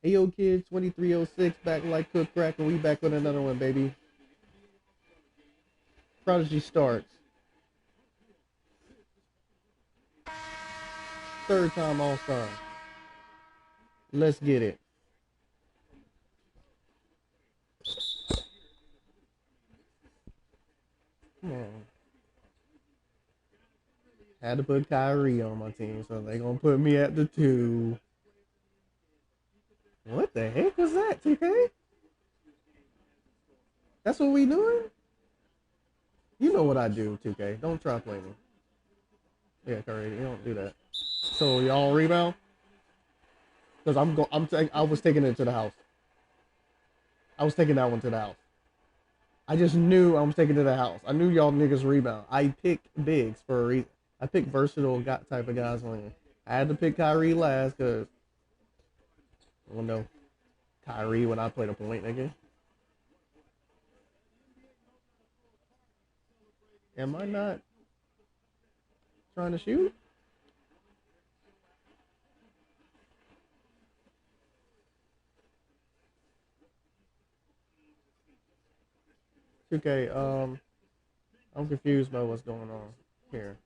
Ayo Kid 2306 back like Cook Cracker. We back with another one, baby. Prodigy Starks. Third time All Star. Let's get it. Come on. Had to put Kyrie on my team, so they gonna put me at the 2. What the heck was that, 2K? That's what we doing? You know what I do, 2K. Don't try to play me. Yeah, Curry, you don't do that. So y'all rebound? Because I was taking it to the house. I was taking that one to the house. I just knew I was taking it to the house. I knew y'all niggas rebound. I picked bigs for a reason. I picked versatile type of guys on here. I had to pick Kyrie last because I don't know Kyrie when I played a point, nigga. Am I not trying to shoot? Okay, I'm confused about what's going on here.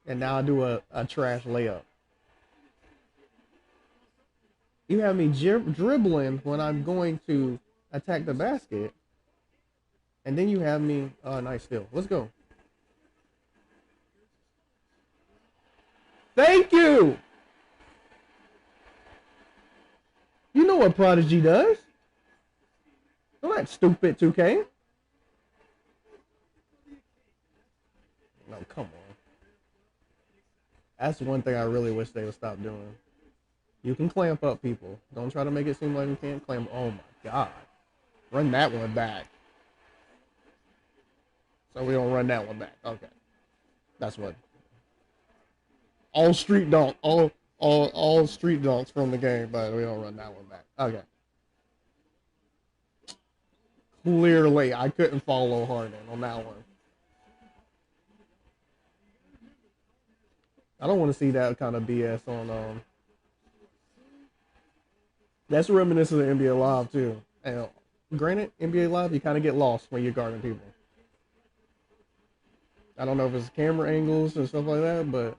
And now I do a trash layup. You have me dribbling when I'm going to attack the basket. And then you have me, nice steal. Let's go. Thank you! You know what Prodigy does. Don't act stupid, 2K. No, come on. That's one thing I really wish they would stop doing. You can clamp up people. Don't try to make it seem like you can't clamp. Oh my god. Run that one back. So we don't run that one back. Okay. That's what. All street dunk. All street dunks from the game, but we don't run that one back. Okay. Clearly, I couldn't follow Harden on that one. I don't want to see that kind of BS on. That's reminiscent of NBA Live too. And granted, NBA Live, you kind of get lost when you're guarding people. I don't know if it's camera angles and stuff like that,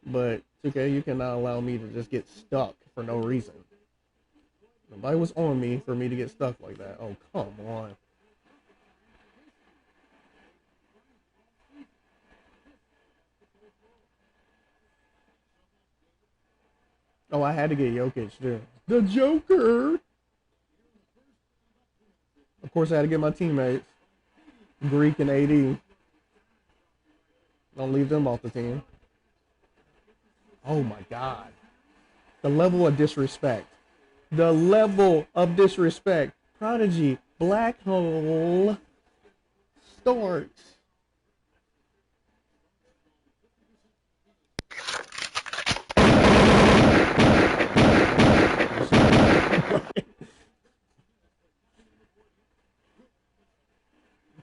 but it's okay. You cannot allow me to just get stuck for no reason. Nobody was on me for me to get stuck like that. Oh, come on. Oh, I had to get Jokic too. The Joker. Of course, I had to get my teammates, Greek and AD. Don't leave them off the team. Oh my God. The level of disrespect. The level of disrespect. Prodigy, Black Hole, Starks.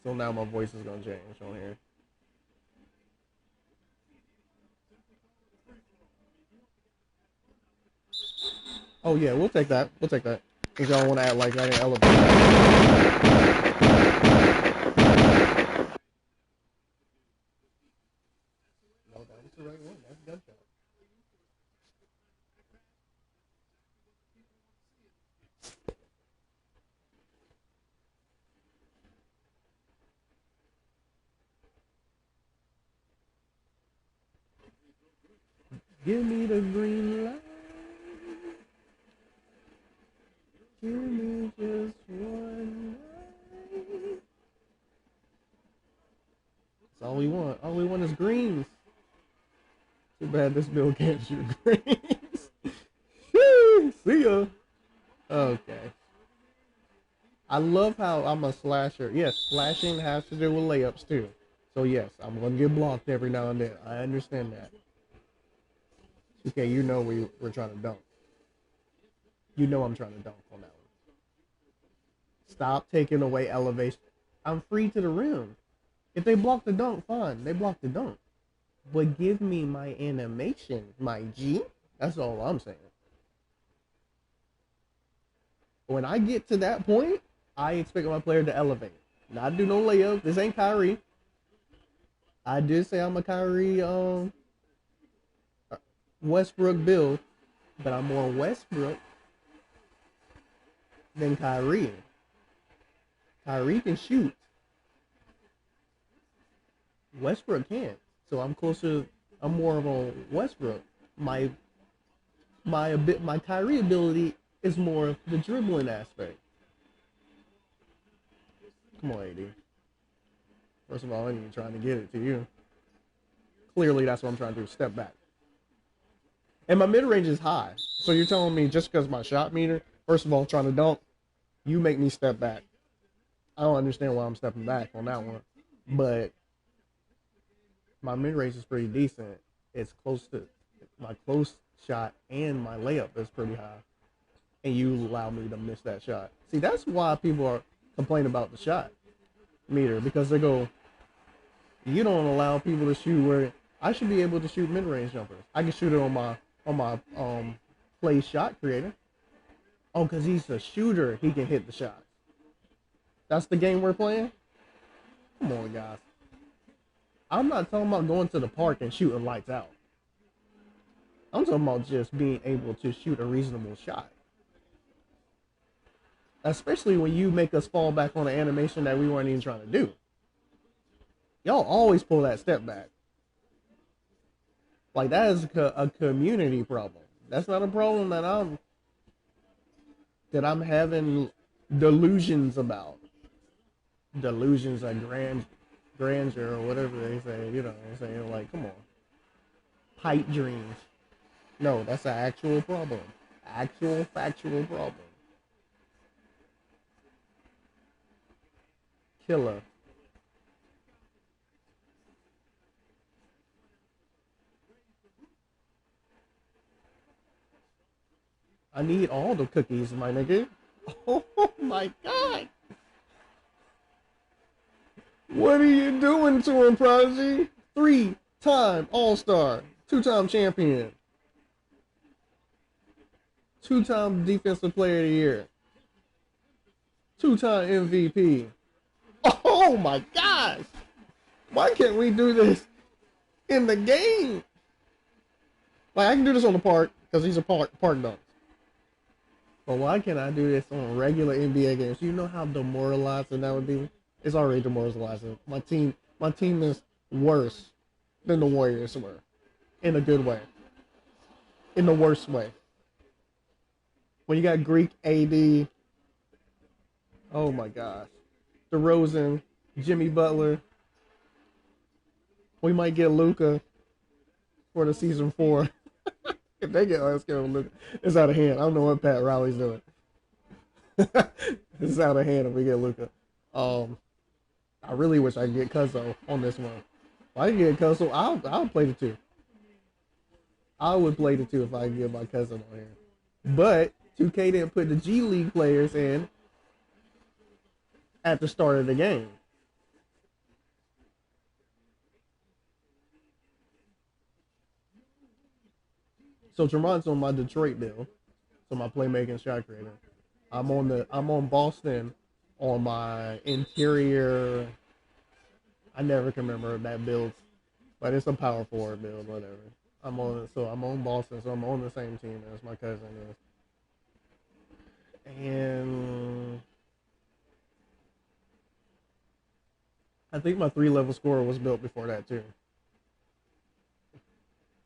So now my voice is gonna change on here. Oh yeah, we'll take that. We'll take that. Cause y'all want to act like I didn't elevate. No, that was the right one. That's a gunshot. Give me the green light. Give me just one night. That's all we want. All we want is greens. Too bad this bill can't shoot greens. See ya. Okay. I love how I'm a slasher. Yes, slashing has to do with layups too. So yes, I'm gonna get blocked every now and then. I understand that. Okay, you know we're trying to dunk. You know I'm trying to dunk on that one. Stop taking away elevation. I'm free to the rim. If they block the dunk, fine. They block the dunk. But give me my animation, my G. That's all I'm saying. When I get to that point, I expect my player to elevate. Not do no layups. This ain't Kyrie. I did say I'm a Kyrie Westbrook build, but I'm more Westbrook than Kyrie. Kyrie can shoot. Westbrook can't. So I'm closer. I'm more of a Westbrook. My my Kyrie ability is more the dribbling aspect. Come on, AD. First of all, I ain't even trying to get it to you. Clearly, that's what I'm trying to do. Step back. And my mid range is high. So you're telling me just because my shot meter, first of all, trying to dunk, you make me step back. I don't understand why I'm stepping back on that one. But my mid range is pretty decent. It's close to my close shot and my layup is pretty high. And you allow me to miss that shot. See, that's why people are complaining about the shot meter because they go, you don't allow people to shoot where I should be able to shoot mid range jumpers. I can shoot it on my play shot creator. Oh, because he's a shooter, he can hit the shots. That's the game we're playing? Come on, guys. I'm not talking about going to the park and shooting lights out. I'm talking about just being able to shoot a reasonable shot. Especially when you make us fall back on an animation that we weren't even trying to do. Y'all always pull that step back. Like, that is a community problem. That's not a problem that I'm having delusions about. Delusions of grandeur or whatever they say, you know what I'm saying? Like, come on. Pipe dreams. No, that's an actual problem. Actual factual problem. Killer. I need all the cookies, my nigga. Oh my god. What are you doing to him, Prodigy? 3-time All-Star. 2-time champion. 2-time Defensive Player of the Year. 2-time MVP. Oh my gosh. Why can't we do this in the game? Like, I can do this on the park because these are park dunks. But why can't I do this on regular NBA games? You know how demoralizing that would be? It's already demoralizing. My team is worse than the Warriors were. In a good way. In the worst way. When you got Greek AD, oh my gosh. DeRozan, Jimmy Butler. We might get Luka for the season 4. If they get us, get Luka. It's out of hand. I don't know what Pat Riley's doing. It's out of hand if we get Luka. I really wish I could get Cuzzo on this one. If I could get Cuzzo, I'll play the 2. I would play the 2 if I could get my cousin on here. But 2K didn't put the G League players in at the start of the game. So Tremont's on my Detroit bill, so my playmaking shot creator. I'm on Boston on my interior. I never can remember that build, but it's a power forward build, whatever. I'm on Boston, so I'm on the same team as my cousin is. And I think my 3-level scorer was built before that too.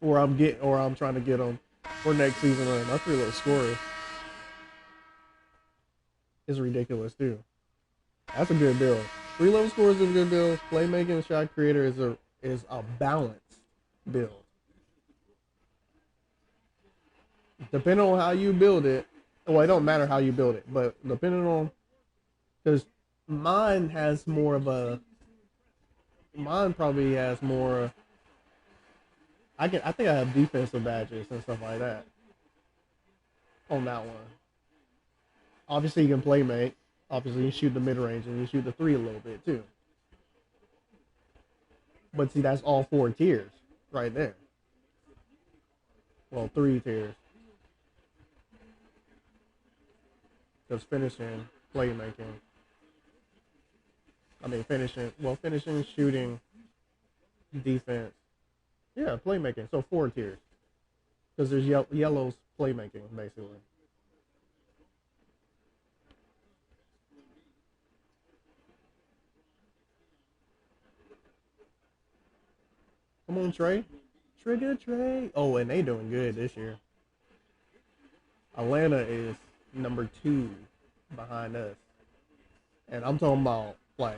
Or I'm trying to get them for next season. My 3-level scorer is ridiculous too. That's a good build. 3-level scorer is a good build. Playmaking shot creator is a balanced build. Depending on how you build it, well, it don't matter how you build it, but depending on, because mine probably has more. I think I have defensive badges and stuff like that on that one. Obviously, you can play make. Obviously, you shoot the mid range and you shoot the 3 a little bit too. But see, that's all 4 tiers. right there. Well, 3 tiers. Because finishing, playmaking. I mean, finishing, shooting, defense. Yeah, playmaking. So 4 tiers. Because there's yellow's playmaking, basically. Come on, Trey. Trigger Trey. Oh, and they doing good this year. Atlanta is number 2 behind us. And I'm talking about, like,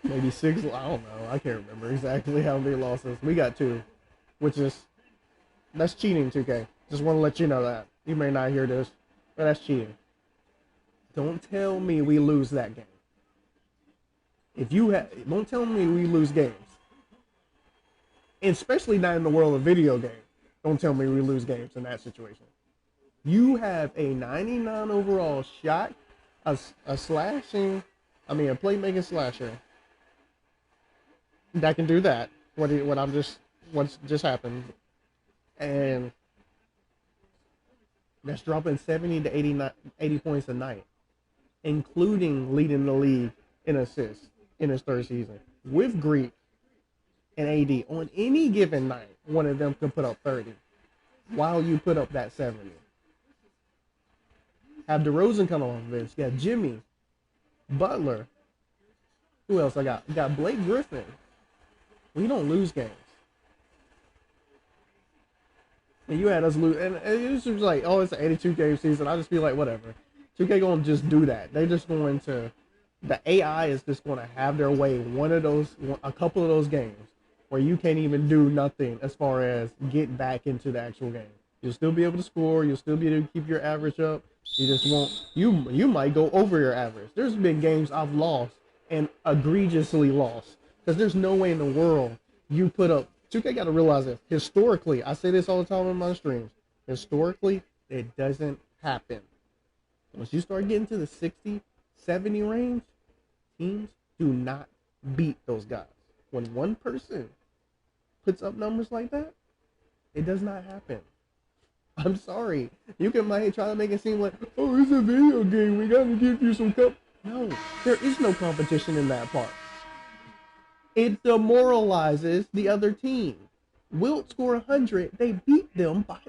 maybe 6. I don't know. I can't remember exactly how many losses. We got 2, which is, that's cheating, 2K. Just want to let you know that. You may not hear this, but that's cheating. Don't tell me we lose that game. Don't tell me we lose games. And especially not in the world of video games. Don't tell me we lose games in that situation. You have a 99 overall shot, a playmaking slasher that can do that. What's just happened, and that's dropping 70 to 80 points a night, including leading the league in assists in his 3rd season with Greek and AD. On any given night, one of them can put up 30, while you put up that 70. Have DeRozan come off this. You got Jimmy, Butler. Who else I got? You got Blake Griffin. We don't lose games. And you had us lose. And it was just like, oh, it's an 82 game season. I just feel like, whatever. 2K going to just do that. They're just going to, the AI is just going to have their way a couple of those games where you can't even do nothing as far as get back into the actual game. You'll still be able to score. You'll still be able to keep your average up. You just won't. You might go over your average. There's been games I've lost and egregiously lost because there's no way in the world you put up. 2K got to realize this. Historically, I say this all the time on my streams. Historically, it doesn't happen. Once you start getting to the 60, 70 range, teams do not beat those guys. When one person puts up numbers like that, it does not happen. I'm sorry. You might try to make it seem like, oh, it's a video game. We got to give you some cup. No, there is no competition in that part. It demoralizes the other team. Wilt scored 100. They beat them by,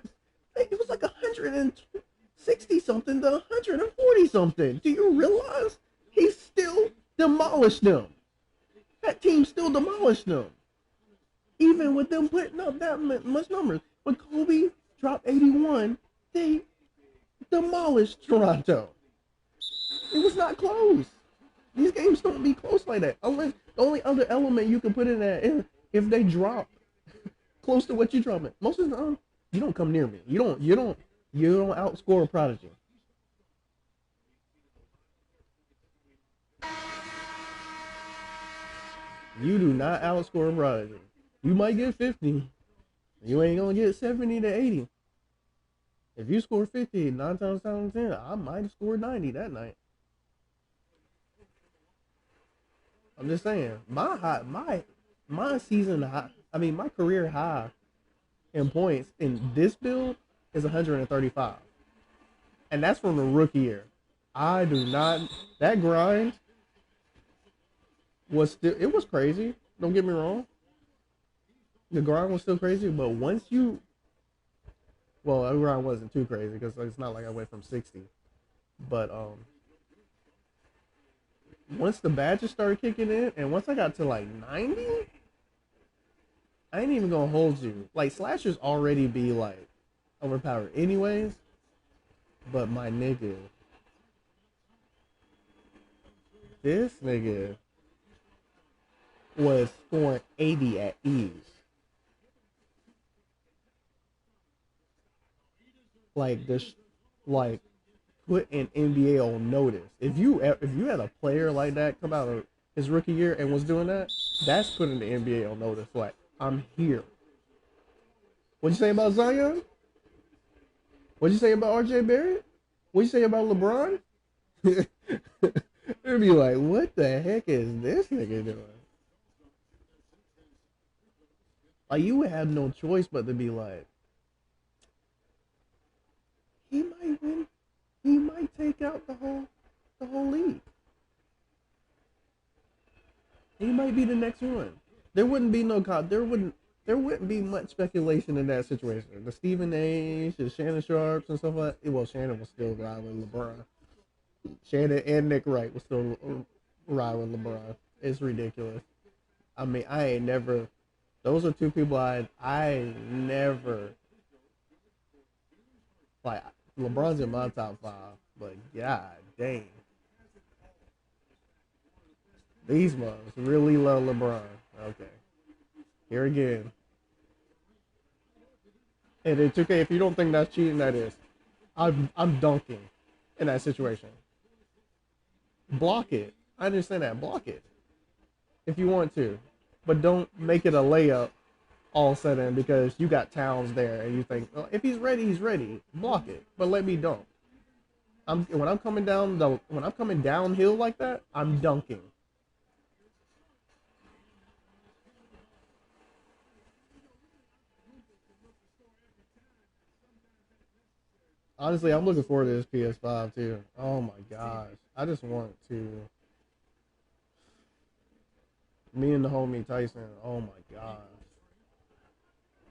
it was like 160 something to 140 something. Do you realize he still demolished them? That team still demolished them. Even with them putting up that much numbers. When Kobe dropped 81, they demolished Toronto. It was not close. These games don't be close like that. Unless the only other element you can put in that is if they drop close to what you're dropping. Most of the time, you don't come near me. You don't outscore Prodigy. You do not outscore Prodigy. You might get 50. You ain't gonna get 70 to 80. If you score 50, 9 times out of 10, I might have scored 90 that night. I'm just saying, my season high, my career high in points in this build is 135. And that's from the rookie year. I do not, that grind was still, it was crazy. Don't get me wrong. The grind was still crazy, but once you, well, the grind wasn't too crazy because it's not like I went from 60. But once the badges started kicking in, and once I got to like 90, I ain't even gonna hold you. Like, slashers already be like overpowered anyways, but my nigga, this nigga was scoring 80 at ease. Like this, like put an NBA on notice. If you had a player like that come out of his rookie year and was doing that, that's putting the NBA on notice. Like, I'm here. What'd you say about Zion? What'd you say about RJ Barrett? What'd you say about LeBron? It'd be like, what the heck is this nigga doing? Like you would have no choice but to be like, he might win. He might take out the whole league. He might be the next one. There wouldn't be no there wouldn't be much speculation in that situation. The Stephen A. the Shannon Sharps and stuff like that. Well, Shannon was still rivaling LeBron. Shannon and Nick Wright was still rivaling LeBron. It's ridiculous. I mean, I ain't never. Those are two people I never like. LeBron's in my top five, but god dang, these moms really love LeBron. Okay, here again. And it's okay if you don't think that's cheating. That is, I'm dunking in that situation. Block it. I understand that. Block it if you want to, but don't make it a layup all of a sudden because you got Towns there and you think, well, if he's ready, he's ready. Block it, but let me dunk. When I'm coming downhill like that, I'm dunking. Honestly, I'm looking forward to this PS5 too. Oh my gosh, I just want to. Me and the homie Tyson. Oh my gosh,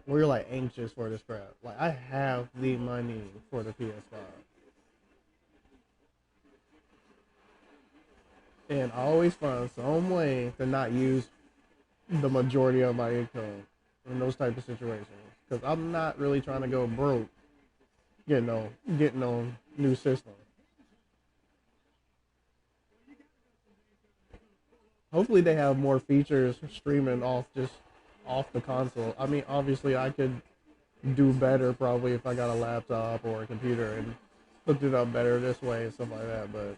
we're like anxious for this crap. Like I have the money for the PS5, and I always find some way to not use the majority of my income in those type of situations because I'm not really trying to go broke getting on new systems. Hopefully they have more features streaming off the console. I mean, obviously I could do better probably if I got a laptop or a computer and hooked it up better this way and stuff like that. But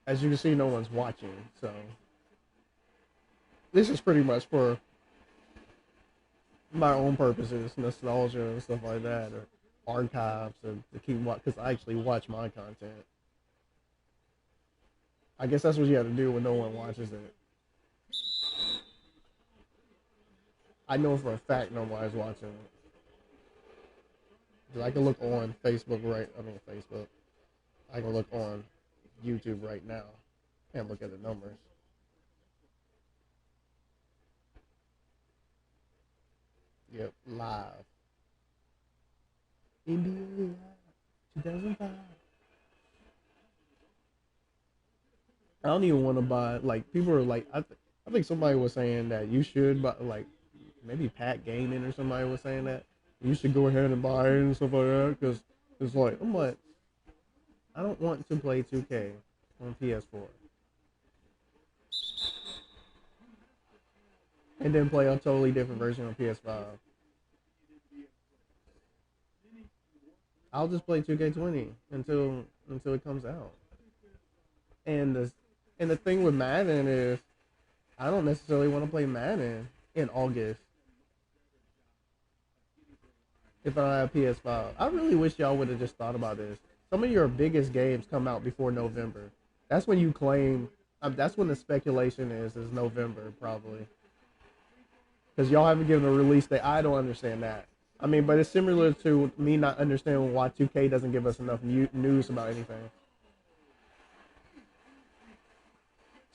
as you can see, no one's watching, so this is pretty much for my own purposes, nostalgia and stuff like that, or archives and to keep watch because I actually watch my content. I guess that's what you have to do when no one watches it. I know for a fact nobody's watching it. 'Cause I can look on Facebook I mean Facebook. I can look on YouTube right now and look at the numbers. Yep, live. NBA 2005. I don't even want to buy. Like people are like, I think somebody was saying that you should, but like maybe Pat Gaming or somebody was saying that you should go ahead and buy it and stuff like that because it's like I'm like I don't want to play 2K on PS4 and then play a totally different version on PS5. I'll just play 2K20 until it comes out. And the thing with Madden is I don't necessarily want to play Madden in August if I don't have PS5. I really wish y'all would have just thought about this. Some of your biggest games come out before November. That's when you claim. That's when the speculation is November probably because y'all haven't given a release date. I don't understand that. I mean, but it's similar to me not understanding why 2K doesn't give us enough news about anything.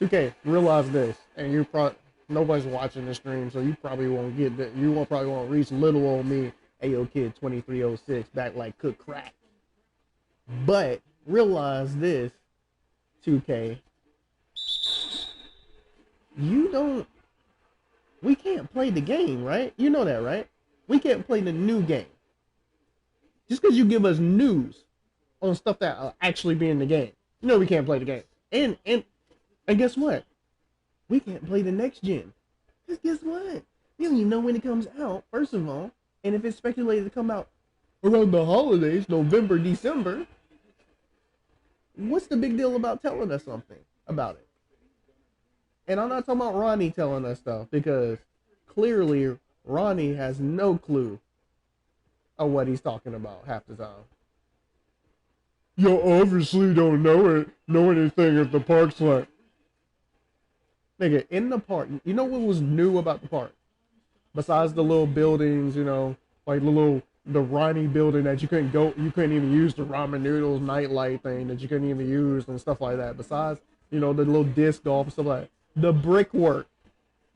2K, realize this, and nobody's watching the stream, so you probably won't get that. You won't probably won't reach little old me, Ayo Kid 2306, back like cook crack. But realize this, 2K, you don't. We can't play the game, right? You know that, right? We can't play the new game. Just because you give us news on stuff that will actually be in the game, you know we can't play the game. And guess what? We can't play the next gen. Because guess what? We don't even know when it comes out, first of all. And if it's speculated to come out around the holidays, November, December, what's the big deal about telling us something about it? And I'm not talking about Ronnie telling us stuff because clearly Ronnie has no clue of what he's talking about half the time. You obviously don't know anything if the park's like. Nigga, in the park, you know what was new about the park? Besides the little buildings, like the Ronnie building that you couldn't even use the ramen noodles nightlight thing that you couldn't even use and stuff like that. Besides, the little disc golf and stuff like that. The brickwork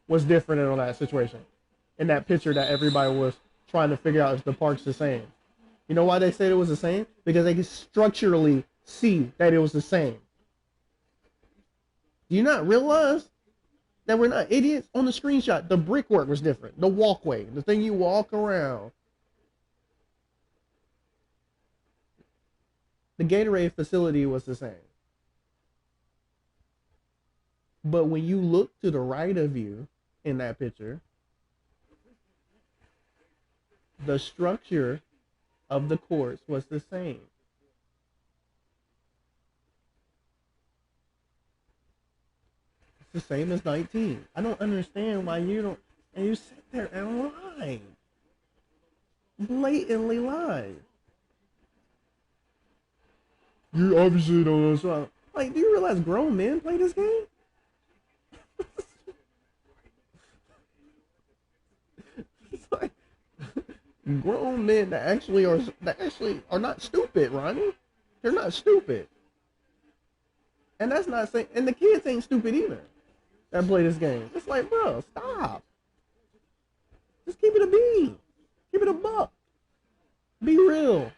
was different in all that situation. In that picture that everybody was trying to figure out if the park's the same. You know why they said it was the same? Because they could structurally see that it was the same. Do you not realize that we're not idiots? On the screenshot, the brickwork was different. The walkway, the thing you walk around. The Gatorade facility was the same. But when you look to the right of you in that picture, the structure of the courts was the same. It's the same as 19. I don't understand why you don't, and you sit there and lie. Blatantly lie. You obviously don't understand. Like, do you realize grown men play this game? It's like grown men that actually are not stupid, Ronnie. They're not stupid. And that's not saying, and the kids ain't stupid either that play this game. It's like, bro, stop. Just keep it a bean. Keep it a buck. Be real.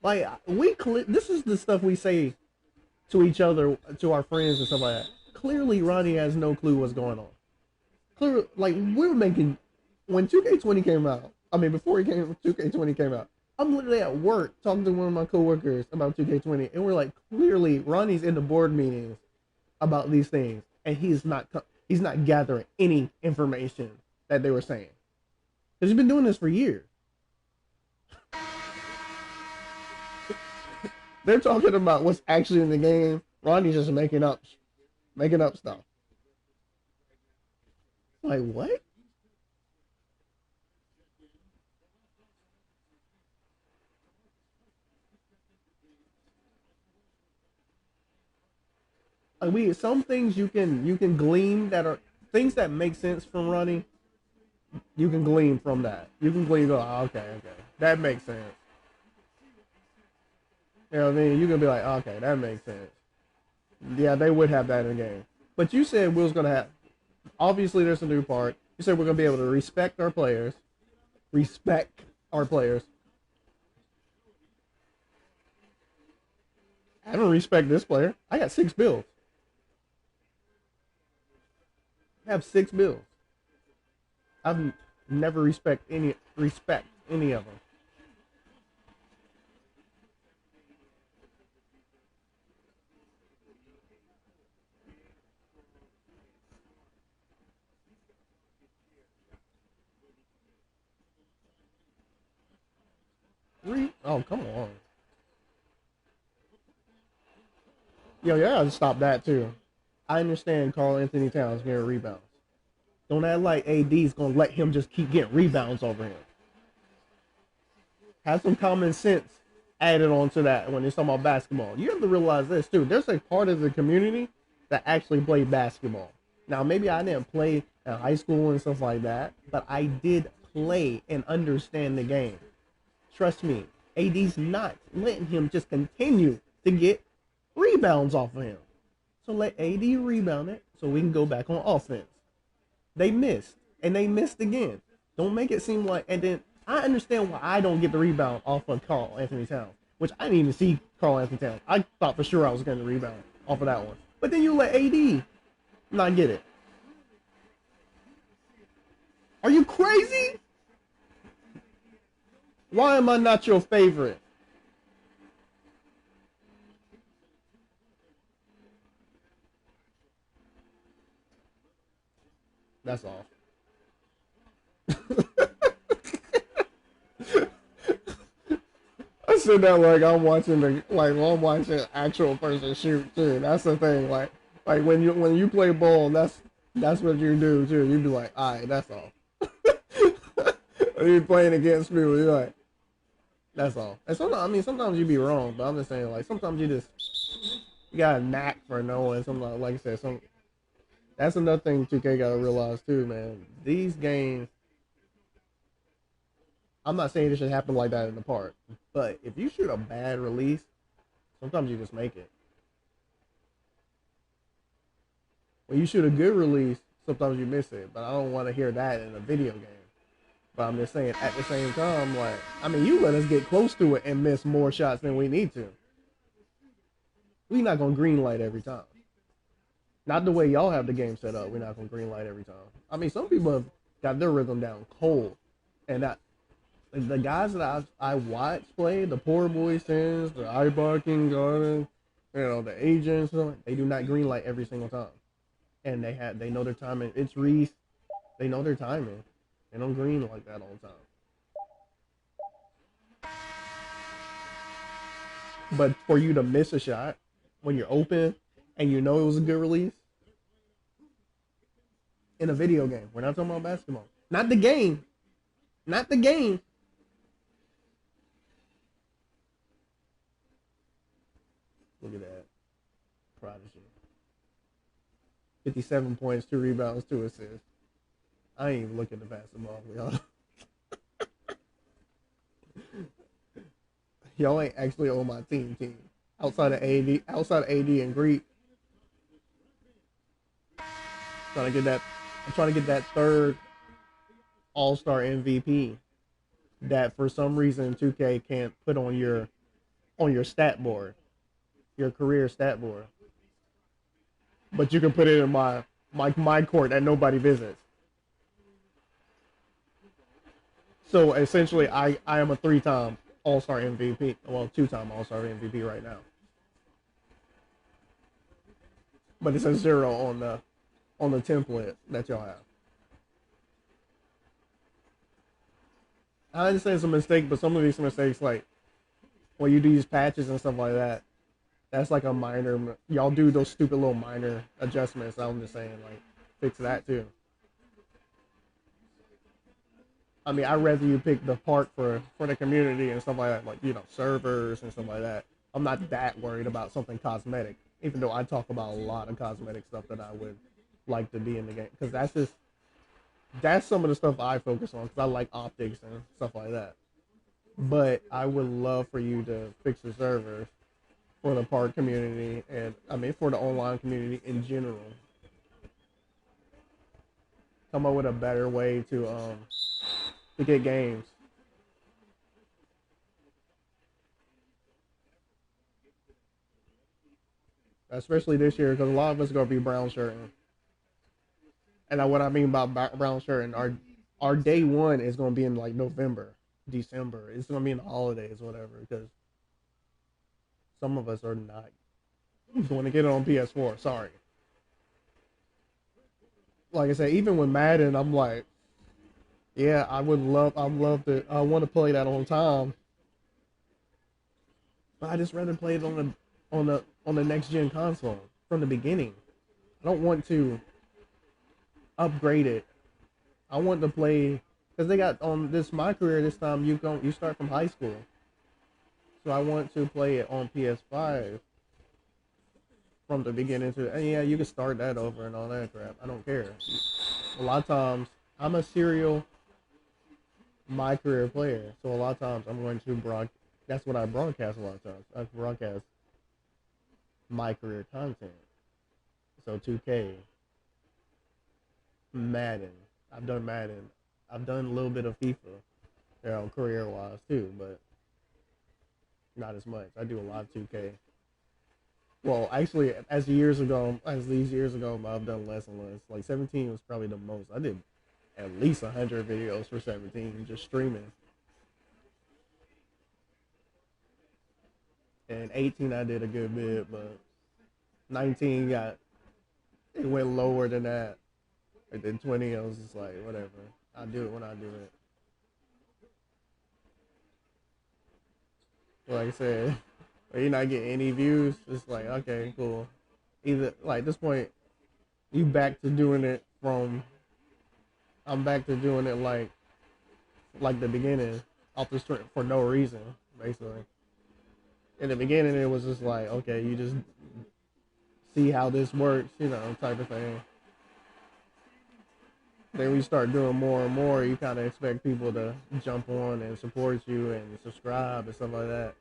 Like, this is the stuff we say to each other, to our friends and stuff like that. Clearly, Ronnie has no clue what's going on. Clearly, like, we're making, when 2K20 came out, before 2K20 came out, I'm literally at work talking to one of my coworkers about 2K20, and we're like, clearly, Ronnie's in the board meetings about these things, and he's not gathering any information that they were saying. Because he's been doing this for years. They're talking about what's actually in the game. Ronnie's just making up stuff. Like, what? Some things you can glean that are things that make sense from Ronnie. You can glean from that. You can glean, okay, that makes sense. You know what I mean? You can be like, okay, that makes sense. Yeah, they would have that in the game. But you said we was gonna have. Obviously, there's a new part. You said we're gonna be able to respect our players. Respect our players. I don't respect this player. I got 6 bills. I have 6 bills. I've never respect any of them. Oh, come on. Yo, yeah, gotta stop that too. I understand Karl Anthony Towns getting rebounds. Don't act like AD's gonna let him just keep getting rebounds over him. Have some common sense added on to that when it's talking about basketball. You have to realize this too. There's a part of the community that actually play basketball. Now, maybe I didn't play in high school and stuff like that, but I did play and understand the game. Trust me, AD's not letting him just continue to get rebounds off of him. So let AD rebound it so we can go back on offense. They missed, and they missed again. Don't make it seem like, and then I understand why I don't get the rebound off of Karl Anthony Towns, which I didn't even see Karl Anthony Towns. I thought for sure I was getting the rebound off of that one. But then you let AD not get it. Are you crazy? Why am I not your favorite? That's all. I sit there like I'm watching I'm watching an actual person shoot too. That's the thing. Like when you play ball, that's what you do too. You be like, all right, that's all. You playing against people, you're like, that's all. And sometimes you be wrong, but I'm just saying, like, sometimes You got a knack for knowing something like I said. That's another thing 2K gotta realize too, man. These games, I'm not saying it should happen like that in the park, but if you shoot a bad release, sometimes you just make it. When you shoot a good release, sometimes you miss it. But I don't want to hear that in a video game. But I'm just saying, at the same time, like, I mean, you let us get close to it and miss more shots than we need to. We not gonna green light every time. Not the way y'all have the game set up. We're not gonna green light every time. I mean, some people have got their rhythm down cold, and that the guys that I watch play, the poor boy sins, the eye barking garden, the agents, they do not green light every single time, and they know their timing. It's Reese, they know their timing. They don't green like that all the time. But for you to miss a shot when you're open and you know it was a good release in a video game, we're not talking about basketball, not the game, not the game. Look at that, Prodigy. 57 points, 2 rebounds, 2 assists. I ain't even looking at the basketball, y'all. Y'all ain't actually on my team. Outside of AD and Greek. Trying to get that. I'm trying to get that third All-Star MVP that for some reason 2K can't put on your stat board, your career stat board. But you can put it in my court that nobody visits. So essentially, I am a 3-time All-Star MVP. Well, 2-time All-Star MVP right now. But it's a 0 on the template that y'all have. I understand it's a mistake, but some of these mistakes, like when you do these patches and stuff like that, that's like a minor. Y'all do those stupid little minor adjustments. I'm just saying, like, fix that too. I mean, I'd rather you pick the park for the community and stuff like that, like servers and stuff like that. I'm not that worried about something cosmetic, even though I talk about a lot of cosmetic stuff that I would like to be in the game, because that's some of the stuff I focus on because I like optics and stuff like that. But I would love for you to fix the servers for the park community, and I mean for the online community in general. Come up with a better way to get games. Especially this year, because a lot of us are gonna be brown shirting. And what I mean by brown shirting, our day one is gonna be in like November, December. It's gonna be in the holidays, whatever. Because some of us are not going to get it on PS4. Sorry. Like I said, even with Madden, I'm like, yeah, I'd love to, I want to play that on time, but I just rather play it on the next gen console from the beginning. I don't want to upgrade it. I want to play because they got on this my career this time. You start from high school, so I want to play it on PS5 from the beginning to. And yeah, you can start that over and all that crap. I don't care. A lot of times, I'm a serial my career player, so a lot of times I'm going to That's what I broadcast a lot of times. I broadcast my career content. So 2K, Madden. I've done Madden. I've done a little bit of FIFA, career wise too, but not as much. I do a lot of 2K. Well, actually, as these years ago, I've done less and less. Like 17 was probably the most. I did at least 100 videos for 17 just streaming. And 18 I did a good bit, but 19 it went lower than that. And then 20 I was just like, whatever. I'll do it when I do it. Like I said, when you're not getting any views, it's like, okay, cool. Either like at this point, you back to doing it from I'm back to doing it like the beginning, off the street for no reason, basically. In the beginning, it was just like, okay, you just see how this works, type of thing. Then we start doing more and more, you kind of expect people to jump on and support you and subscribe and stuff like that.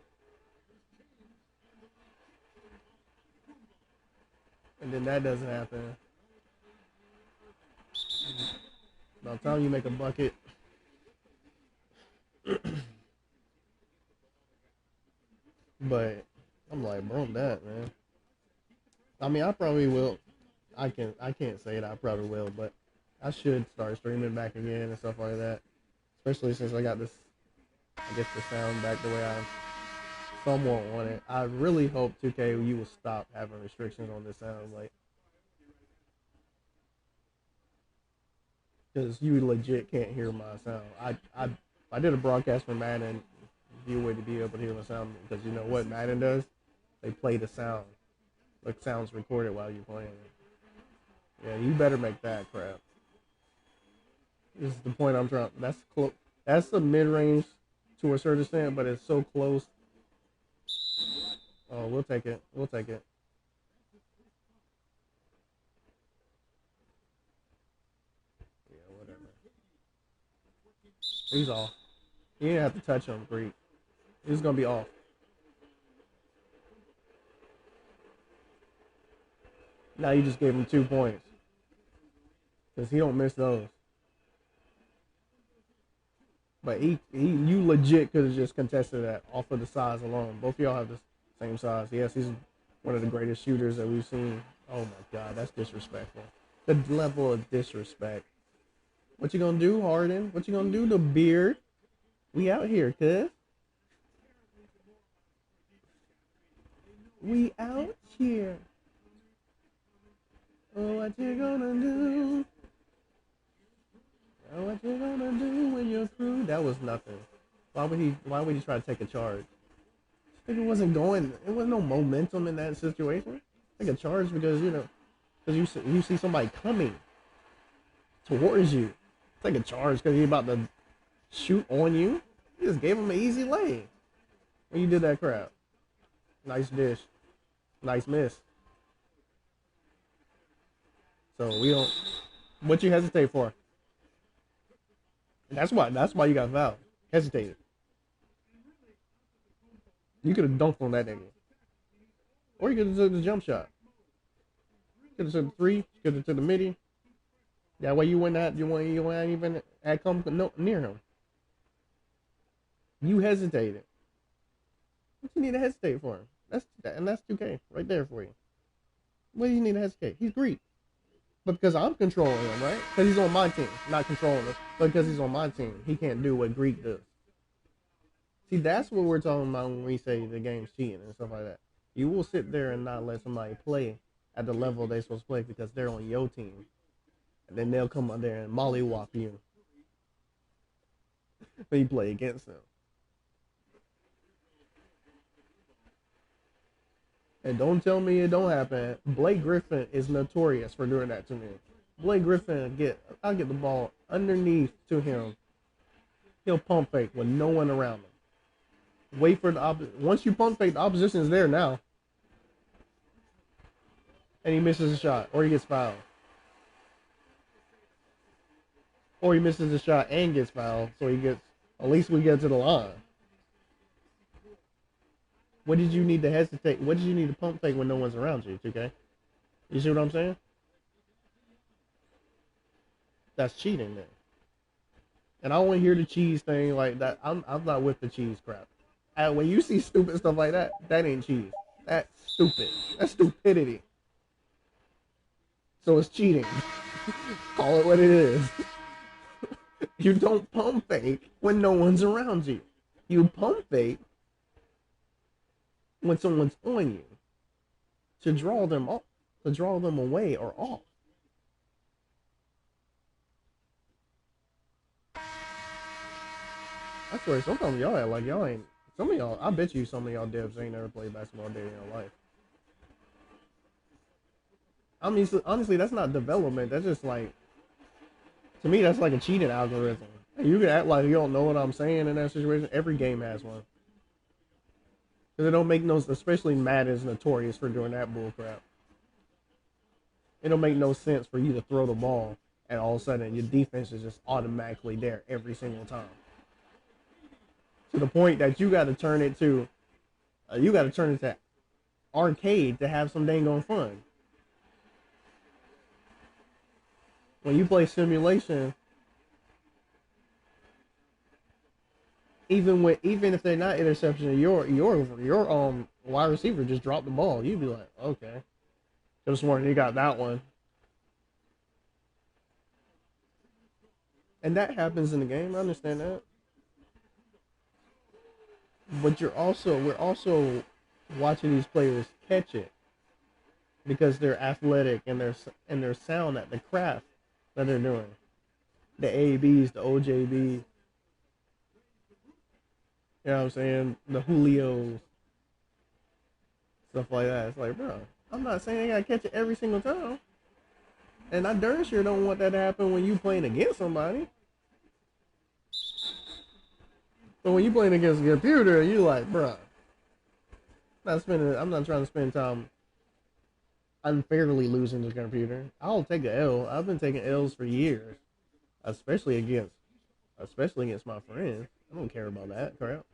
And then that doesn't happen. By the time you make a bucket, but I'm like, bro, that man. I mean, I probably will. I can't say it. I probably will, but I should start streaming back again and stuff like that. Especially since I got this, I guess the sound back the way I somewhat want it. I really hope 2K you will stop having restrictions on this sound, like, because you legit can't hear my sound. I did a broadcast for Madden. You would be able to hear my sound because you know what Madden does? They play the sound. Like sounds recorded while you're playing it. Yeah, you better make that crap. This is the point I'm trying. That's close. That's the mid range to a certain extent, but it's so close. Oh, we'll take it. We'll take it. Yeah, whatever. He's off. You didn't have to touch him, Greek. He's gonna be off. Now you just gave him 2 points because he don't miss those. But you legit could have just contested that off of the size alone. Both of y'all have the same size. Yes, he's one of the greatest shooters that we've seen. Oh my God, that's disrespectful. The level of disrespect. What you gonna do, Harden? What you gonna do, the beard? We out here, cuz. We out here. Oh, what you gonna do? Oh, what you gonna do when you're through? That was nothing. Why would he try to take a charge? I think it wasn't going. It was no momentum in that situation. Take a charge because because you see somebody coming towards you. Take a charge because he's about to shoot on you. You just gave him an easy lane when you did that crap. Nice dish, nice miss. So we don't. What you hesitate for? That's why you got fouled. Hesitated. You could have dunked on that nigga. Or you could have took the jump shot. Could have took the three. Could have took the midi. That way you wouldn't even come near him. You hesitated. What you need to hesitate for? That's 2K right there for you. What do you need to hesitate? He's Greek. But because I'm controlling him, right? Because he's on my team. Not controlling him. But because he's on my team, he can't do what Greek does. See, that's what we're talking about when we say the game's cheating and stuff like that. You will sit there and not let somebody play at the level they're supposed to play because they're on your team. And then they'll come out there and mollywop you. When you play against them. And don't tell me it don't happen. Blake Griffin is notorious for doing that to me. Blake Griffin, I'll get the ball underneath to him. He'll pump fake with no one around him. Wait for once you pump fake, the opposition is there now. And he misses a shot, or he gets fouled. Or he misses a shot and gets fouled, so at least we get to the line. What did you need to hesitate? What did you need to pump fake when no one's around you, 2K? You see what I'm saying? That's cheating then. And I don't want to hear the cheese thing like that. I'm not with the cheese crap. And when you see stupid stuff like that, that ain't cheese. That's stupid. That's stupidity. So it's cheating. Call it what it is. You don't pump fake when no one's around you. You pump fake when someone's on you to draw them off, to draw them away or off. I swear, sometimes y'all act like y'all ain't. Some of y'all, I bet you some of y'all devs ain't never played basketball a day in your life. I mean, honestly, that's not development. That's just like, to me, that's like a cheating algorithm. You can act like you don't know what I'm saying in that situation. Every game has one. Because it don't make no, especially Madden's notorious for doing that bull crap. It'll make no sense for you to throw the ball and all of a sudden your defense is just automatically there every single time. To the point that you got to turn it to arcade to have some dang on fun. When you play simulation, even if they're not interception, your wide receiver just dropped the ball. You'd be like, okay, just wondering you got that one, and that happens in the game. I understand that, but we're also watching these players catch it because they're athletic and they're sound at the craft that they're doing. The ABs, the OJBs, you know what I'm saying? The Julios, stuff like that. It's like, bro, I'm not saying I gotta catch it every single time. And I darn sure don't want that to happen when you playing against somebody. But when you playing against a computer, you like, bro, I'm not trying to spend time unfairly losing to the computer. I'll take a L. I've been taking L's for years, especially against my friends. I don't care about that crap.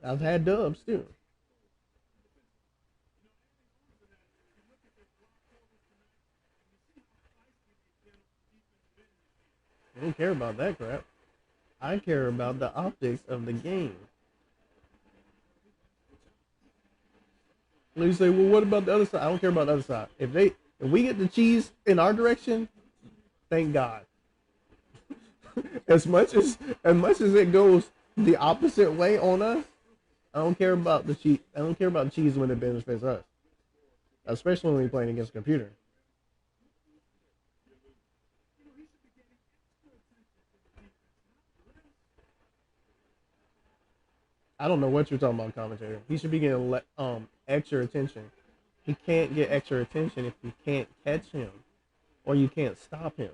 I've had dubs too. I don't care about that crap. I care about the optics of the game. And you say, well, what about the other side? I don't care about the other side. If we get the cheese in our direction, thank God. as much as it goes the opposite way on us, I don't care about the cheese. I don't care about cheese when it benefits us, especially when we're playing against a computer. I don't know what you're talking about, commentator. He should be getting extra attention. He can't get extra attention if you can't catch him or you can't stop him.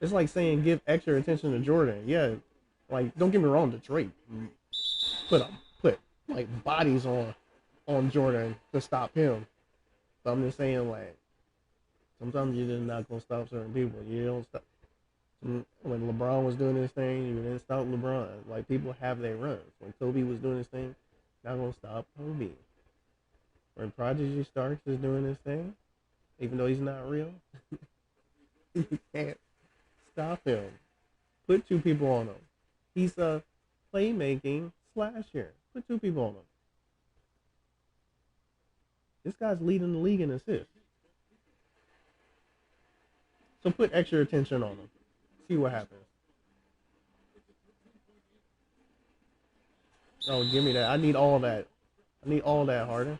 It's like saying give extra attention to Jordan. Yeah, like don't get me wrong, Detroit put like bodies on Jordan to stop him. But I'm just saying like sometimes you're just not gonna stop certain people. You don't stop. When LeBron was doing his thing, you didn't stop LeBron. Like people have their runs. When Kobe was doing his thing, not gonna stop Kobe. When Prodigy Starks is doing his thing, even though he's not real, you can't stop him. Put two people on him. He's a playmaking slasher. Put two people on him. This guy's leading the league in assists. So put extra attention on him. See what happens. Oh, give me that. I need all that. I need all that, Harden.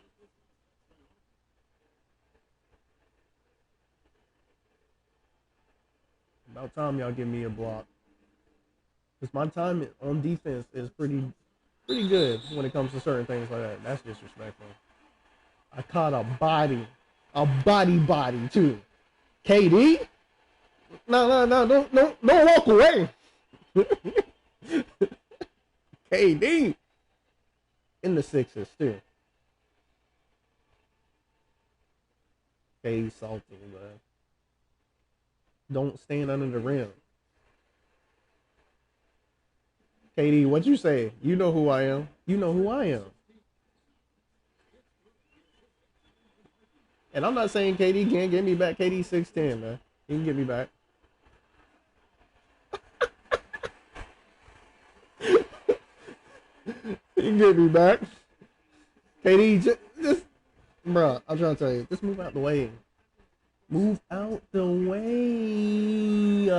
About time y'all give me a block. Because my time on defense is pretty good when it comes to certain things like that. That's disrespectful. I caught a body too. KD? No, don't walk away. KD in the sixes too. KD salty, man. Don't stand under the rim. KD, what you say? You know who I am. You know who I am. And I'm not saying KD can't get me back. KD 6'10", man. He can get me back. He can get me back. KD, just bruh, I'm trying to tell you, just move out the way. Move out the way.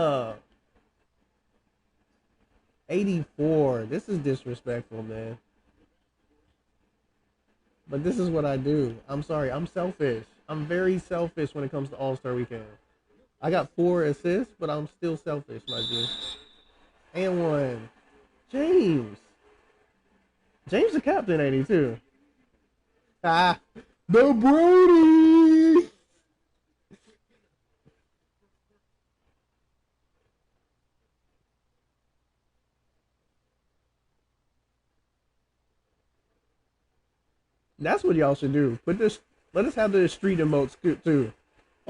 84. This is disrespectful, man. But this is what I do. I'm sorry. I'm selfish. I'm very selfish when it comes to All-Star Weekend. I got 4 assists, but I'm still selfish, my G. And one. James. James the captain, 82. Ah. The Brody. That's what y'all should do. Let us have the street emotes too.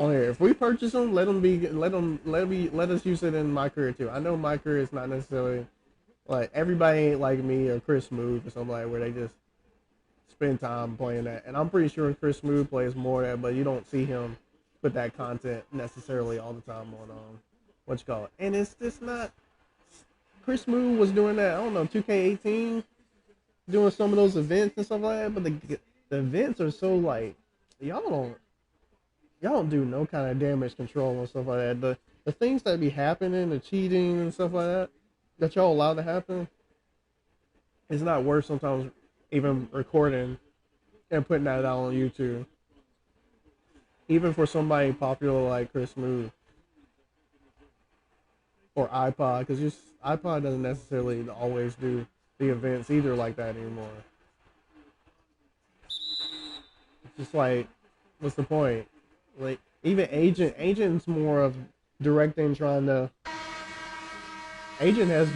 on here. If we purchase them, let us use it in my career too. I know my career is not necessarily like everybody ain't like me or Chris Smooth or something like where they just spend time playing that. And I'm pretty sure Chris Smooth plays more of that, but you don't see him put that content necessarily all the time on what you call it. And it's just not. Chris Smooth was doing that. I don't know 2K18, doing some of those events and stuff like that. But the events are so like y'all don't do no kind of damage control and stuff like that. The things that be happening, the cheating and stuff like that y'all allow to happen, it's not worth sometimes even recording and putting that out on YouTube. Even for somebody popular like Chris Smooth or iPod, because just iPod doesn't necessarily always do the events either like that anymore. It's just like, what's the point? Like even Agent's more of directing, trying to. Agent has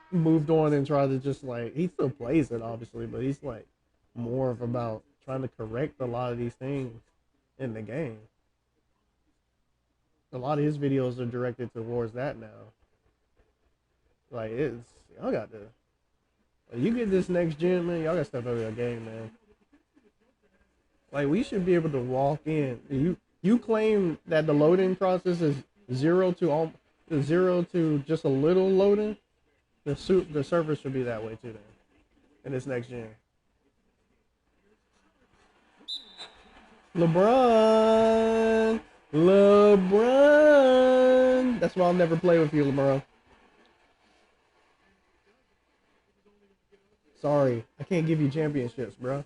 moved on and tried to just like he still plays it obviously, but he's like more of about trying to correct a lot of these things in the game. A lot of his videos are directed towards that now. Like it's y'all got to. You get this next gen, man. Y'all got to step up your game, man. Like we should be able to walk in. You claim that the loading process is zero to just a little loading. The server should be that way too, then. In this next gen. LeBron. That's why I'll never play with you, LeBron. Sorry, I can't give you championships, bro.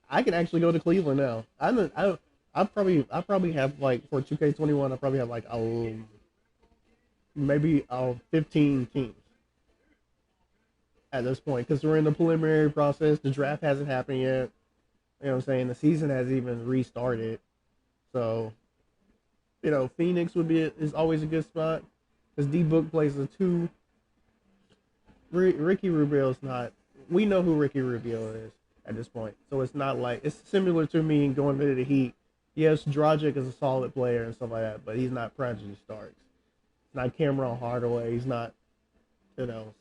I can actually go to Cleveland now. I probably have like for 2K21. I probably have like maybe 15 teams at this point because we're in the preliminary process. The draft hasn't happened yet. You know what I'm saying? The season hasn't even restarted. So, Phoenix is always a good spot because D Book plays a two. Ricky Rubio's not. We know who Ricky Rubio is at this point, so it's not like it's similar to me going to the Heat. Yes, Dragic is a solid player and stuff like that, but he's not Prodigy Starks. He's not Cameron Hardaway. He's not,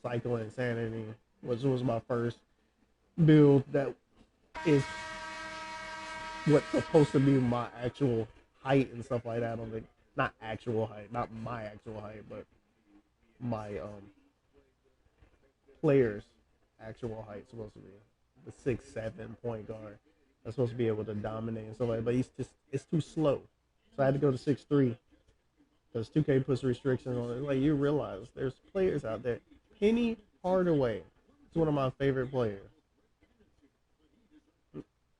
Cycle Insanity, which was my first build that is what's supposed to be my actual height and stuff like that. Not actual height, not my actual height, but my player's actual height supposed to be the 6'7" point guard. That's supposed to be able to dominate and stuff like that, but it's too slow. So I had to go to 6'3" because 2K puts restrictions on it. Like you realize there's players out there. Penny Hardaway is one of my favorite players.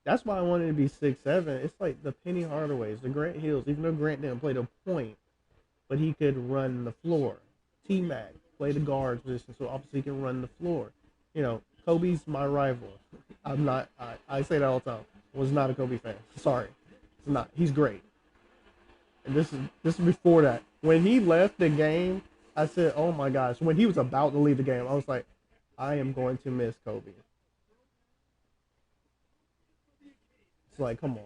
That's why I wanted to be 6'7". It's like the Penny Hardaways, the Grant Hills, even though Grant didn't play the point, but he could run the floor. T-Mac play the guard position, so obviously he can run the floor. Kobe's my rival. I say that all the time. I was not a Kobe fan. Sorry. It's not. He's great. And this is before that. When he left the game, I said, oh my gosh. When he was about to leave the game, I was like, I am going to miss Kobe. It's like, come on.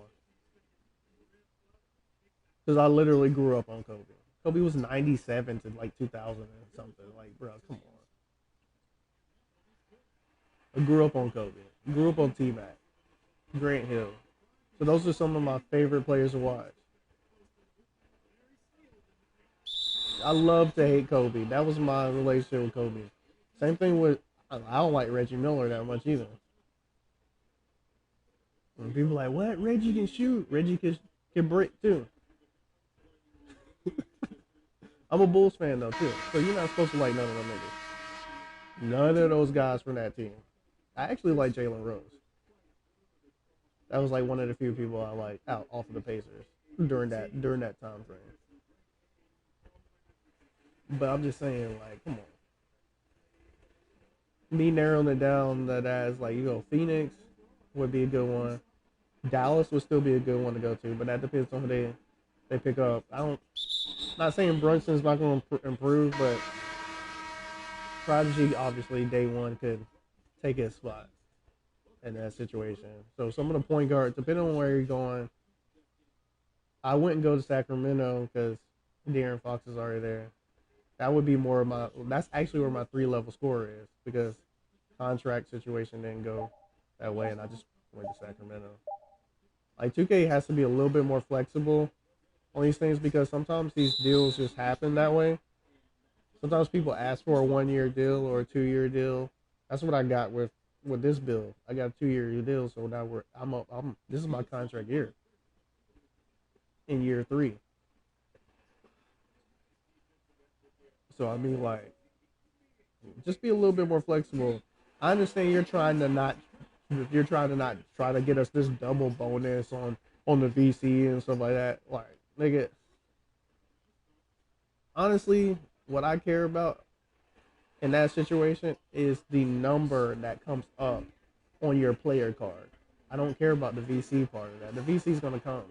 Because I literally grew up on Kobe. Kobe was 97 to like 2000 and something. Like, bro, come on. I grew up on Kobe. Grew up on T-Mac. Grant Hill. So those are some of my favorite players to watch. I love to hate Kobe. That was my relationship with Kobe. Same thing with, I don't like Reggie Miller that much either. When people are like, what? Reggie can shoot. Reggie can break too. I'm a Bulls fan though too. So you're not supposed to like none of them niggas. None of those guys from that team. I actually like Jalen Rose. That was like one of the few people I like out off of the Pacers during that time frame. But I'm just saying, like, come on. Me narrowing it down that as like Phoenix would be a good one. Dallas would still be a good one to go to, but that depends on who they pick up. Not saying Brunson's not going to improve, but Prodigy obviously day one could take his spot in that situation. So some of the point guards, depending on where you're going, I wouldn't go to Sacramento because De'Aaron Fox is already there. That would be more of my. That's actually where my 3 level score is because contract situation didn't go that way, and I just went to Sacramento. Like 2K has to be a little bit more flexible on these things because sometimes these deals just happen that way. Sometimes people ask for a 1 year deal or a 2 year deal. That's what I got with this bill. I got a 2 year deal, so now I'm up. This is my contract year in year 3. So I mean, like, just be a little bit more flexible. I understand you're trying to not try to get us this double bonus on the VC and stuff like that. Like, nigga, honestly, what I care about in that situation is the number that comes up on your player card. I don't care about the VC part of that. The VC is gonna come.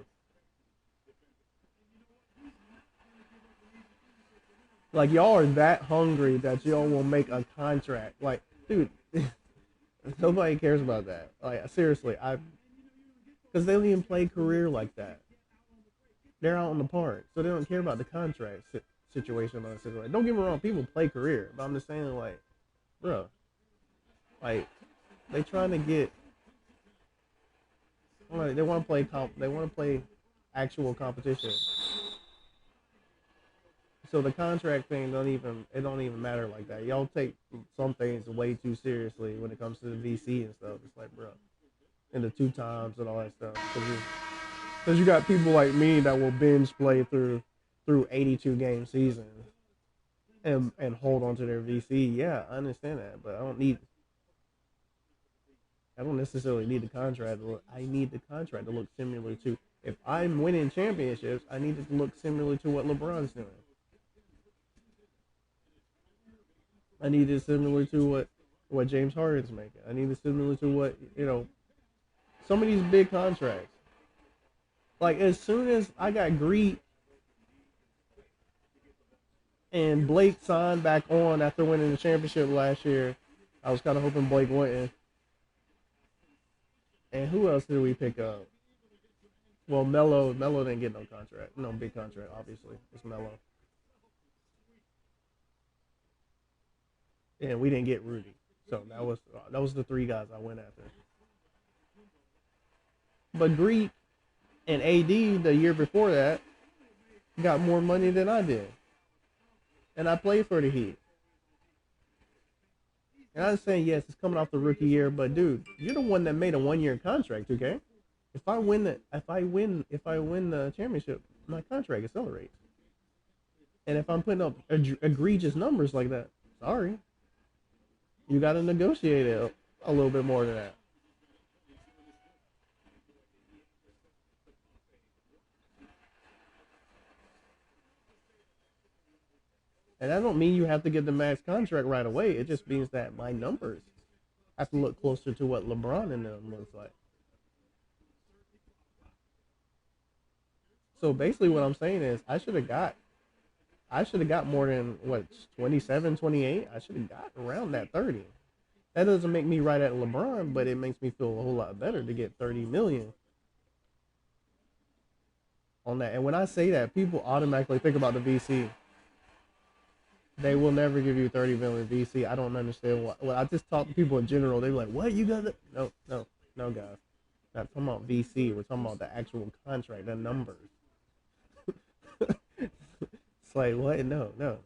Like y'all are that hungry that y'all will make a contract. Like, dude, nobody cares about that. Like, seriously, because they don't even play career like that. They're out on the park, so they don't care about the contract situation on the situation. Don't get me wrong, people play career, but I'm just saying, like, bro, like they trying to get, like, they want to play they want to play actual competition. So the contract thing don't even matter like that. Y'all take some things way too seriously when it comes to the VC and stuff. It's like, bro, and the 2 times and all that stuff. Because you got people like me that will binge play through 82 game seasons and hold on to their VC. Yeah, I understand that, but I don't necessarily need the contract to look. I need the contract to look similar to, if I'm winning championships, I need it to look similar to what LeBron's doing. I need it similar to what James Harden's making. I need it similar to what, some of these big contracts. Like, as soon as I got Greek and Blake signed back on after winning the championship last year, I was kind of hoping Blake wouldn't. And who else did we pick up? Well, Melo didn't get no contract, no big contract. Obviously, it's Melo. And we didn't get Rudy, so that was the 3 guys I went after. But Greek and AD the year before that got more money than I did, and I played for the Heat. And I'm saying, yes, it's coming off the rookie year, but dude, you're the one that made a 1 year contract, okay? If I win the championship, my contract accelerates. And if I'm putting up egregious numbers like that, sorry, you got to negotiate it a little bit more than that. And that don't mean you have to get the max contract right away. It just means that my numbers have to look closer to what LeBron and them looks like. So basically, what I'm saying is, I should have got more than what, 27, 28. I should have got around that 30. That doesn't make me right at LeBron, but it makes me feel a whole lot better to get 30 million on that. And when I say that, people automatically think about the VC. They will never give you 30 million VC. I don't understand why. Well, I just talk to people in general. They're like, "What, you got it?" No, no, no, guys. Not talking about VC. We're talking about the actual contract, the numbers. It's like, what? No, no.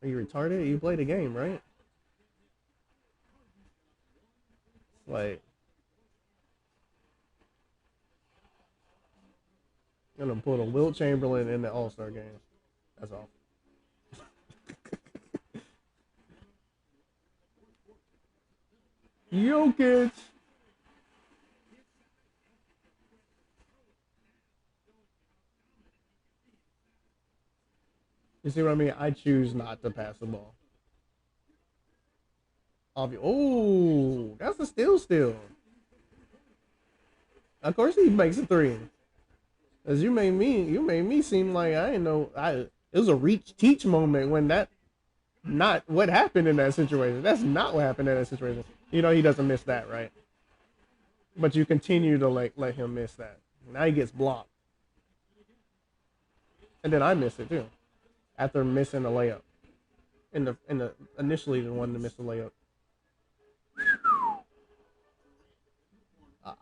Are you retarded? You play the game, right? It's like, I'm gonna put a Wilt Chamberlain in the All Star game. That's all. Jokic. You see what I mean? I choose not to pass the ball. Oh, that's a steal. Still, of course he makes a three. As you made me seem like I didn't know. It was a reach teach moment when that not what happened in that situation. That's not what happened in that situation. He doesn't miss that, right? But you continue to like let him miss that. Now he gets blocked. and then I missed it too after missing the layup. In the initially the one to miss the layup.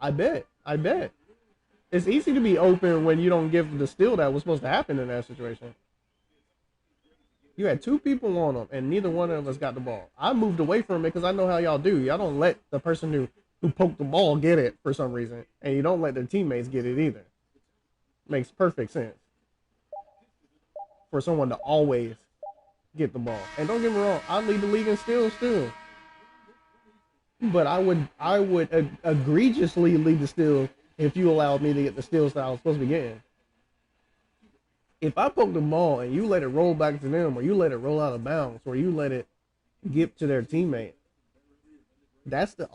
I bet. I bet. It's easy to be open when you don't give the steal that was supposed to happen in that situation. You had two people on them, and neither one of us got the ball. I moved away from it because I know how y'all do. Y'all don't let the person who poked the ball get it for some reason, and you don't let their teammates get it either. Makes perfect sense for someone to always get the ball. And don't get me wrong, I lead the league in steals too. But I would egregiously lead the steals if you allowed me to get the steals that I was supposed to be getting. If I poke the ball and you let it roll back to them, or you let it roll out of bounds, or you let it get to their teammate, that's the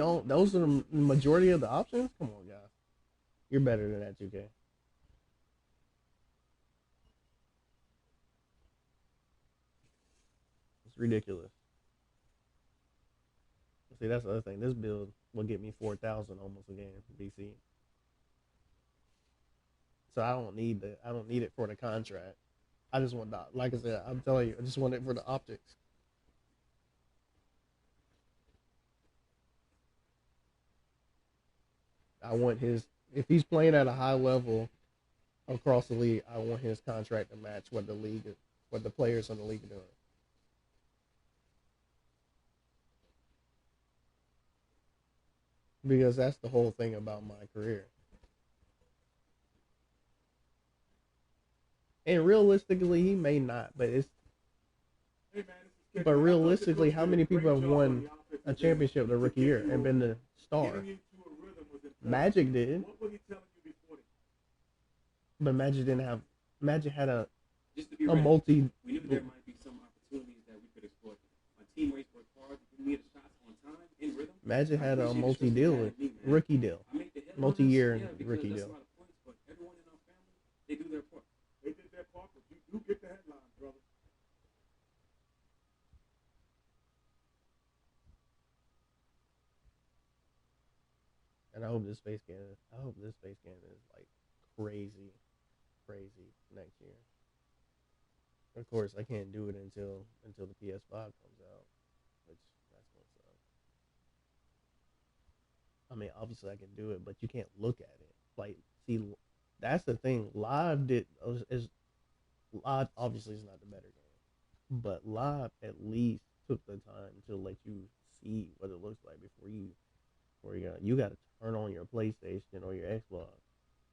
only, those are the majority of the options. Come on, guys, you're better than that, 2K. It's ridiculous. See, that's the other thing. This build will get me 4,000 almost a game BC. So I don't need it for the contract. I just want that. Like I said, I'm telling you, I just want it for the optics. I want his if he's playing at a high level across the league, I want his contract to match what the league what the players in the league are doing. Because that's the whole thing about my career. And realistically, he may not, but realistically, how many people have won a championship their rookie year and been the star? Magic did, but Magic didn't have. Magic had a multi. We knew there might be some opportunities that we could exploit. My teammates worked hard to give me the shots on time in rhythm. Magic had a multi deal, rookie deal, multi-year rookie deal. But everyone in our family, they do their part. They did their part, but you get the headlines, brother. And I hope this space game is like crazy, crazy next year. Of course, I can't do it until the PS5 comes out, which that's gonna suck. I mean, obviously I can do it, but you can't look at it. Like, see, that's the thing. Live obviously is not the better game, but live at least took the time to let you see what it looks like before you got to turn on your PlayStation or your Xbox,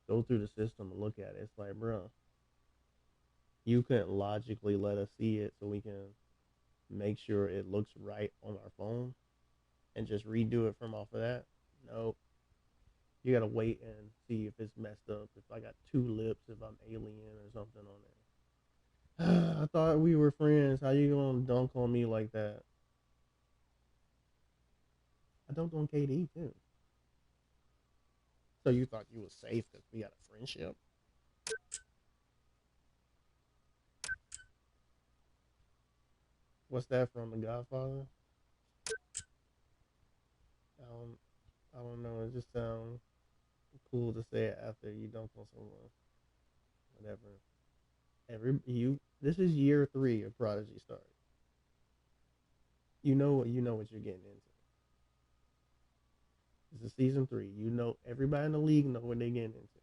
go through the system and look at it. It's like, bro, you couldn't logically let us see it so we can make sure it looks right on our phone and just redo it from off of that. No, you gotta wait and see if it's messed up. If I got two lips, if I'm alien or something on there. I thought we were friends. How you gonna dunk on me like that? I dunked on KD too. So you thought you was safe because we had a friendship? What's that from, The Godfather? I don't, I don't know. It just sounds cool to say it after you dunk on someone. Whatever. This is year 3 of Prodigy Starks. You know what you're getting into. This is season 3. You know everybody in the league know what they're getting into.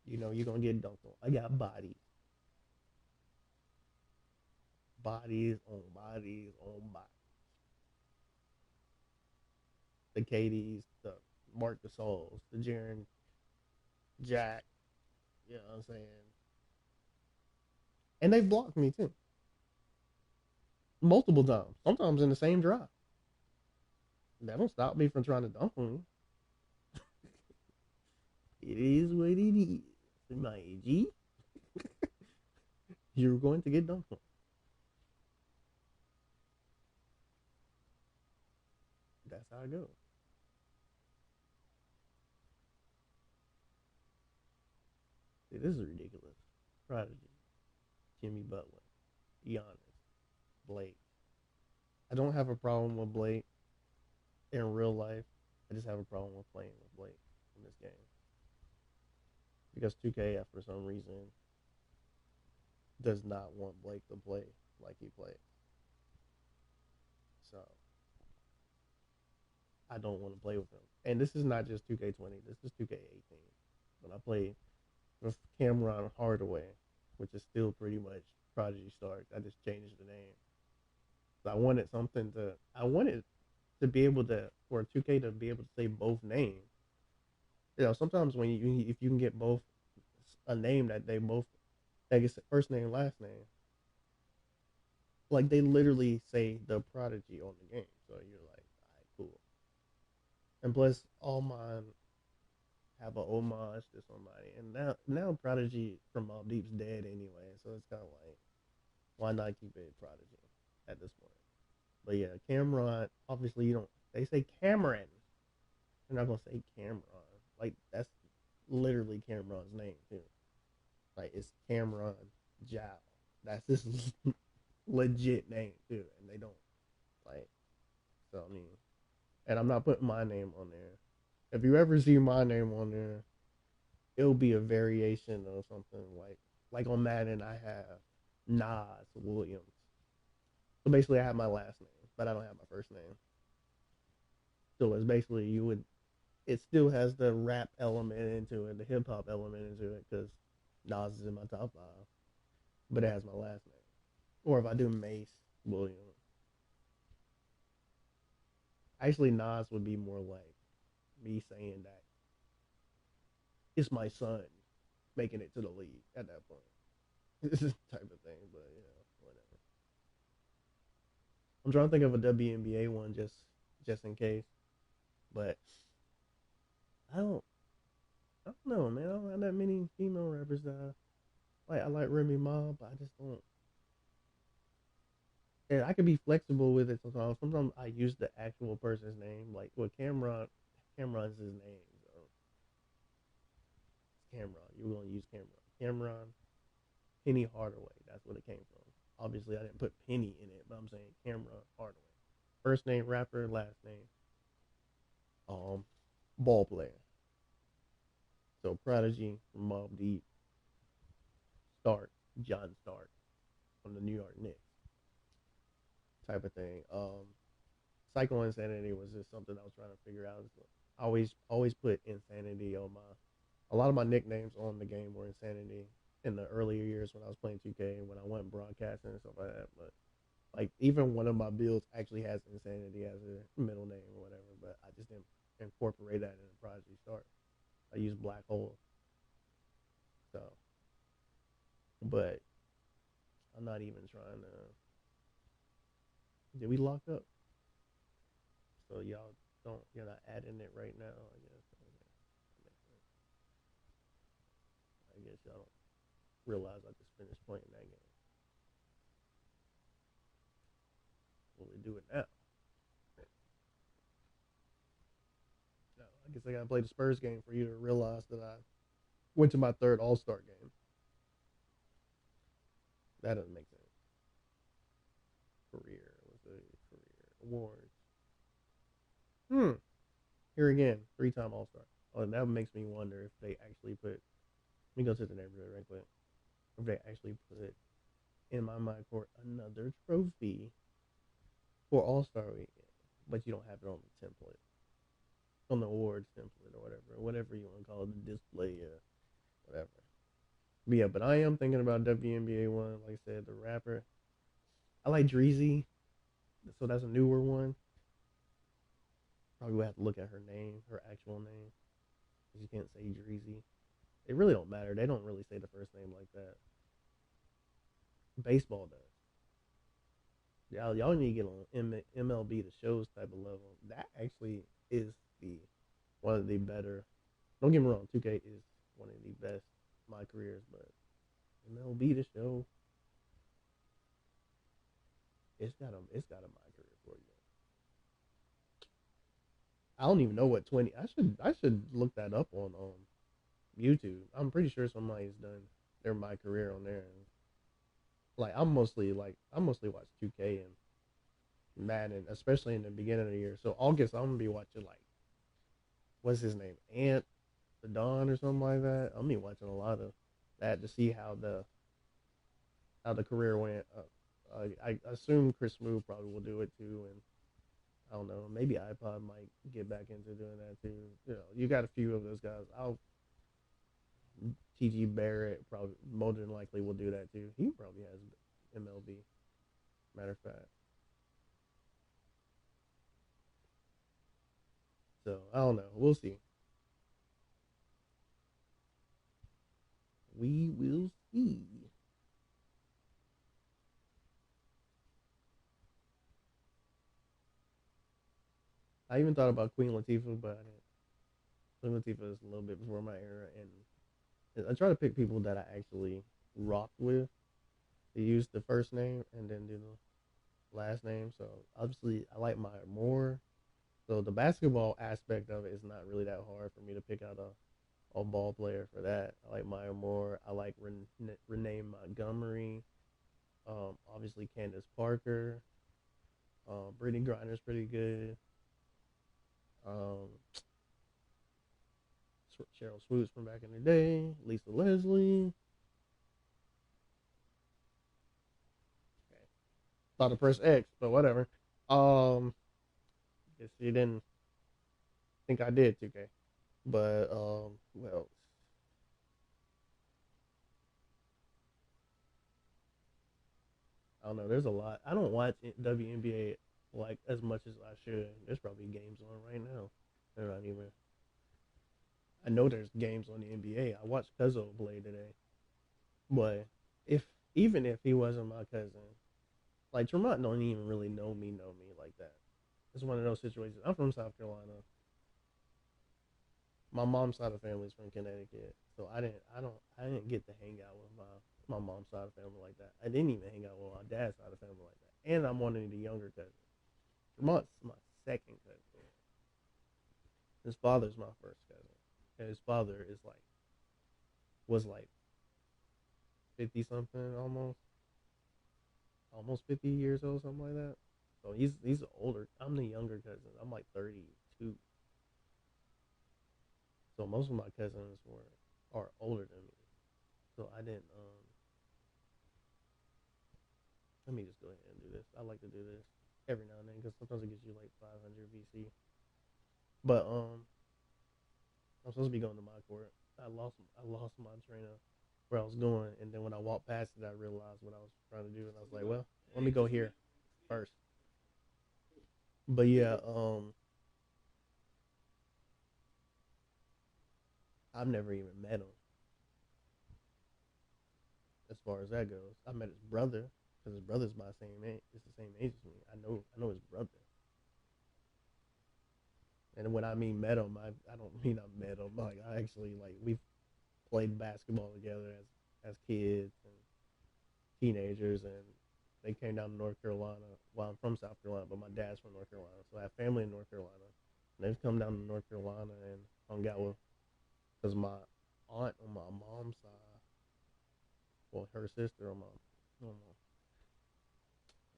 You know you're gonna get dunked on. I got bodies on bodies on bodies. The KDs, the Mark Gasols, the Jaren Jack. You know what I'm saying? And they blocked me too, multiple times. Sometimes in the same drive. That don't stop me from trying to dunk on you. It is what it is. My G, you're going to get dunked on. That's how it goes. See, this is ridiculous. Prodigy, Jimmy Butler, Giannis, Blake. I don't have a problem with Blake in real life. I just have a problem with playing with Blake in this game. because 2K for some reason does not want Blake to play like he played. So I don't want to play with him. And this is not just 2K20. This is 2K18. When I played with Cameron Hardaway, which is still pretty much Prodigy Starks, I just changed the name. So I wanted something to. I wanted to be able to, for 2K to be able to say both names. Sometimes when if you can get both a name that they both, like it's first name last name, like they literally say the Prodigy on the game. So you're like, all right, cool. And plus, all mine have a homage to somebody. And now Prodigy from Mobb Deep's dead anyway, so it's kind of like, why not keep it Prodigy at this point? But yeah, Cameron. Obviously, you don't. They say Cameron. They're not gonna say Cameron. Like that's literally Cameron's name too. Like it's Cameron Jow. That's his legit name too, and they don't like. So I mean, and I'm not putting my name on there. If you ever see my name on there, it'll be a variation of something like on Madden I have Nas Williams. So basically I have my last name, but I don't have my first name. So it's basically you would it still has the rap element into it, the hip hop element into it, because Nas is in my top five, but it has my last name. Or if I do Mace Williams, actually Nas would be more like me saying that it's my son making it to the league at that point. This is type of thing, but whatever. I'm trying to think of a WNBA one just in case, but I don't I don't know, man. I don't have that many female rappers that I like Remy Ma, but I just don't. And I can be flexible with it sometimes. Sometimes I use the actual person's name, like with Cameron. Cameron's his name, so it's Cameron. You're gonna use Cameron. Cameron Penny Hardaway. That's what it came from. Obviously, I didn't put Penny in it, but I'm saying Cameron Hardaway. First name rapper, last name um ball player. So Prodigy from Mobb Deep, Stark, John Stark from the New York Knicks, type of thing. Psycho Insanity was just something I was trying to figure out. I always put Insanity on my. A lot of my nicknames on the game were Insanity in the earlier years when I was playing 2K and when I went broadcasting and stuff like that. But like even one of my builds actually has Insanity as a middle name or whatever. But I just didn't incorporate that in the Prodigy Start. I used Black Hole. So, but I'm not even trying to. Did we lock up? So y'all don't. You're not adding it right now. I guess. I guess y'all don't realize I just finished playing that game. Will we do it now? No, I guess I gotta play the Spurs game for you to realize that I went to my third All Star game. That doesn't make sense. Career was a career awards. Hmm. Here again, 3-time All Star. Oh, and that makes me wonder if they actually put. Let me go to the neighborhood right quick. If they actually put in my mind court another trophy for All Star Weekend, but you don't have it on the template, on the awards template or whatever you want to call it, the display, whatever. But yeah, but I am thinking about WNBA one. Like I said, the rapper. I like Dreezy, so that's a newer one. Probably would have to look at her name, her actual name. You can't say Dreezy. It really don't matter. They don't really say the first name like that. Baseball does. Y'all need to get on MLB the shows type of level. That actually is the one of the better. Don't get me wrong, 2K is one of the best of my careers, but MLB the show, it's got a my career for you. I don't even know what 20. I should look that up on YouTube. I'm pretty sure somebody's done their my career on there. I mostly watch 2K and Madden, especially in the beginning of the year. So August I'm gonna be watching like what's his name? Ant. the Dawn or something like that. I'm be watching a lot of that to see how the career went. I assume Chris Smoove probably will do it too, and I don't know, maybe iPod might get back into doing that too. You know, you got a few of those guys. I'll TG Barrett probably more than likely will do that too. He probably has MLB. Matter of fact, so I don't know. We'll see. We will see. I even thought about Queen Latifah, but I didn't. Queen Latifah is a little bit before my era, and I try to pick people that I actually rocked with. They use the first name and then do the last name. So obviously, I like Maya more. So the basketball aspect of it is not really that hard for me to pick out a ball player for that. I like Maya Moore. I like Renee Montgomery. Obviously Candace Parker. Brittany Griner's pretty good. Um, Cheryl Swoops from back in the day. Lisa Leslie. Okay. Thought to press X, but whatever. Um, guess you didn't think I did 2K, but well, I don't know. There's a lot. I don't watch WNBA like as much as I should. There's probably games on right now. They're not even. I know there's games on the NBA. I watched Cuzzo play today, but if even if he wasn't my cousin, like Tremont don't even really know me like that. It's one of those situations. I'm from South Carolina. My mom's side of the family is from Connecticut, so I didn't get to hang out with my mom's side of the family like that. I didn't even hang out with my dad's side of the family like that. And I'm one of the younger cousins. Vermont's my second cousin. His father's my first cousin, and his father is like was like 50 something, almost 50 years old, something like that. So he's older. I'm the younger cousin. I'm like 32. So most of my cousins are older than me. So I didn't. Let me just go ahead and do this. I like to do this every now and then because sometimes it gives you like 500 VC. But I'm supposed to be going to my court. I lost my train of where I was going, and then when I walked past it, I realized what I was trying to do, and I was like, well, let me go here first. But yeah, I've never even met him as far as that goes. I met his brother because his brother's my same age. It's the same age as me. I know his brother. And when I mean met him, I don't mean I met him. Like I actually like we've played basketball together as kids and teenagers, and they came down to North Carolina. Well, I'm from South Carolina, but my dad's from North Carolina, so I have family in North Carolina. And they've come down to North Carolina and hung out with because my aunt on my mom's side, well, her sister on my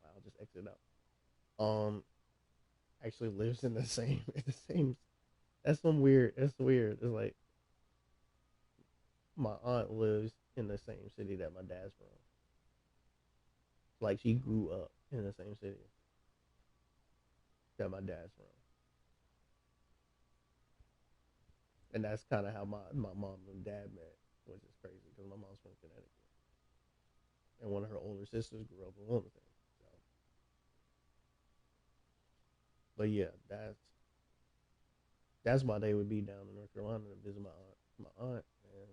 I'll just exit out. Actually lives in the same in the same. That's some weird. That's weird. It's like my aunt lives in the same city that my dad's from. Like she grew up in the same city that my dad's from, and that's kind of how my mom and dad met, which is crazy because my mom's from Connecticut, and one of her older sisters grew up in Wilmington. So, but yeah, that's why they would be down in North Carolina to visit my aunt. My aunt, and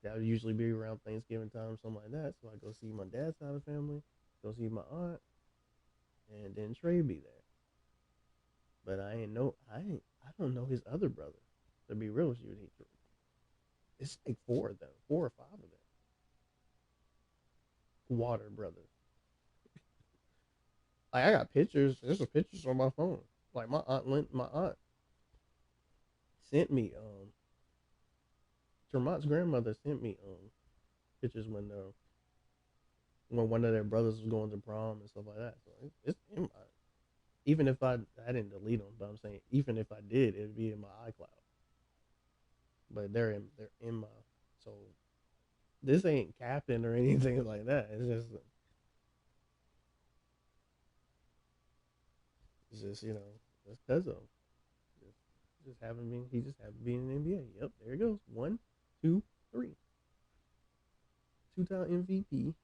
that would usually be around Thanksgiving time, something like that. So I go see my dad's side of the family, go see my aunt, and then Trey be there. But I don't know his other brother. To be real with you, it's like four of them, 4 or 5 of them. Water brothers. Like I got pictures. There's some pictures on my phone. Like my aunt sent me Tremont's grandmother sent me pictures when one of their brothers was going to prom and stuff like that. So it's in my, even if I didn't delete them, but I'm saying even if I did, it'd be in my iCloud. but they're in my so this ain't capping or anything like that. It's just just cause of just just having been he just haven't been in the NBA. Yep, there it goes. One, two, three. 2-time MVP,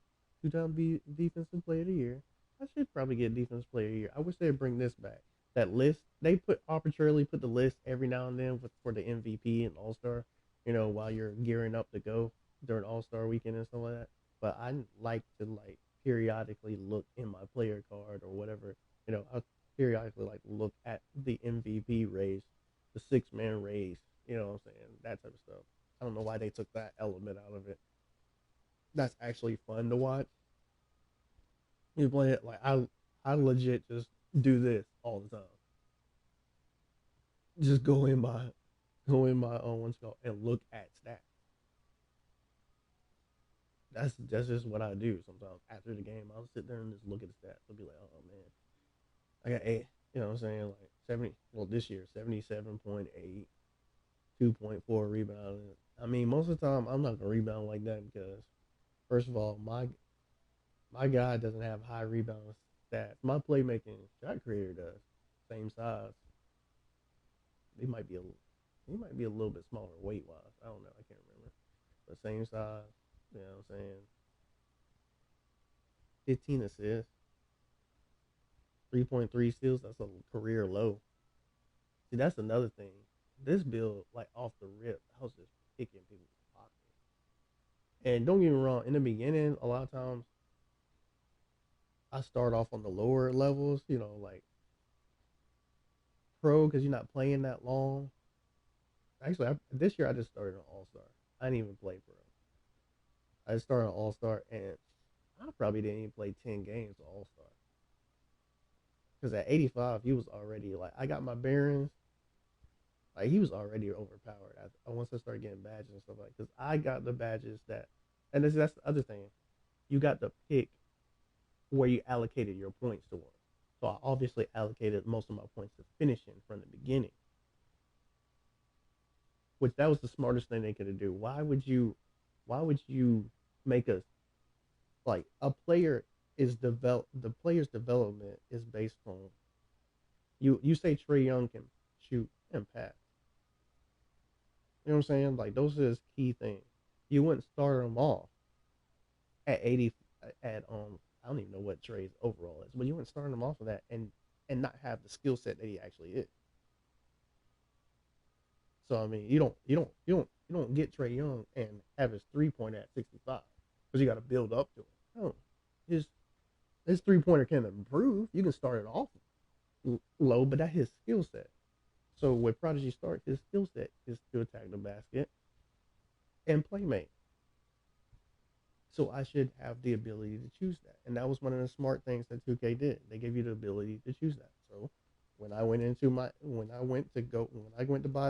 2-time defensive player of the year. I should probably get defensive player of the year. I wish they'd bring this back. That list they put arbitrarily put the list every now and then for the MVP and All Star. While you're gearing up to go during All Star weekend and stuff like that. But I like to periodically look in my player card or whatever. I periodically look at the MVP race, the 6-man race. You know what I'm saying? That type of stuff. I don't know why they took that element out of it. That's actually fun to watch. You play it I legit just do this all the time. Just go in my own one's called and look at stats. That's just what I do sometimes. After the game, I'll sit there and just look at the stats. I'll be like, oh man, I got eight. You know what I'm saying? Like 70. Well, this year 77.8, 2.4 rebound. I mean, most of the time I'm not gonna rebound like that because first of all, my guy doesn't have high rebound stats. My playmaking shot creator does. Same size. He might be a little bit smaller weight wise. I don't know. I can't remember. But same size. You know what I'm saying? 15 assists, 3.3 steals. That's a career low. See, that's another thing. This build, off the rip, I was just picking people's pockets. And don't get me wrong. In the beginning, a lot of times I start off on the lower levels. Like pro because you're not playing that long. Actually, this year I just started an All Star. I didn't even play pro. I just started an All Star, and I probably didn't even play 10 games All Star. Because at 85, he was already I got my bearings. He was already overpowered. Once I started getting badges and stuff because I got the badges and that's the other thing. You got to pick where you allocated your points towards. So I obviously allocated most of my points to finishing from the beginning, which that was the smartest thing they could do. Why would you make a player is the player's development is based on you say Trey Young can shoot and pass. You know what I'm saying? Those are his key things. You wouldn't start him off at 80 at I don't even know what Trey's overall is, but you wouldn't start him off of that and not have the skill set that he actually is. So I mean, you don't get Trey Young and have his 3 point at 65 because you got to build up to it. No, his his 3 pointer can improve. You can start it off low, but that's his skill set. So with Prodigy Starks, his skill set is to attack the basket and playmate. So I should have the ability to choose that, and that was one of the smart things that 2K did. They gave you the ability to choose that. So when I went to buy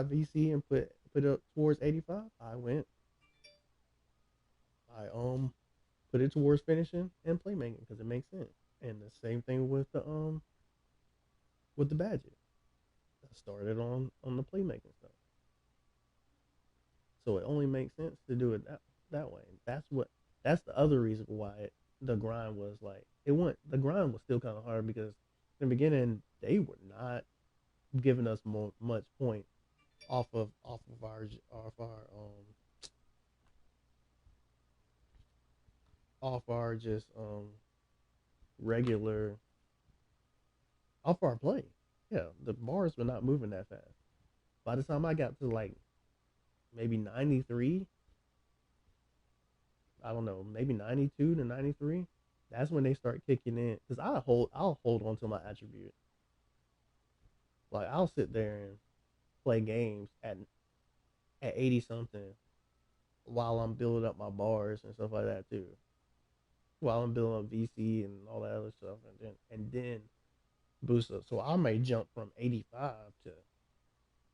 VC and put it up towards 85, I put it towards finishing and playmaking because it makes sense. And the same thing with the badges. I started on the playmaking stuff. So it only makes sense to do it that way. That's the other reason why the grind was the grind was still kind of hard because in the beginning they were not giving us much point off our just regular off our play. Yeah, the bars were not moving that fast. By the time I got to maybe 93, I don't know, maybe 92 to 93, that's when they start kicking in. Cause I'll hold on to my attribute. I'll sit there and play games at 80 something while I'm building up my bars and stuff like that too. While I'm building up VC and all that other stuff, and then boost up. So I may jump from 85 to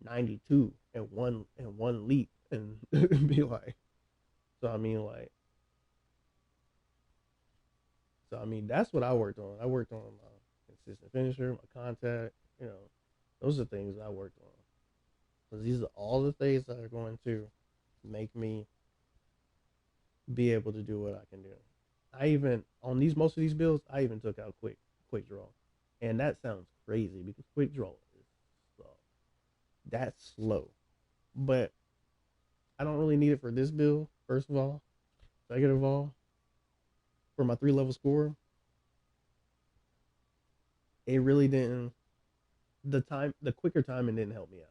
92 in one leap and be like. So I mean that's what I worked on. I worked on my consistent finisher, my contact. Those are things I worked on. because these are all the things that are going to make me be able to do what I can do. I even on these most of these builds, I even took out quick draw, and that sounds crazy because quick draw is slow. That's slow, but I don't really need it for this build. First of all, second of all, for my 3 level score, it really didn't. The quicker timing didn't help me out.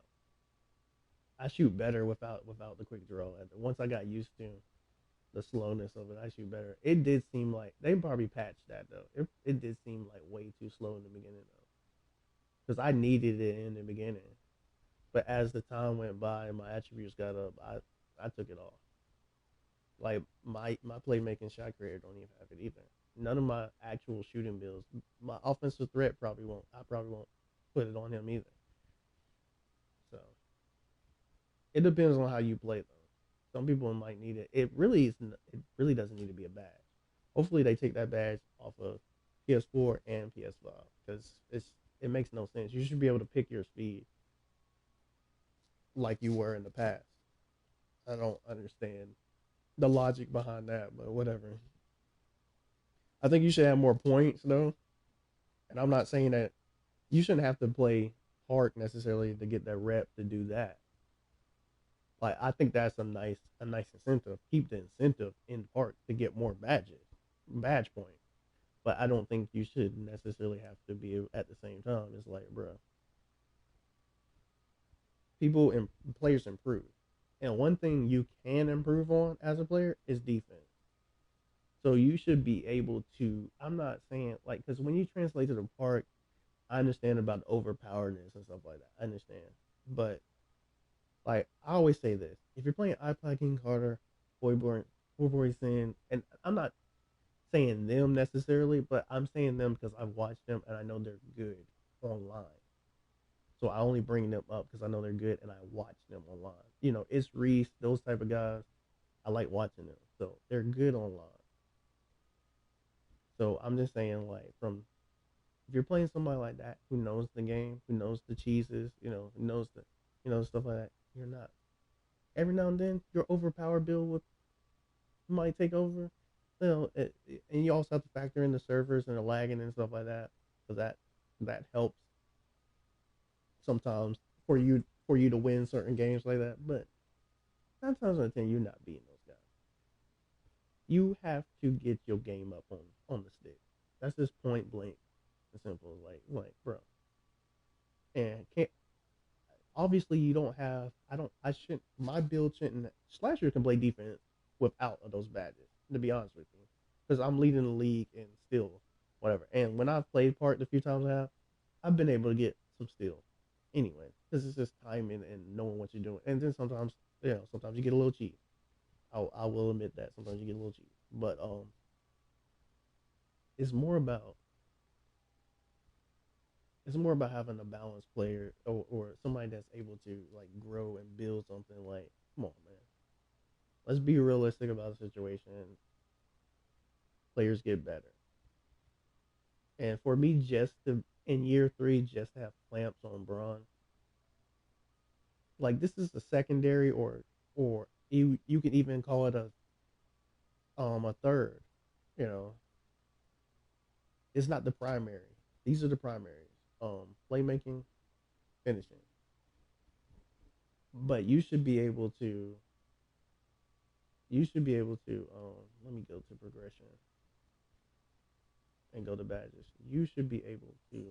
I shoot better without the quick draw. And once I got used to the slowness of it, I shoot better. It did seem like they probably patched that though. It did seem like way too slow in the beginning though, because I needed it in the beginning. But as the time went by and my attributes got up, I took it off. Like my playmaking shot creator don't even have it either. None of my actual shooting builds. My offensive threat probably won't. I probably won't put it on him either. So it depends on how you play though. Some people might need it. It really is. It really doesn't need to be a badge. Hopefully they take that badge off of PS4 and PS5 because it makes no sense. You should be able to pick your speed like you were in the past. I don't understand the logic behind that, but whatever. I think you should have more points though, and I'm not saying that you shouldn't have to play hard necessarily to get that rep to do that. Like I think that's a nice incentive. Keep the incentive in part to get more badge points. But I don't think you should necessarily have to be at the same time. It's like, bro, people and players improve, and one thing you can improve on as a player is defense. So you should be able to. I'm not saying like because when you translate to the park, I understand about the overpoweredness and stuff like that. I understand, but like I always say this: if you're playing iPod King Carter, Boy Sin, and I'm not saying them necessarily, but I'm saying them because I've watched them and I know they're good online. So I only bring them up because I know they're good and I watch them online. It's Reese, those type of guys. I like watching them, so they're good online. So I'm just saying, like, from if you're playing somebody like that who knows the game, who knows the cheeses, who knows stuff like that, you're not. Every now and then, your overpowered build might take over. And you also have to factor in the servers and the lagging and stuff like that, because that helps sometimes for you to win certain games like that. But 9 times out of 10, you're not beating those guys. You have to get your game up on the stick. That's just point blank and simple. Like bro, and can't obviously you don't have. I don't. I shouldn't. My build shouldn't. Slasher can play defense without those badges. To be honest with you, because I'm leading the league and still whatever. And when I've played part the few times I've been able to get some steals anyway. Because it's just timing and knowing what you're doing. And then sometimes you get a little cheap. I will admit that sometimes you get a little cheap. But it's more about it's more about having a balanced player or somebody that's able to like grow and build something. Like, come on, man. Let's be realistic about the situation. Players get better. And for me, just to in year 3, just to have clamps on Braun, like this is the secondary, or you could even call it a third. You know, it's not the primary. These are the primaries. Playmaking, finishing. But you should be able to. Let me go to progression and go to badges. You should be able to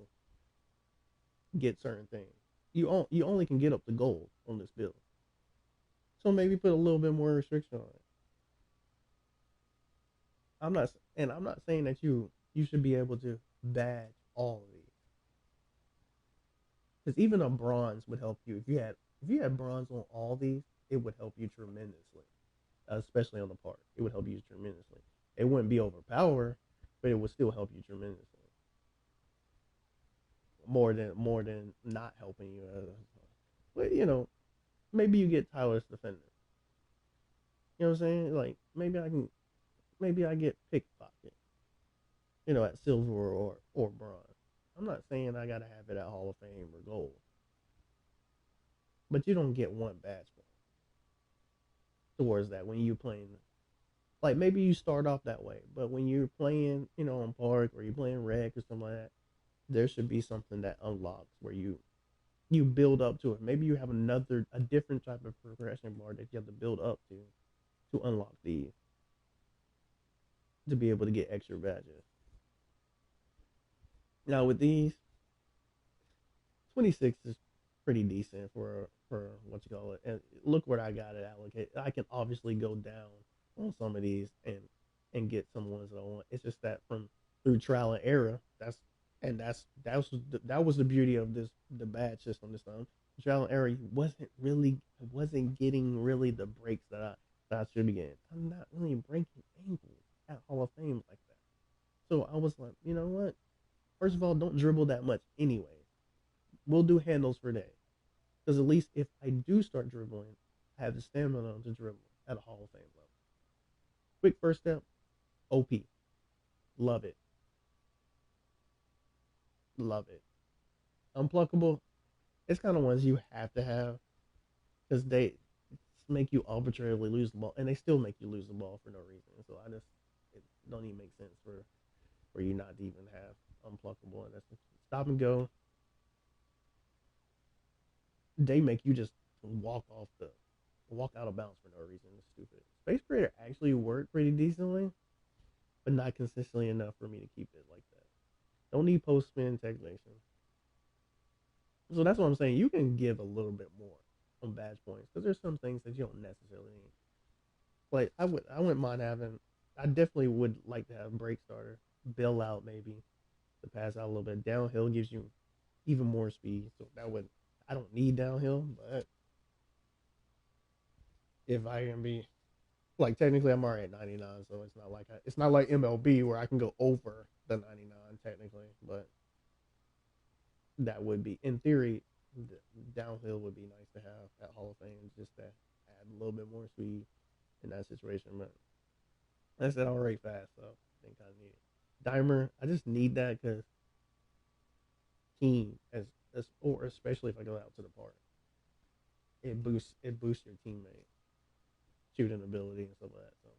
get certain things. You only can get up to gold on this build. So maybe put a little bit more restriction on it. I'm not saying that you should be able to badge all of these, because even a bronze would help you if you had bronze on all these. It would help you tremendously, especially on the park. It would help you tremendously. It wouldn't be overpowered, but it would still help you tremendously. More than not helping you. But maybe you get Tyler's defender. You know what I'm saying? Like maybe I get pickpocket. At silver or bronze. I'm not saying I gotta have it at Hall of Fame or gold. but you don't get one badge point towards that when you're playing. Like maybe you start off that way, but when you're playing, on park or you're playing rec or something like that, there should be something that unlocks where you build up to it. Maybe you have a different type of progression bar that you have to build up to unlock these to be able to get extra badges. Now with these, 26 is pretty decent for what you call it. And look where I got it allocated. I can obviously go down on some of these and get some ones that I want. It's just that from through trial and error. That was the beauty of the badge system this time. Trial and error wasn't getting really the breaks that I should be getting. I'm not really breaking ankles at Hall of Fame like that. So I was like, you know what? First of all, don't dribble that much anyway. We'll do handles for that. Because at least if I do start dribbling, I have the stamina to dribble at a Hall of Fame level. Quick first step, OP. Love it. Love it. Unpluckable, it's kind of ones you have to have because they make you arbitrarily lose the ball, and they still make you lose the ball for no reason. So it don't even make sense for you not to even have unpluckable. And that's stop and go. They make you just walk out of bounds for no reason. It's stupid. Space Creator actually worked pretty decently, but not consistently enough for me to keep it like that. Don't need post spin technician. So that's what I'm saying. You can give a little bit more on badge points because there's some things that you don't necessarily need. Like I wouldn't mind having. I definitely would like to have break starter, bail out maybe to pass out a little bit. Downhill gives you even more speed, so that would. I don't need downhill, but if I can be like technically I'm already at 99, so it's not like MLB where I can go over the 99 technically, but that would be in theory downhill would be nice to have at Hall of Fame just to add a little bit more speed in that situation. But I said already fast, so I think I need it. Dimer, I just need that because team as or especially if I go out to the park, it boosts your teammate shooting ability and stuff like that. So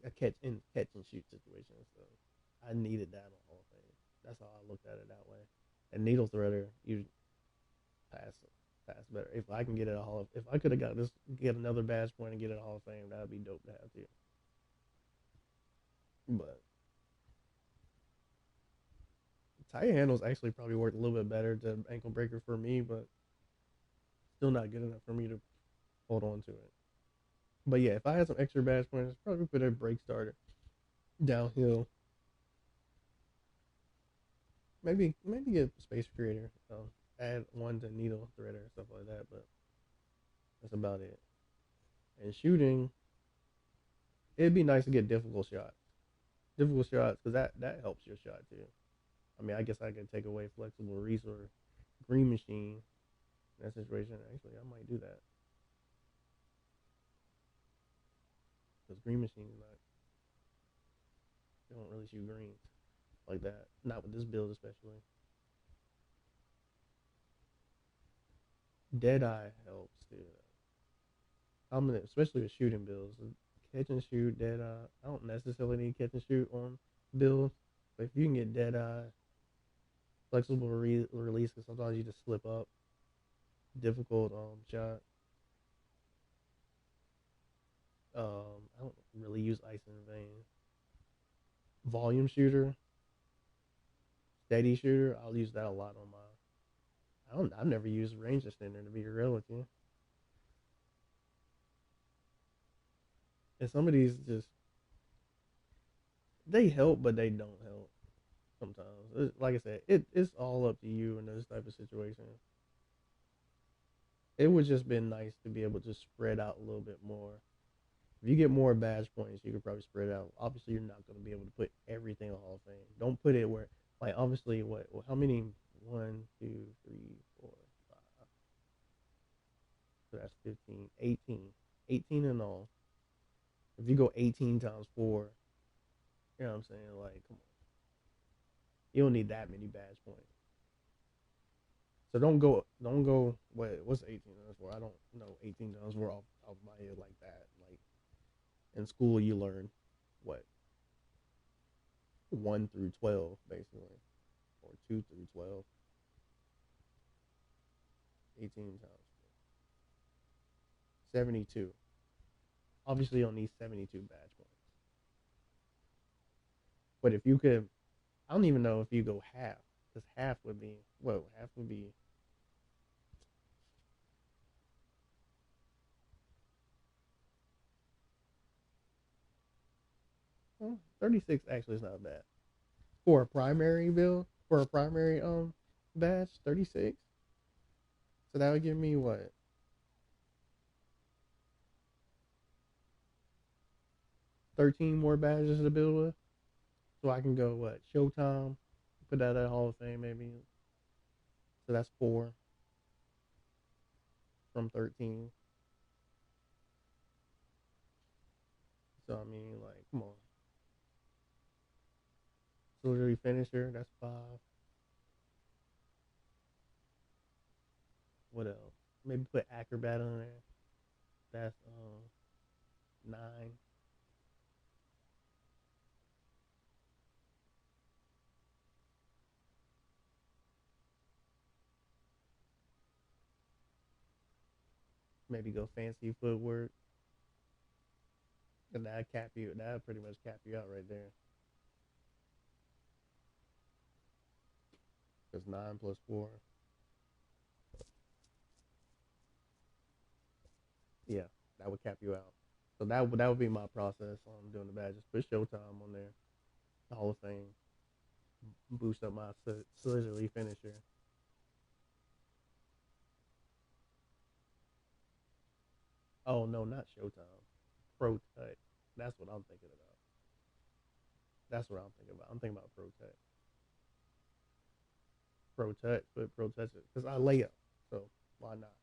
a catch and shoot situation. So I needed that on Hall of Fame. That's how I looked at it that way. And needle threader, you pass pass better. If I can get it a Hall of, if I could have got this, get another badge point and get it a Hall of Fame, that'd be dope to have too. But tire handles actually probably worked a little bit better to ankle breaker for me, but still not good enough for me to hold on to it. But yeah, if I had some extra badge points, probably put a break starter downhill. Maybe get space creator. Add one to needle threader stuff like that. But that's about it. And shooting, it'd be nice to get difficult shots, because that helps your shot too. I mean, I guess I could take away flexible resource, green machine in that situation. Actually, I might do that because green machine is not. They don't really shoot greens like that. Not with this build, especially. Deadeye helps too. I'm gonna, especially with shooting builds, catch and shoot, Deadeye. I don't necessarily need catch and shoot on builds, but if you can get Deadeye, flexible release, because sometimes you just slip up. Difficult shot. I don't really use ice in vain. Volume shooter, steady shooter. I'll use that a lot on my. I don't. I've never used range extender to be real with you. And some of these just they help, but they don't help sometimes. Like I said, it's all up to you in those type of situations. It would just been nice to be able to spread out a little bit more. If you get more badge points, you could probably spread out. Obviously, you're not going to be able to put everything on Hall of Fame. Don't put it where, like, obviously, how many? One, two, three, four, five. So that's 15, 18. 18 in all. If you go 18 times four, you know what I'm saying? Like, come on. You don't need that many badge points. So don't go. What's 18 guns for? I don't know 18 guns were off my head like that. Like in school, you learn what 1 through 12 basically, or 2 through 12. 18 times 72. Obviously, you don't need 72 badge points. But if you could, I don't even know if you go half, because half would be, whoa, half would be, well, 36 actually is not bad. For a primary build, for a primary badge, 36. So that would give me what? 13 more badges to build with. So I can go, what, Showtime, put that at Hall of Fame maybe. So that's 4 from 13. So I mean, like, come on. Celebrity finisher, that's 5. What else? Maybe put acrobat on there. That's 9. Maybe go fancy footwork. And that cap you. That pretty much cap you out right there. Because 9 plus 4. Yeah, that would cap you out. So that would be my process on doing the badges. Put Showtime on there. The Hall of Fame. Boost up my celebrity finisher. Oh no, not Showtime. Pro Touch. That's what I'm thinking about. That's what I'm thinking about. I'm thinking about Pro Touch. Pro Touch, but Pro Touch because I lay up. So why not?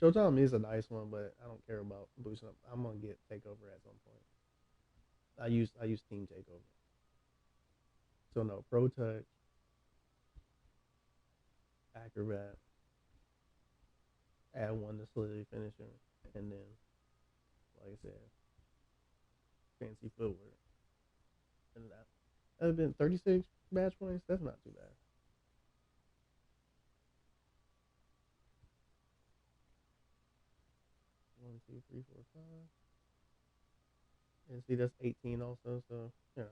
Showtime is a nice one, but I don't care about boosting up. I'm gonna get Takeover at some point. I use Team Takeover. So no, Pro Touch, Acrobat, add one to Solidity Finisher, and then, like I said, Fancy Footwork. And that would have been 36 badge points. That's not too bad. 1, 2, 3, 4, 5. And see, that's 18 also. So, you know,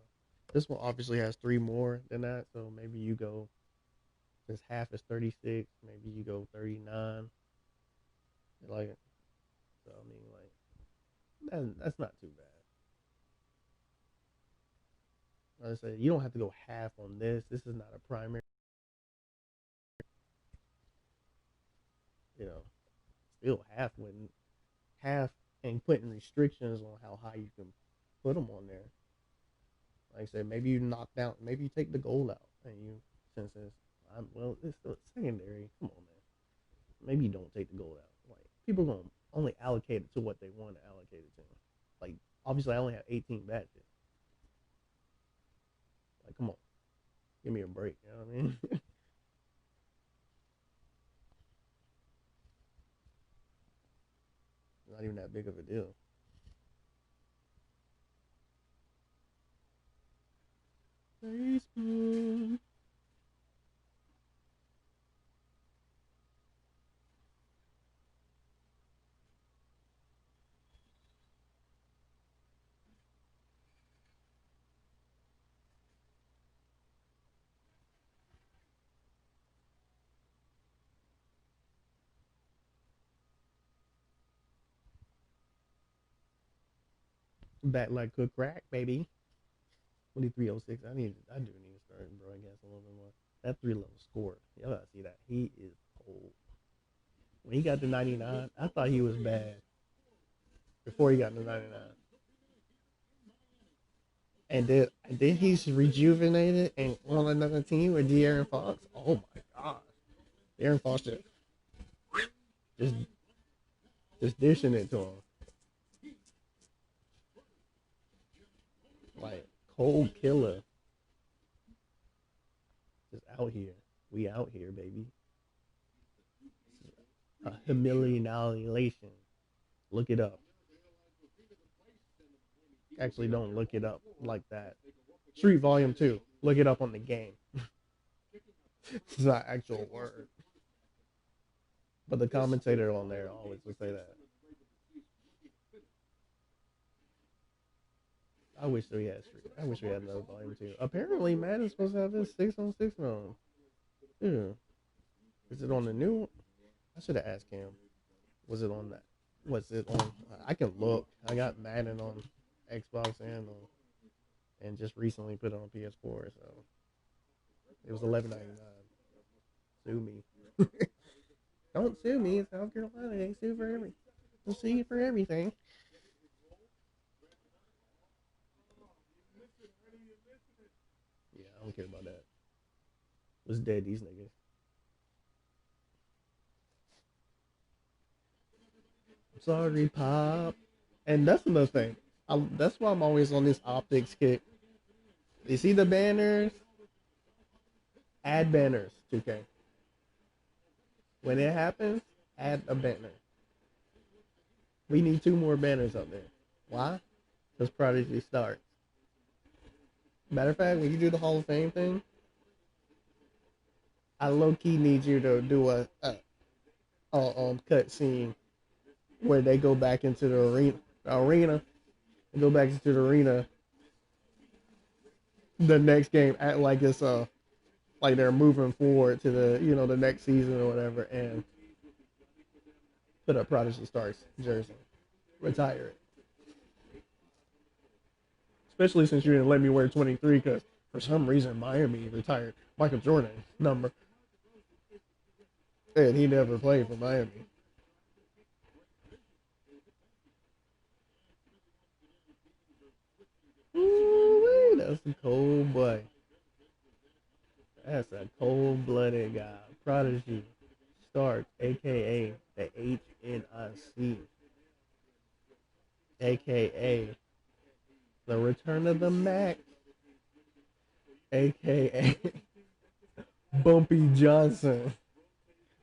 this one obviously has 3 more than that. So maybe you go, since half is 36, maybe you go 39. Like, so I mean, like, that's not too bad. Like I said, you don't have to go half on this. This is not a primary. You know, still half and putting restrictions on how high you can put them on there. Like I said, maybe you knock down, maybe you take the gold out, and you since it's well, it's still secondary. Come on, man. Maybe you don't take the gold out. Like people gonna only allocate it to what they want to allocate it to. Like obviously, I only have 18 badges. Like come on, give me a break. You know what I mean? Not even that big of a deal. Facebook. Back like cook crack, baby. 2306. I do need to start broadcasting a little bit more. That 3 level score. Y'all gotta see that. He is cold. When he got to 99, I thought he was bad before he got to 99. And then he's rejuvenated and on another team with De'Aaron Fox. Oh my gosh. De'Aaron Fox just just dishing it to him. Like cold killer. Just out here. We out here, baby. A humiliation. Look it up. Actually, don't look it up like that. Street Volume 2. Look it up on the game. It's not actual word. But the commentator on there always would say that. I wish we had Street. I wish we had another Volume 2. Apparently, Madden's supposed to have this 6-on-6 mode. Yeah. Is it on the new one? I should have asked him. Was it on that? Was it on? I can look. I got Madden on Xbox and just recently put it on PS4. So it was $11.99. Sue me. Don't sue me. It's South Carolina. They sue for everything. They'll sue you for everything. Yeah, I don't care about that. What's dead, these niggas. Sorry, Pop. And that's another thing. That's why I'm always on this optics kick. You see the banners? Add banners, 2K. When it happens, add a banner. We need 2 more banners up there. Why? Because Prodigy Starks. Matter of fact, when you do the Hall of Fame thing, I low-key need you to do a cut scene where they go back into the arena, and go back into the arena the next game, act like it's like they're moving forward to the next season or whatever, and put up Prodigy Starks jersey, retire it. Especially since you didn't let me wear 23, because for some reason Miami retired Michael Jordan's number, and he never played for Miami. Ooh, that's a cold boy. That's a cold-blooded guy. Prodigy Starks, aka the HNIC, aka the Return of the Mac, aka Bumpy Johnson.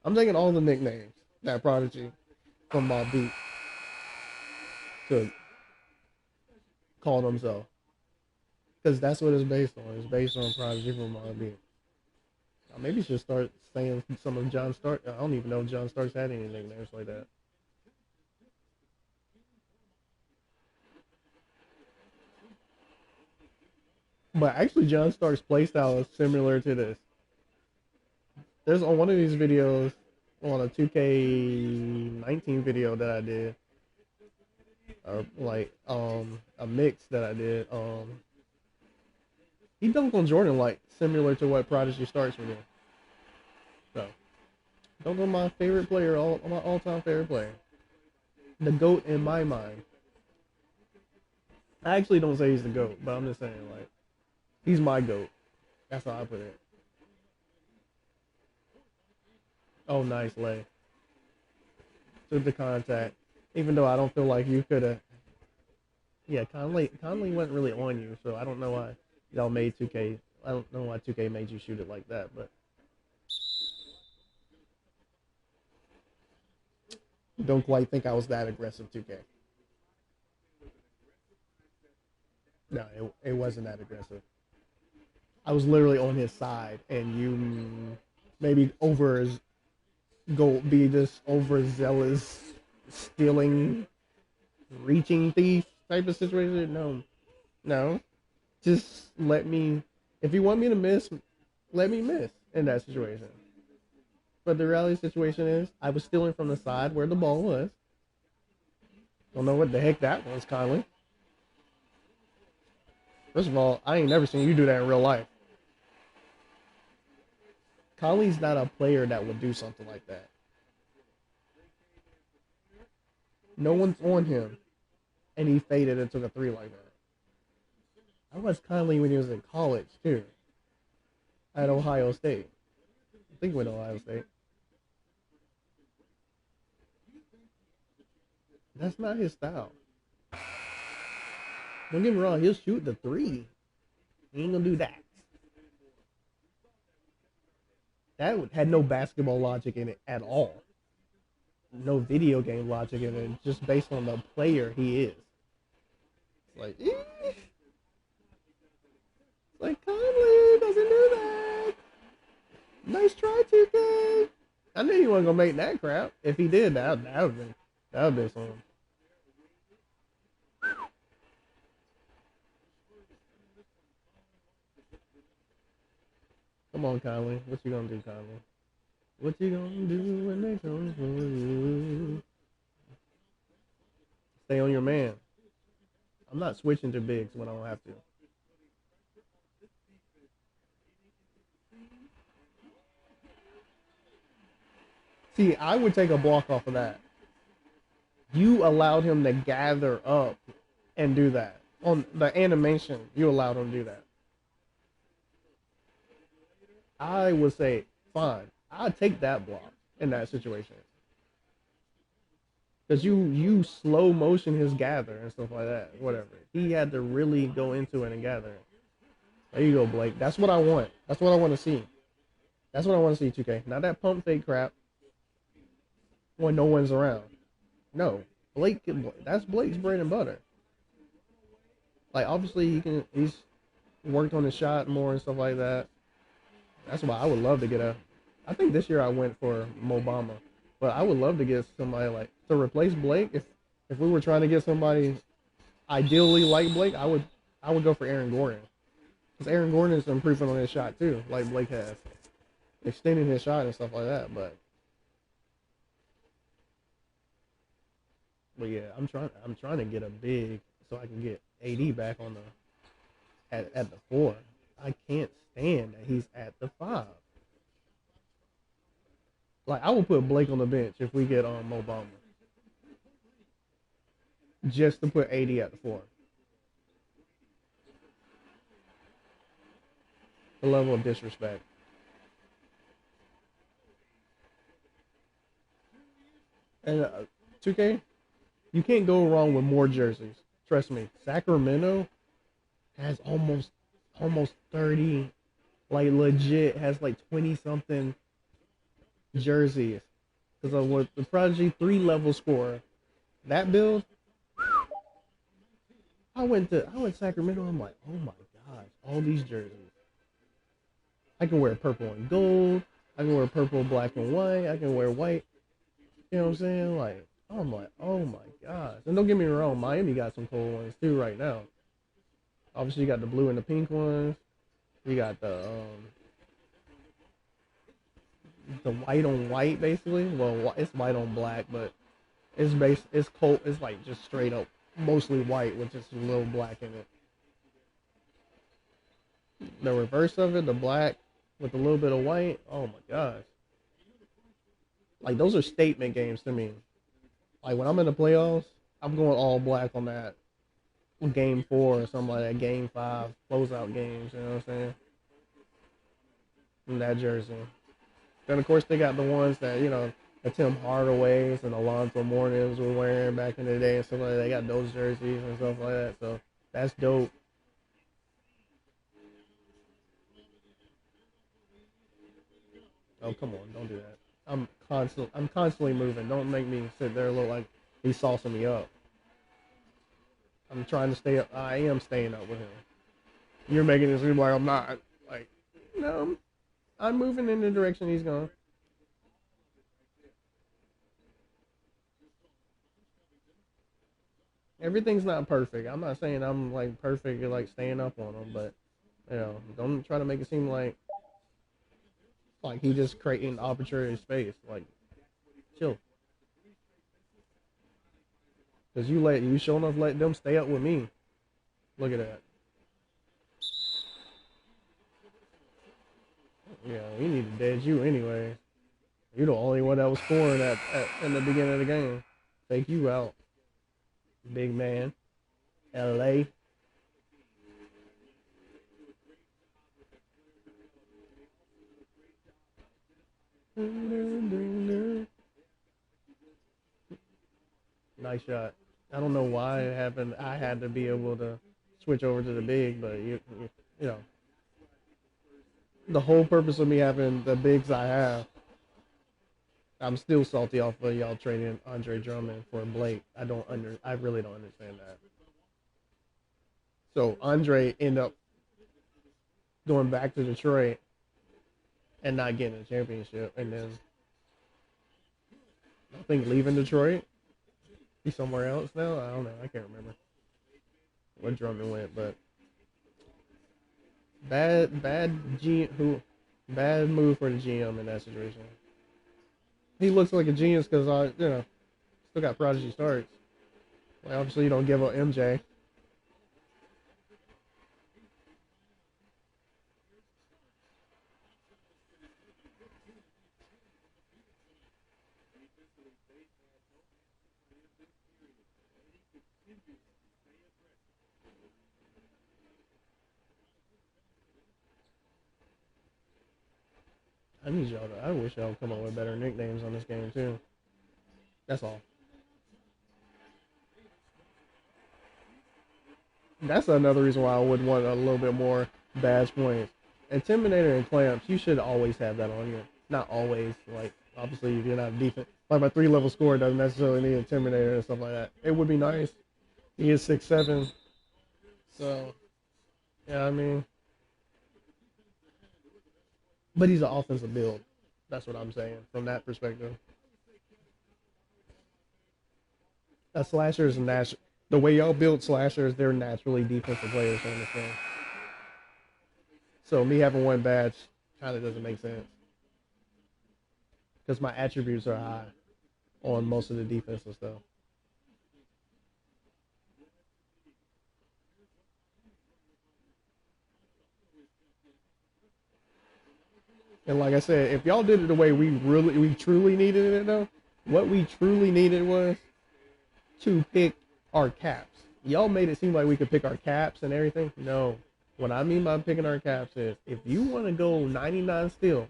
I'm taking all the nicknames that Prodigy from my beat to call himself, because that's what it's based on. It's based on Prodigy from my beat. Maybe you should start saying some of John Stark. I don't even know if John Starks had any nicknames like that. But actually, John Stark's playstyle is similar to this. There's on one of these videos, on a 2K19 video that I did, or like a mix that I did. He dunked on Jordan like similar to what Prodigy Starks would do. So, dunked on my favorite player, my all-time favorite player, the GOAT in my mind. I actually don't say he's the GOAT, but I'm just saying like he's my GOAT. That's how I put it. Oh, nice lay. Took the contact, even though I don't feel like you could have. Yeah, Conley wasn't really on you, so I don't know why y'all made 2K. I don't know why 2K made you shoot it like that, but don't quite think I was that aggressive, 2K. No, it wasn't that aggressive. I was literally on his side, and you maybe be this overzealous, stealing, reaching thief type of situation. No, no, just let me. If you want me to miss, let me miss in that situation. But the reality situation is, I was stealing from the side where the ball was. Don't know what the heck that was, Conley. First of all, I ain't never seen you do that in real life. Conley's not a player that would do something like that. No one's on him, and he faded and took a 3 like that. I watched Conley when he was in college, too, at Ohio State. I think he went to Ohio State. That's not his style. Don't get me wrong, he'll shoot the 3. He ain't gonna do that. That had no basketball logic in it at all. No video game logic in it, just based on the player he is. Like, like Conley doesn't do that. Nice try, 2K. I knew he wasn't gonna make that crap. If he did, that would be something. Come on, Conley. What you gonna do, Conley? What you gonna do when they come for you? Stay on your man. I'm not switching to bigs when I don't have to. See, I would take a block off of that. You allowed him to gather up and do that. On the animation, you allowed him to do that. I would say, fine. I'd take that block in that situation. Because you slow motion his gather and stuff like that. Whatever. He had to really go into it and gather. There you go, Blake. That's what I want. That's what I want to see. That's what I want to see, 2K. Not that pump fake crap when no one's around. No. Blake, that's Blake's bread and butter. Like, obviously, he's worked on his shot more and stuff like that. That's why I would love to get I think this year I went for Mobama. But I would love to get somebody like, to replace Blake. If we were trying to get somebody ideally like Blake, I would go for Aaron Gordon. Because Aaron Gordon is improving on his shot too, like Blake has. Extending his shot and stuff like that, but yeah, I'm trying to get a big so I can get AD back on at the 4. I can't stand that he's at the 5. Like, I will put Blake on the bench if we get Obama. Just to put AD at the 4. The level of disrespect. And 2K, you can't go wrong with more jerseys. Trust me. Sacramento has almost 30, like legit has like 20 something jerseys. Because of what the Prodigy 3-level scorer. That build, I went to Sacramento. I'm like, oh my gosh, all these jerseys. I can wear purple and gold. I can wear purple, black, and white. I can wear white. You know what I'm saying? Like, I'm like, oh my gosh. And don't get me wrong, Miami got some cool ones too right now. Obviously, you got the blue and the pink ones. You got the white on white, basically. Well, it's white on black, but it's cold. It's like just straight up, mostly white with just a little black in it. The reverse of it, the black with a little bit of white. Oh my gosh. Like, those are statement games to me. Like, when I'm in the playoffs, I'm going all black on that game 4 or something like that. Game 5, closeout games, you know what I'm saying? In that jersey. Then, of course, they got the ones that, you know, the Tim Hardaways and Alonzo Mournings were wearing back in the day and stuff like that. They got those jerseys and stuff like that. So, that's dope. Oh, come on. Don't do that. I'm constantly moving. Don't make me sit there and look like he's saucing me up. I'm trying to stay up. I am staying up with him. You're making it seem like I'm not. Like, no, I'm moving in the direction he's going. Everything's not perfect. I'm not saying I'm like perfect, like staying up on him, but you know, don't try to make it seem like he just creating arbitrary space. Like, chill. Cause you sure enough let them stay up with me. Look at that. Yeah, we need to dead you anyway. You're the only one that was scoring in the beginning of the game. Take you out, big man. LA. Nice shot. I don't know why it happened. I had to be able to switch over to the big, but you know, The whole purpose of me having the bigs I have, I'm still salty off of y'all trading Andre Drummond for Blake. I really don't understand that. So Andre ended up going back to Detroit and not getting a championship, and then I think leaving Detroit. He's somewhere else now. I don't know. I can't remember where Drummond went, but bad move for the GM in that situation. He looks like a genius because still got Prodigy Starks. Like obviously you don't give up MJ. I wish y'all would come up with better nicknames on this game too. That's all. That's another reason why I would want a little bit more badge points. Intimidator and clamps, you should always have that on you. Not always, like obviously if you're not defense. Like my 3 level score doesn't necessarily need intimidator and stuff like that. It would be nice. He is 6'7", so yeah, I mean, but he's an offensive build. That's what I'm saying from that perspective. A slasher is natural. The way y'all build slashers, they're naturally defensive players on this game. So me having one badge kind of doesn't make sense because my attributes are high on most of the defensive stuff. And like I said, if y'all did it the way we truly needed it though, what we truly needed was to pick our caps. Y'all made it seem like we could pick our caps and everything. No. What I mean by picking our caps is if you want to go 99 still,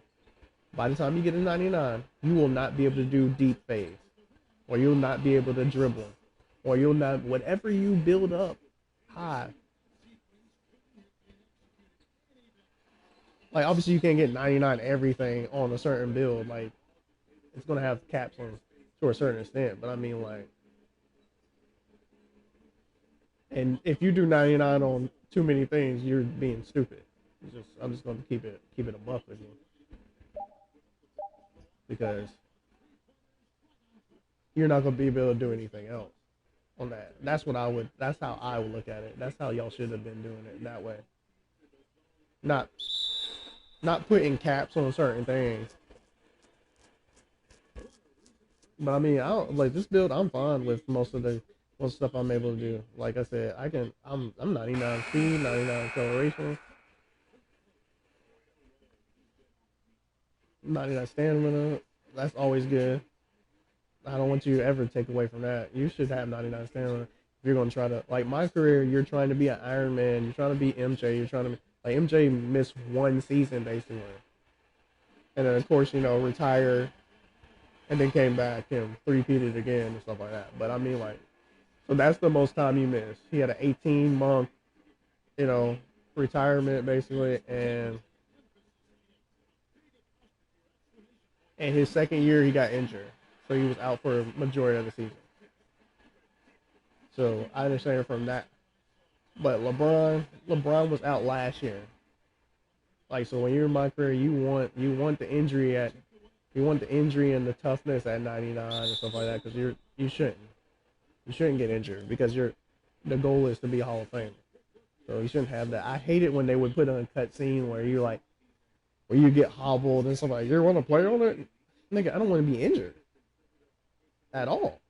by the time you get to 99, you will not be able to do deep phase, or you'll not be able to dribble, or you'll not, whatever you build up high. Like, obviously, you can't get 99 everything on a certain build. Like, it's going to have caps on to a certain extent, but I mean, like, and if you do 99 on too many things, you're being stupid. I'm just going to keep it a buck with you because you're not going to be able to do anything else on that. That's how I would look at it. That's how y'all should have been doing it that way. Not not putting caps on certain things. But I mean, I don't like this build. I'm fine with most stuff I'm able to do. Like I said, I'm 99 speed, 99 acceleration, 99 stamina. That's always good. I don't want you to ever take away from that. You should have 99 stamina. If you're gonna try to like my career, you're trying to be an Iron Man. You're trying to be MJ. You're trying to be like MJ missed one season basically, and then of course retire and then came back and three-peated again and stuff like that. But I mean, like, so that's the most time you missed. He had an 18-month, you know, retirement basically, and his second year he got injured, so he was out for a majority of the season. So I understand from that. But LeBron was out last year. Like so, when you're in my career, you want the injury and the toughness at 99 and stuff like that because you shouldn't get injured because the goal is to be a Hall of Famer. So you shouldn't have that. I hate it when they would put on a cut scene where you get hobbled and stuff like you want to play on it. Nigga, I don't want to be injured at all.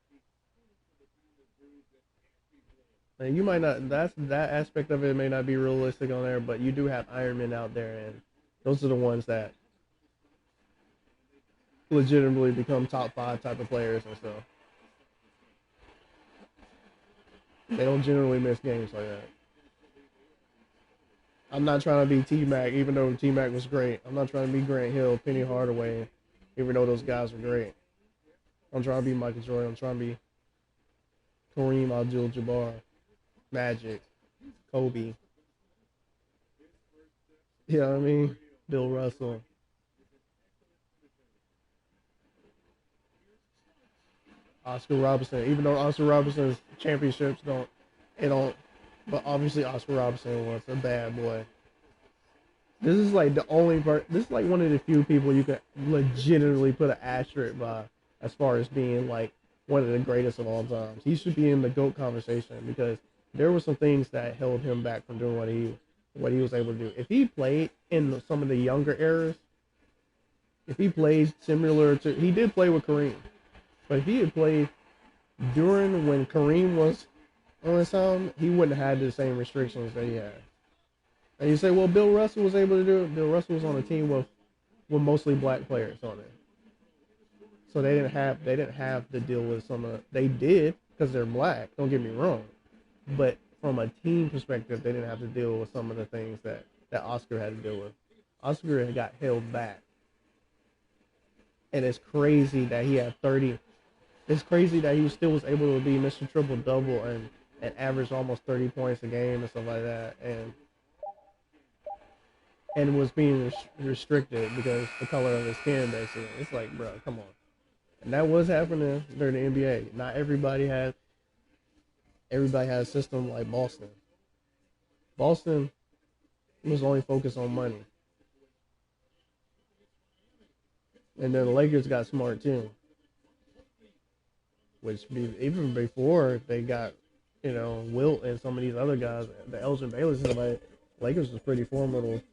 And you might not. That aspect of it may not be realistic on there, but you do have Iron Men out there, and those are the ones that legitimately become top 5 type of players and stuff. They don't generally miss games like that. I'm not trying to be T Mac, even though T Mac was great. I'm not trying to be Grant Hill, Penny Hardaway, even though those guys were great. I'm trying to be Michael Jordan. I'm trying to be Kareem Abdul-Jabbar, Magic, Kobe. You know what I mean? Bill Russell. Oscar Robertson. Even though Oscar Robertson's championships don't, but obviously Oscar Robertson was a bad boy. This is like the only part. This is like one of the few people you could legitimately put an asterisk by as far as being like one of the greatest of all times. He should be in the GOAT conversation because there were some things that held him back from doing what he was able to do. If he played in some of the younger eras, if he played similar to he did play with Kareem, but if he had played during when Kareem was on his time, he wouldn't have had the same restrictions that he had. And you say, well, Bill Russell was able to do it. Bill Russell was on a team with mostly black players on it, so they didn't have to deal with some of. They did because they're black. Don't get me wrong, but from a team perspective, they didn't have to deal with some of the things that Oscar had to deal with. Oscar got held back, and it's crazy that he had 30. It's crazy that he still was able to be Mr. Triple Double and average almost 30 points a game and stuff like that, and was being restricted because the color of his skin, basically. It's like, bro, come on. And that was happening during the NBA. Not everybody had a system like Boston. Boston was only focused on money. And then the Lakers got smart too. Even before they got, Wilt and some of these other guys, the Elgin Bayless and somebody, Lakers was pretty formidable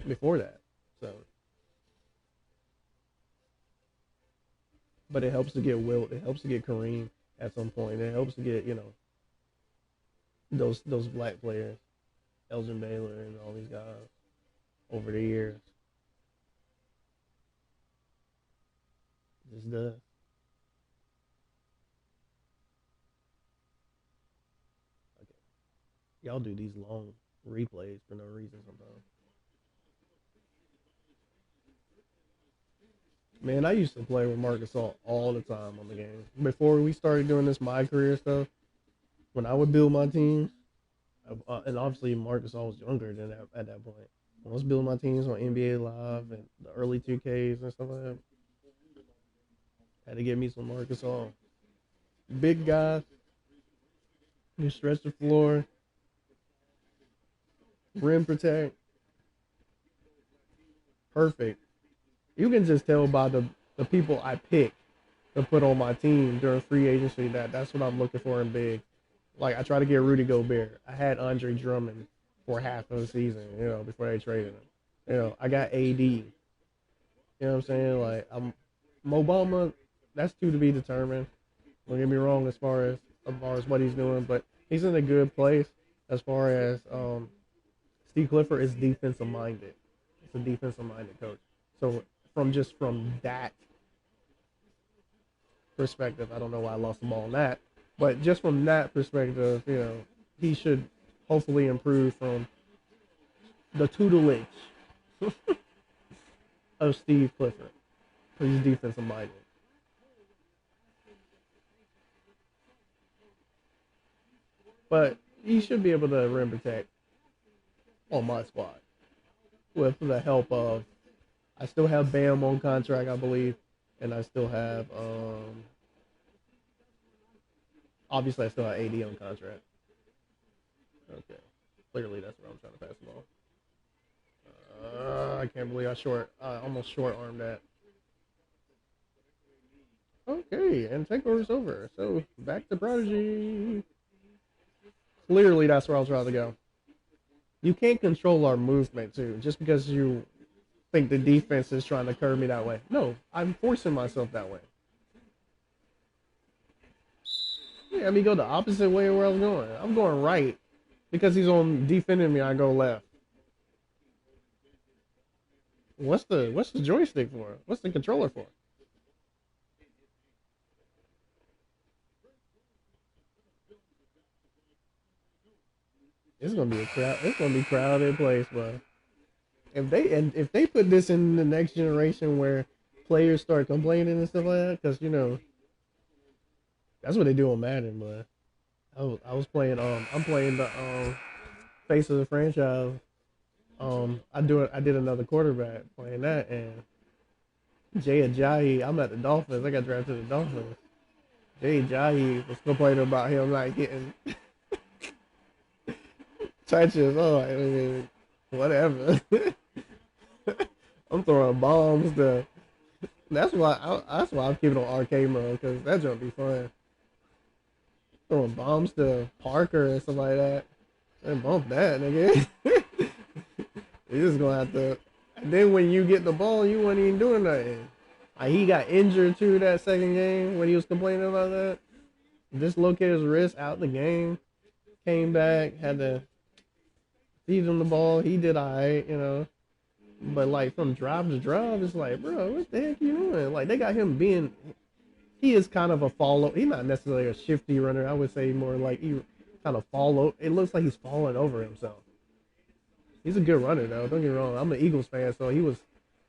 before that. So, but it helps to get Wilt. It helps to get Kareem at some point. It helps to get those black players, Elgin Baylor and all these guys over the years. Just does. Okay. Y'all do these long replays for no reason sometimes. Man, I used to play with Marcus Gasol all the time on the game. Before we started doing this my career stuff, when I would build my teams, and obviously Marcus Gasol was younger than that at that point. When I was building my teams on NBA Live and the early 2Ks and stuff like that, had to get me some Marcus Gasol. Big guy, you stretch the floor, rim protect, perfect. You can just tell by the people I pick to put on my team during free agency that's what I'm looking for in big. Like I try to get Rudy Gobert. I had Andre Drummond for half of the season, before they traded him. I got AD. You know what I'm saying? Like Mobama, that's to be determined. Don't get me wrong as far as what he's doing, but he's in a good place as far as Steve Clifford is defensive minded. It's a defensive minded coach. So from that perspective, I don't know why I lost the ball on that, but just from that perspective, he should hopefully improve from the tutelage of Steve Clifford, because he's defensive minded. But he should be able to rim protect on my squad with the help of. I still have Bam on contract, I believe, and I still have obviously I still have AD on contract. Okay, clearly that's what I'm trying to pass the ball. I can't believe I almost short armed that. Okay, and takeover's over. So back to Prodigy. Clearly that's where I was trying to go. You can't control our movement too, just because you think the defense is trying to curve me that way. No, I'm forcing myself that way. Yeah, I mean go the opposite way of where I was going. I'm going right because he's on defending me. I go left. What's the joystick for? What's the controller for? It's gonna be a crowd. It's gonna be crowded place, bro. If they put this in the next generation where players start complaining and stuff like that, because that's what they do on Madden. But I was playing I'm playing the face of the franchise I did another quarterback playing that, and Jay Ajayi. I'm at the Dolphins. I got drafted to the Dolphins. Jay Ajayi was complaining about him not getting touches. Oh, I mean, whatever. I'm throwing bombs to. That's why I'm keeping on arcade mode because that jump be fun. Throwing bombs to Parker and stuff like that. And bump that, nigga. You're just gonna have to. And then when you get the ball, you weren't even doing nothing. Like he got injured too that second game when he was complaining about that. Dislocated his wrist out the game. Came back, had to feed him the ball. He did alright, you know. But like from drive to drive, it's like, bro, what the heck you doing? Like they got him being. He is kind of a follow. He's not necessarily a shifty runner. I would say more like he kind of follow. It looks like he's falling over himself. He's a good runner though. Don't get me wrong. I'm an Eagles fan, so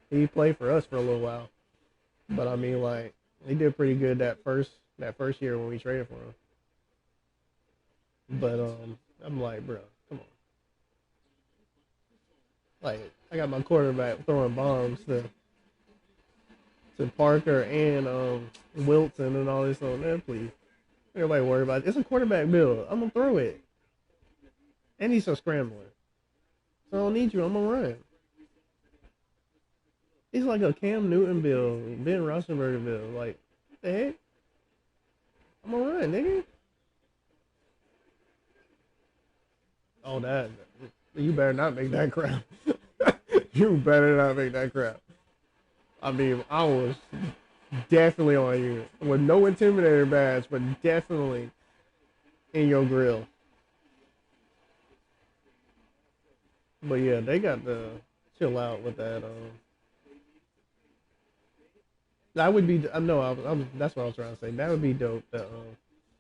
he played for us for a little while. But I mean, like he did pretty good that first year when we traded for him. But I'm like, bro, come on. Like I got my quarterback throwing bombs to Parker and Wilson and all this on there, please. Everybody worry about it. It's a quarterback build. I'm gonna throw it. And he's a scrambler. So I don't need you. I'm gonna run. He's like a Cam Newton build, Ben Roethlisberger build. Like, what the heck? I'm gonna run, nigga. Oh, that. You better not make that crap. You better not make that crap. I mean, I was definitely on you with no intimidator badge, but definitely in your grill. But yeah, they got to chill out with that. That would be. I know. That's what I was trying to say. That would be dope.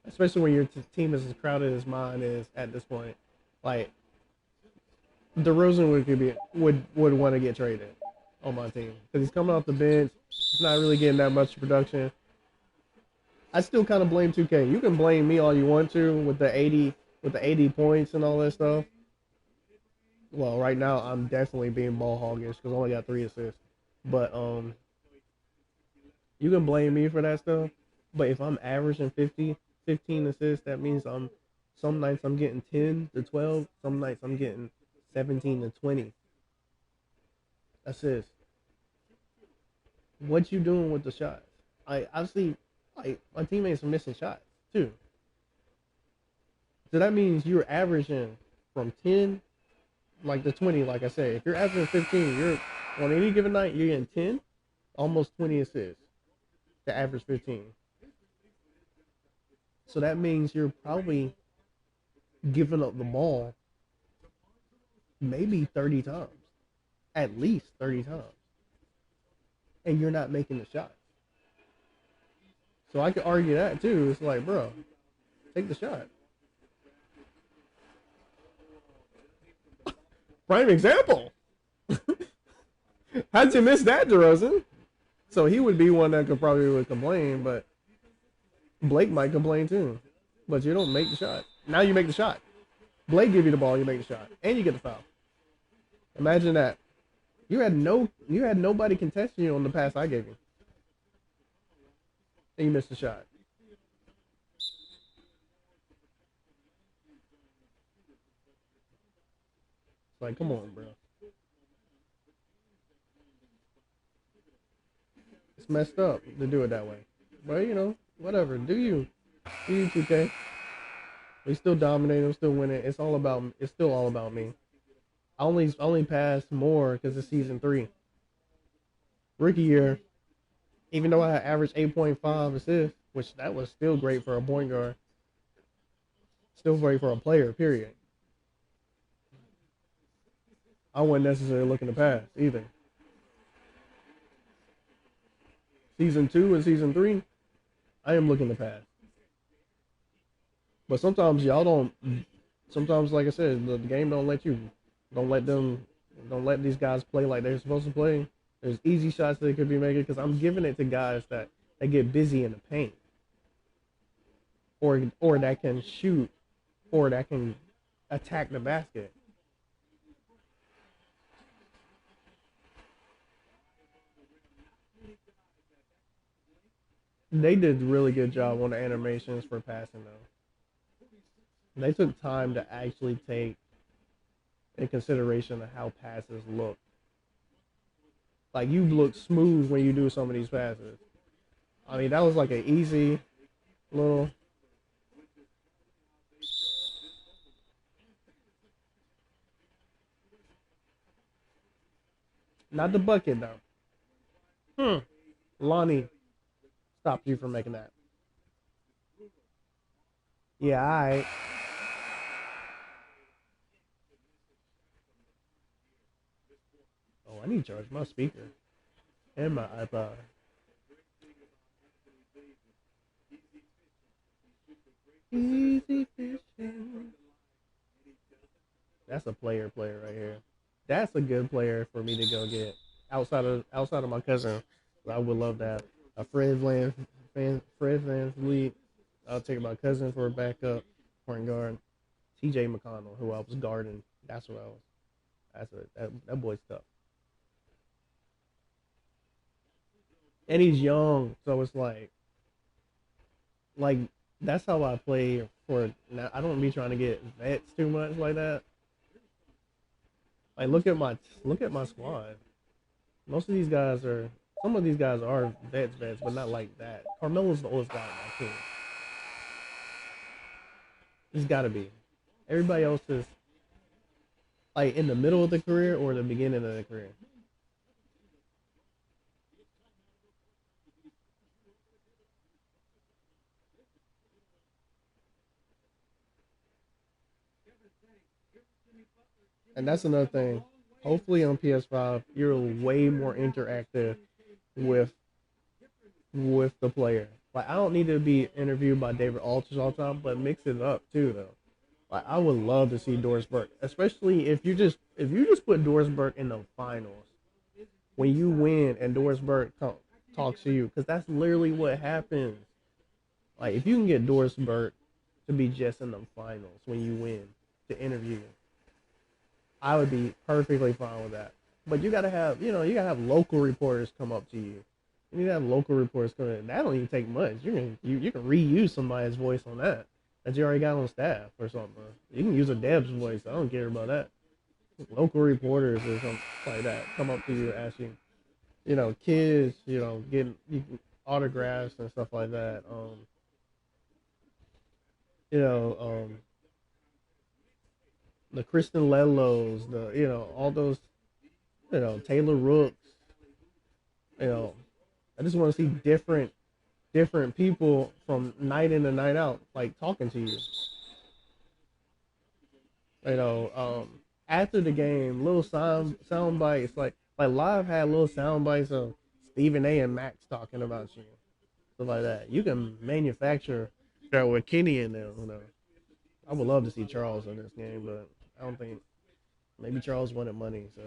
Especially when your team is as crowded as mine is at this point. Like DeRozan would want to get traded on my team because he's coming off the bench. He's not really getting that much production. I still kind of blame 2K. You can blame me all you want to with the 80 points and all that stuff. Well, right now I'm definitely being ball hoggish because I only got 3 assists. But you can blame me for that stuff. But if I'm averaging 15 assists, that means some nights I'm getting 10 to 12. Some nights I'm getting 17 to 20 assists. What you doing with the shots? I see like my teammates are missing shots too. So that means you're averaging from 10 like the 20, like I said. If you're averaging 15, you're on any given night you're getting 10, almost 20 assists to average 15. So that means you're probably giving up the ball maybe 30 times. At least 30 times. And you're not making the shot. So I could argue that too. It's like, bro, take the shot. Prime example. How'd you miss that, DeRozan? So he would be one that would complain, but Blake might complain too. But you don't make the shot. Now you make the shot. Blake give you the ball, you make the shot, and you get the foul. Imagine that. You had nobody contesting you on the pass I gave you, and you missed the shot. It's like, come on, bro. It's messed up to do it that way. But you know, whatever. Do you 2K? We still dominate. I'm still winning. It's still all about me. I only passed more because it's season 3. Rookie year, even though I averaged 8.5 assists, which that was still great for a point guard, still great for a player. Period. I wasn't necessarily looking to pass either. Season 2 and season 3, I am looking to pass. But sometimes y'all don't. Sometimes, like I said, the game don't let you. Don't let them. Don't let these guys play like they're supposed to play. There's easy shots they could be making because I'm giving it to guys that get busy in the paint, or that can shoot, or that can attack the basket. They did a really good job on the animations for passing though. They took time to actually take in consideration of how passes look. Like you look smooth when you do some of these passes. I mean, that was like an easy little. Not the bucket though. Lonnie stopped you from making that. Yeah, I. Oh, I need to charge my speaker and my iPod. Easy fishing. That's a player right here. That's a good player for me to go get outside of my cousin. I would love that. A Fred Van Vliet. I'll take my cousin for a backup point guard. TJ McConnell, who I was guarding. That's what I was. That boy's tough. And he's young, so it's like that's how I play for. Now I don't be trying to get vets too much like that. Like look at my squad. Most of these guys are some of these guys are vets, but not like that. Carmelo's the oldest guy on my team. He's got to be. Everybody else is like in the middle of the career or the beginning of the career. And that's another thing. Hopefully on PS5, you're way more interactive with the player. Like I don't need to be interviewed by David Alters all the time, but mix it up too though. Like I would love to see Doris Burke, especially if you just put Doris Burke in the finals when you win and Doris Burke talks to you, because that's literally what happens. Like if you can get Doris Burke to be just in the finals when you win to interview, I would be perfectly fine with that. But you gotta have local reporters come up to you. You need to have local reporters come in. That don't even take much. You can reuse somebody's voice on that you already got on staff or something. You can use a Deb's voice. I don't care about that. Local reporters or something like that come up to you asking, kids, getting autographs and stuff like that. You know, the Kristen Lelos, all those, Taylor Rooks, you know, I just want to see different people from night in and night out, like talking to you. After the game, little sound bites, like live had little sound bites of Stephen A. and Max talking about you, stuff like that. You can manufacture that with Kenny in there. I would love to see Charles in this game, but I don't think maybe Charles wanted money, so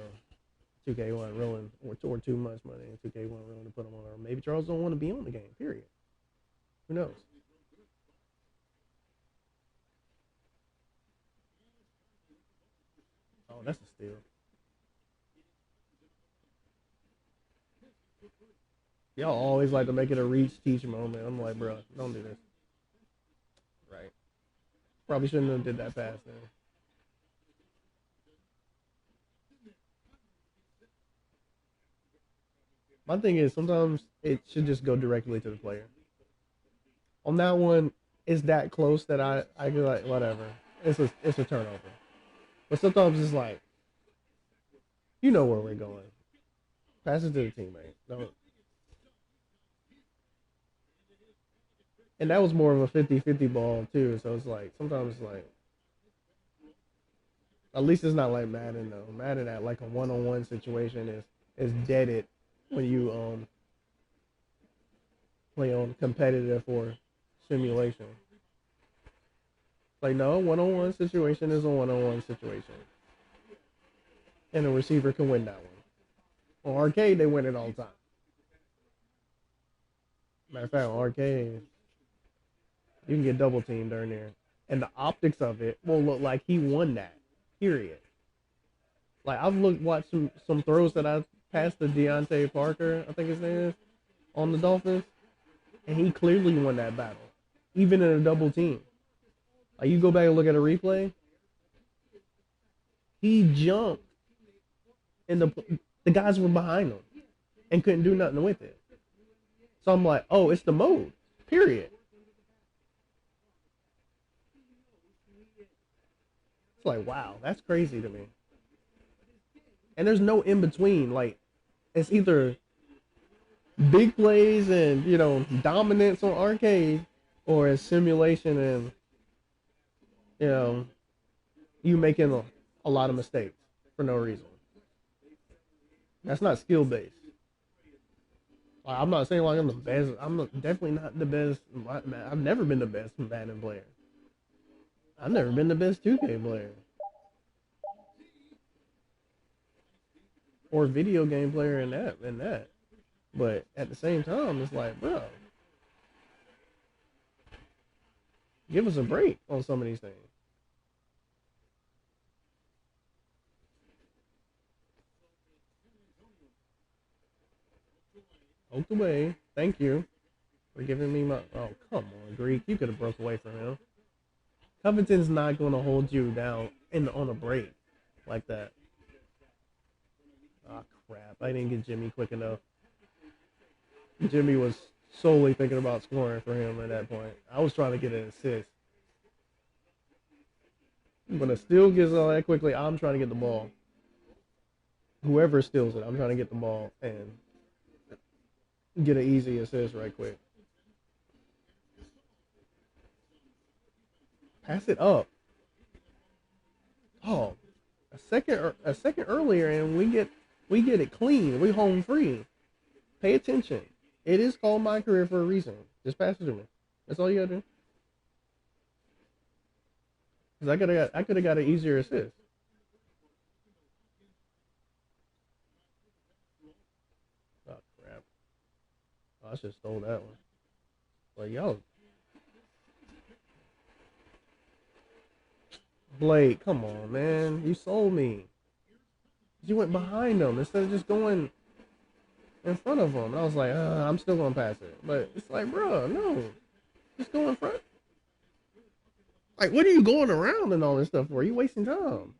2K wasn't willing, or too much money, and 2K wasn't willing to put him on. Or maybe Charles don't want to be on the game. Period. Who knows? Oh, that's a steal. Y'all always like to make it a reach teach moment. I'm like, bro, don't do this. Right. Probably shouldn't have did that pass then. My thing is sometimes it should just go directly to the player. On that one, it's that close that I go like whatever. It's a turnover. But sometimes it's like you know where we're going. Pass it to the teammate. Don't. And that was more of a 50-50 ball too. So it's like sometimes it's like at least it's not like Madden though. Madden at like a one-on-one situation is deaded when you play on competitive or simulation. Like no, one-on-one situation is a one-on-one situation, and a receiver can win that one. On arcade, they win it all the time. Matter of fact, on arcade, you can get double teamed during there, and the optics of it will look like he won that. Period. Like watched some throws that I passed to Deontay Parker, I think his name is, on the Dolphins. and he clearly won that battle, even in a double team. Like you go back and look at a replay, he jumped, and the guys were behind him and couldn't do nothing with it. So I'm like, oh, it's the mode. Period. It's like, wow, that's crazy to me. And there's no in between. Like, it's either big plays and, dominance on arcade, or it's simulation and, you making a lot of mistakes for no reason. That's not skill based. I'm not saying like I'm the best. Definitely not the best. I've never been the best Madden player. I've never been the best 2K player. Or video game player in that. But at the same time, it's like, bro, give us a break on some of these things. Poked away. Thank you for giving me my. Oh, come on, Greek. You could have broke away from him. Covington's not going to hold you down on a break like that. Ah, crap. I didn't get Jimmy quick enough. Jimmy was solely thinking about scoring for him at that point. I was trying to get an assist. When a steal gets on that quickly, I'm trying to get the ball. Whoever steals it, I'm trying to get the ball and get an easy assist right quick. Pass it up. Oh, a second earlier, and we get it clean. We home free. Pay attention. It is called my career for a reason. Just pass it to me. That's all you gotta do. Cause I could have got an easier assist. Oh crap! Oh, I should have stole that one. But yo, Blake, come on, man. You sold me. You went behind them instead of just going in front of them. And I was like, I'm still gonna pass it. But it's like, bro, no, just go in front. Like, what are you going around and all this stuff for? You wasting time.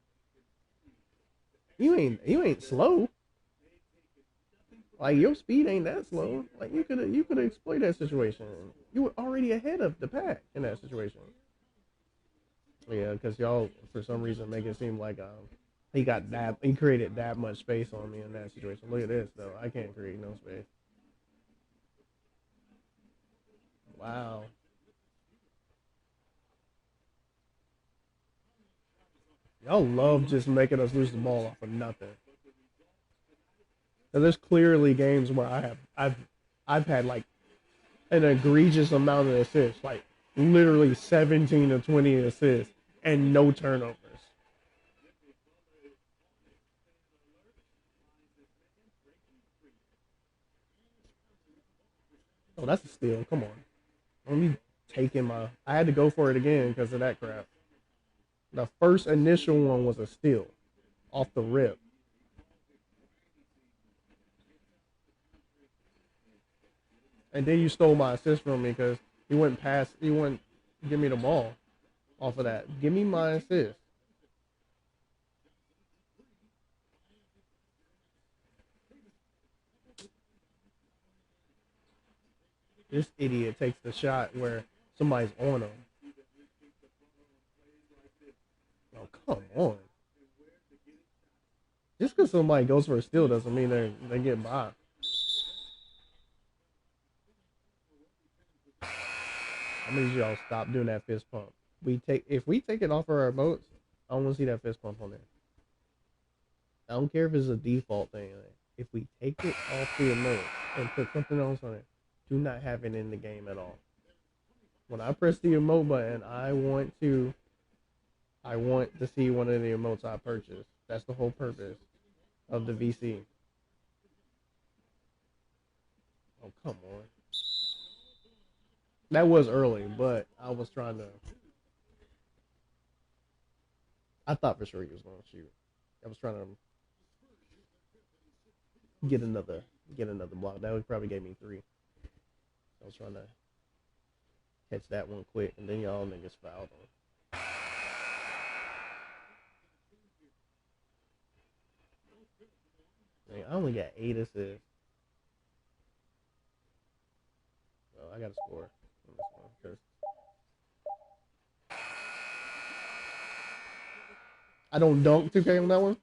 You ain't slow. Like your speed ain't that slow. Like you could exploit that situation. You were already ahead of the pack in that situation. Yeah, because y'all for some reason make it seem like he created that much space on me in that situation. Look at this though. I can't create no space. Wow. Y'all love just making us lose the ball off of nothing. Now, there's clearly games where I've had like an egregious amount of assists, like literally 17 to 20 assists and no turnovers. Oh, that's a steal. Come on. Let me taking my. I had to go for it again because of that crap. The first initial one was a steal off the rip. And then you stole my assist from me because you wouldn't give me the ball off of that. Give me my assist. This idiot takes the shot where somebody's on him. Oh, come on. Just because somebody goes for a steal doesn't mean they get by. I need y'all stop doing that fist pump. If we take it off of our boats, I don't want to see that fist pump on there. I don't care if it's a default thing. If we take it off the emote and put something else on it, do not have it in the game at all. When I press the emote button, I want to see one of the emotes I purchased. That's the whole purpose of the VC. Oh, come on. That was early, but I was trying to. I thought for sure he was going to shoot. I was trying to get another block. That would probably gave me three. I was trying to catch that one quick, and then y'all niggas fouled him. Man, I only got 8 assists. Oh, I got to score on this one. 'Cause I don't dunk 2K on that one.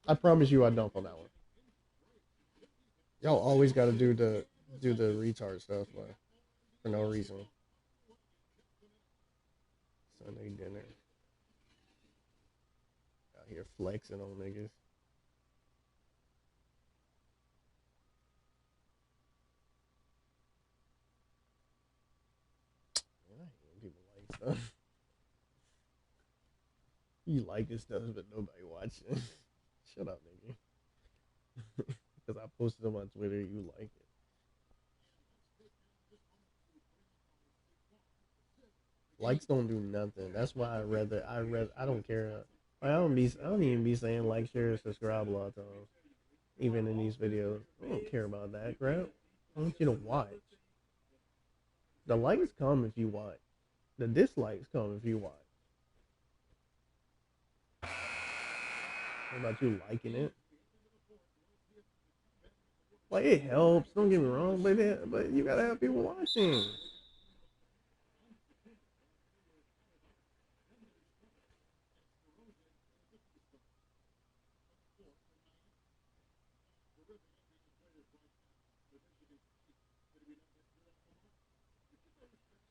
I promise you I dunk on that one. Y'all always got to do the retard stuff, like, for no reason. Sunday dinner. Out here flexing on niggas. Man, I hate when people like stuff. You like this stuff, but nobody watching. Shut up, nigga. Because I posted them on Twitter, you like it. Likes don't do nothing. That's why I don't care. I don't even be saying like, share, subscribe a lot of times. Even in these videos. I don't care about that crap. I want you to watch. The likes come if you watch. The dislikes come if you watch. What about you liking it? Like, it helps, don't get me wrong, but you gotta have people watching.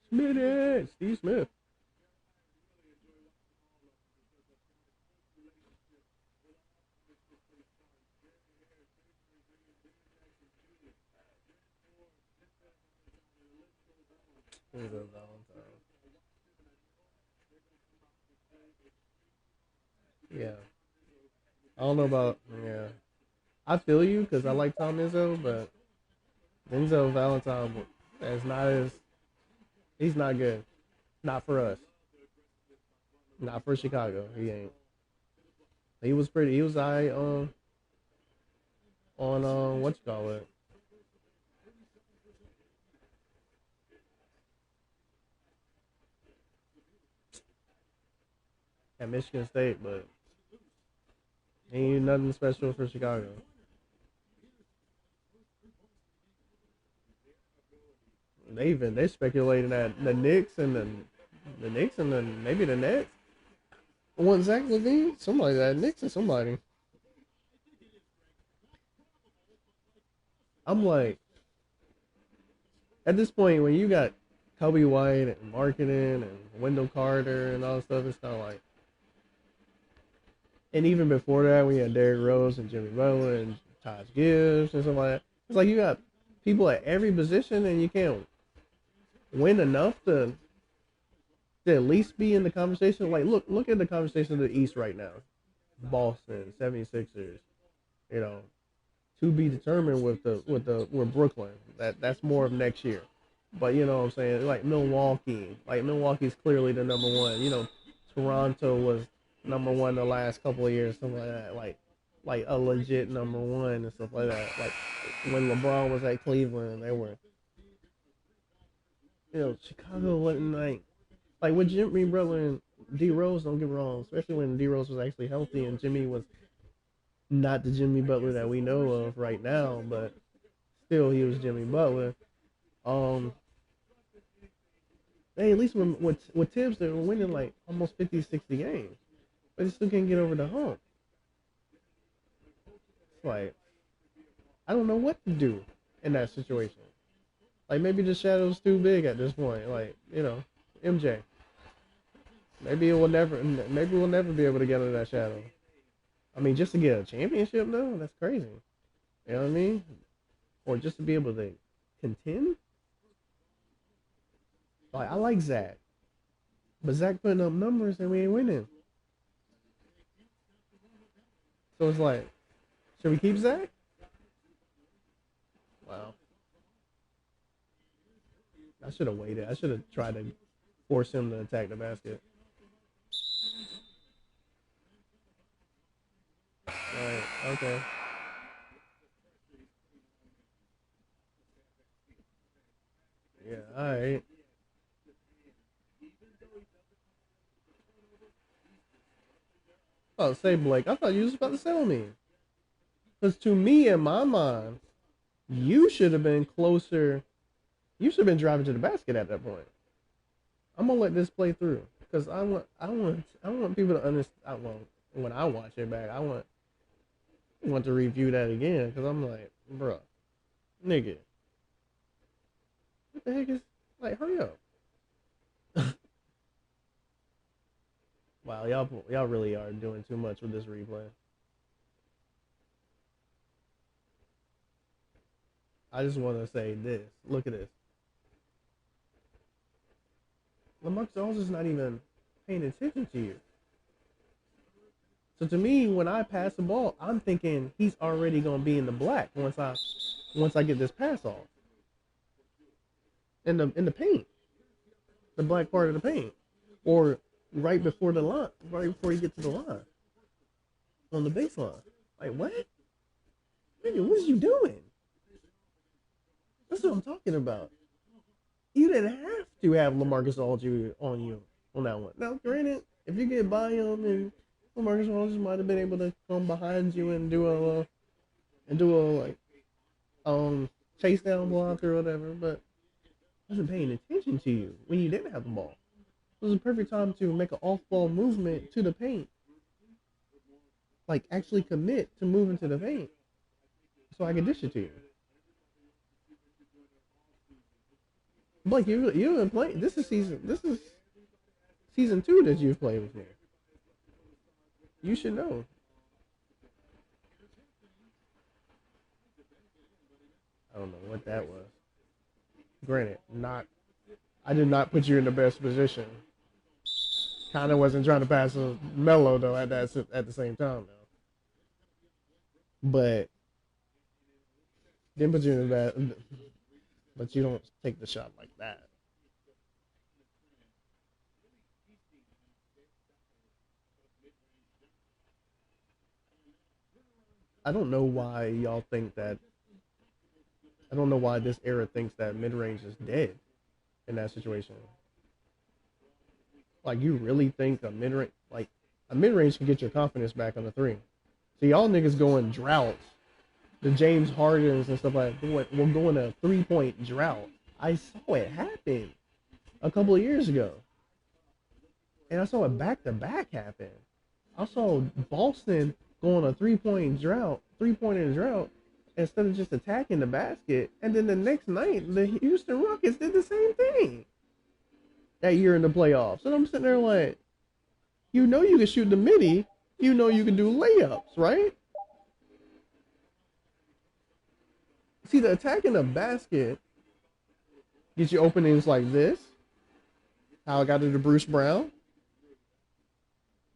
Smith, Steve Smith. Here's a Valentine. Yeah. I don't know about, yeah. I feel you because I like Tom Izzo, but Denzel Valentine is not as, he's not good. Not for us. Not for Chicago. He ain't. He was pretty, he was alright on what you call it? At Michigan State, but he ain't nothing special for Chicago. They speculating that the Knicks and the maybe the Nets want Zach LaVine, somebody that Knicks or somebody. I'm like, at this point when you got Kobe White and marketing and Wendell Carter and all that stuff, it's kind of like, and even before that, we had Derrick Rose and Jimmy Butler and Taj Gibbs and stuff like that. It's like you got people at every position and you can't win enough to at least be in the conversation. Like, look at the conversation of the East right now. Boston, 76ers, you know, to be determined with Brooklyn. That's more of next year. But you know what I'm saying? Like Milwaukee. Like Milwaukee's clearly the number one. You know, Toronto was number one the last couple of years, something like that. Like a legit number one and stuff like that. Like when LeBron was at Cleveland, they were, you know, Chicago wasn't like with Jimmy Butler and D Rose, don't get me wrong, especially when D Rose was actually healthy and Jimmy was not the Jimmy Butler that we know of right now, but still he was Jimmy Butler. Um, Hey, at least with Tibbs, they were winning like almost 50, 60 games, but they still can't get over the hump. It's like I don't know what to do in that situation. Like maybe the shadow's too big at this point. Like you know, MJ. Maybe we'll never be able to get under that shadow. I mean, just to get a championship though, that's crazy. You know what I mean? Or just to be able to contend. Like I like Zach, but Zach putting up numbers and we ain't winning. So it's like, should we keep Zach? Wow. I should have waited. I should have tried to force him to attack the basket. Right. Okay. Yeah. All right. Oh, say Blake. I thought you was about to sell me. Because to me, in my mind, you should have been closer. You should have been driving to the basket at that point. I'm gonna let this play through because I want people to understand. Well, when I watch it back, I want to review that again because I'm like, bruh, nigga, what the heck is like? Hurry up! Wow, y'all really are doing too much with this replay. I just want to say this. Look at this. LaMarcus Aldridge is not even paying attention to you. So to me, when I pass the ball, I'm thinking he's already gonna be in the black once I get this pass off in the paint, the black part of the paint, or right before the line, right before you get to the line on the baseline. Like what? Nigga, what is you doing? That's what I'm talking about. You didn't have to have LaMarcus Aldridge on you on that one. Now, granted, if you get by him and LaMarcus Aldridge might have been able to come behind you and do a like chase down block or whatever, but I wasn't paying attention to you when you didn't have the ball. It was a perfect time to make an off-ball movement to the paint, like actually commit to moving to the paint, so I could dish it to you. Blake, you've been playing. This is season 2 that you've played with me. You should know. I don't know what that was. Granted, I did not put you in the best position. Kind of wasn't trying to pass a Melo though at the same time though. But didn't put you in the bad. But you don't take the shot like that. I don't know why y'all think that. I don't know why this era thinks that mid range is dead in that situation. Like you really think a mid range can get your confidence back on the three. So y'all niggas going droughts. The James Hardens and stuff like that. We're going a 3-point drought. I saw it happen a couple of years ago. And I saw it back to back happen. I saw Boston go on a 3-point drought, instead of just attacking the basket. And then the next night, the Houston Rockets did the same thing that year in the playoffs. And I'm sitting there like, you know you can shoot the midi, you know you can do layups, right? See, the attacking the basket gets you openings like this. How I got it to Bruce Brown.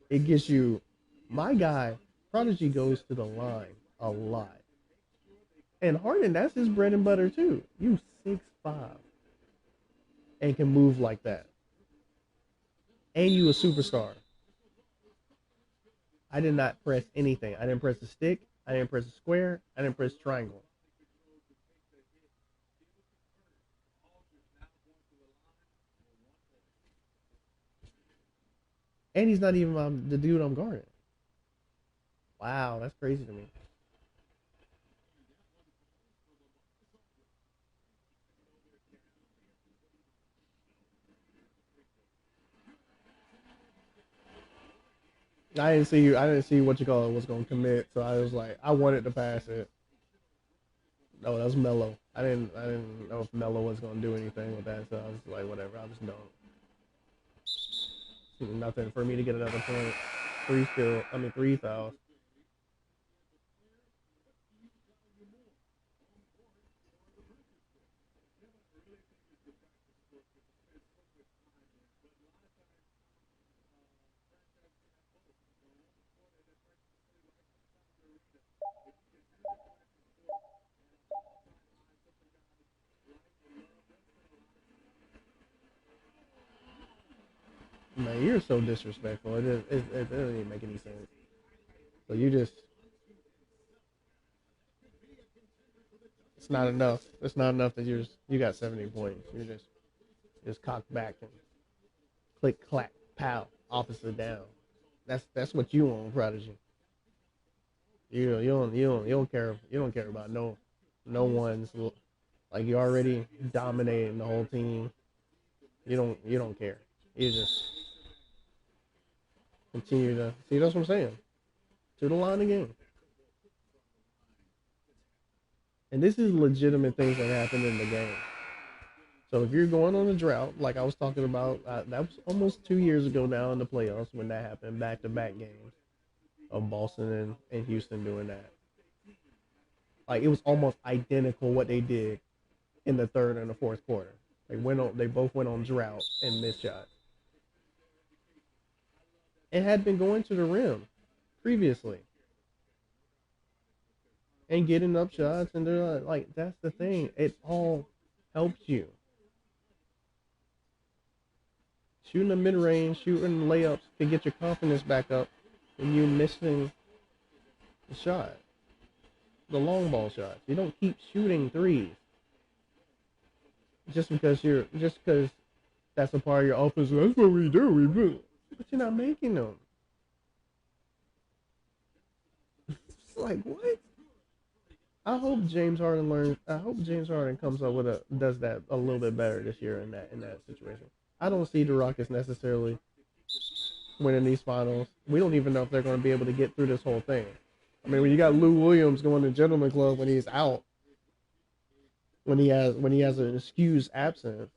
It gets you, my guy, Prodigy goes to the line a lot. And Harden, that's his bread and butter too. You 6'5" and can move like that. And you a superstar. I did not press anything. I didn't press the stick. I didn't press the square. I didn't press triangle. And he's not even the dude I'm guarding. Wow, that's crazy to me. I didn't see you. I didn't see what you call it was going to commit. So I was like, I wanted to pass it. No, that was Melo. I didn't know if Melo was going to do anything with that. So I was like, whatever. I'll just don't. Nothing for me to get another point. Three fouls. Man, you're so disrespectful. It doesn't even make any sense. So it's not enough. It's not enough that you got 70 points. You're just cocked back and click clack pow opposite down. That's what you want, Prodigy. You don't care about no one's like you already dominating the whole team. You don't care. You just continue to see. That's what I'm saying. To the line again. And this is legitimate things that happen in the game. So if you're going on a drought, like I was talking about, that was almost 2 years ago now in the playoffs when that happened, back-to-back games of Boston and Houston doing that. Like it was almost identical what they did in the third and the fourth quarter. They both went on drought and missed shots. It had been going to the rim previously and getting up shots, and they're like that's the thing. It all helps you. Shooting the mid range, shooting layups can get your confidence back up when you're missing the shot, the long ball shots. You don't keep shooting threes just because that's a part of your offense. That's what we do. We do, but you're not making them. It's like what? I hope James Harden comes up with a does that a little bit better this year in that situation. I don't see the Rockets necessarily winning these finals. We don't even know if they're going to be able to get through this whole thing. I mean, when you got Lou Williams going to Gentleman Club when he's out, when he has an excused absence,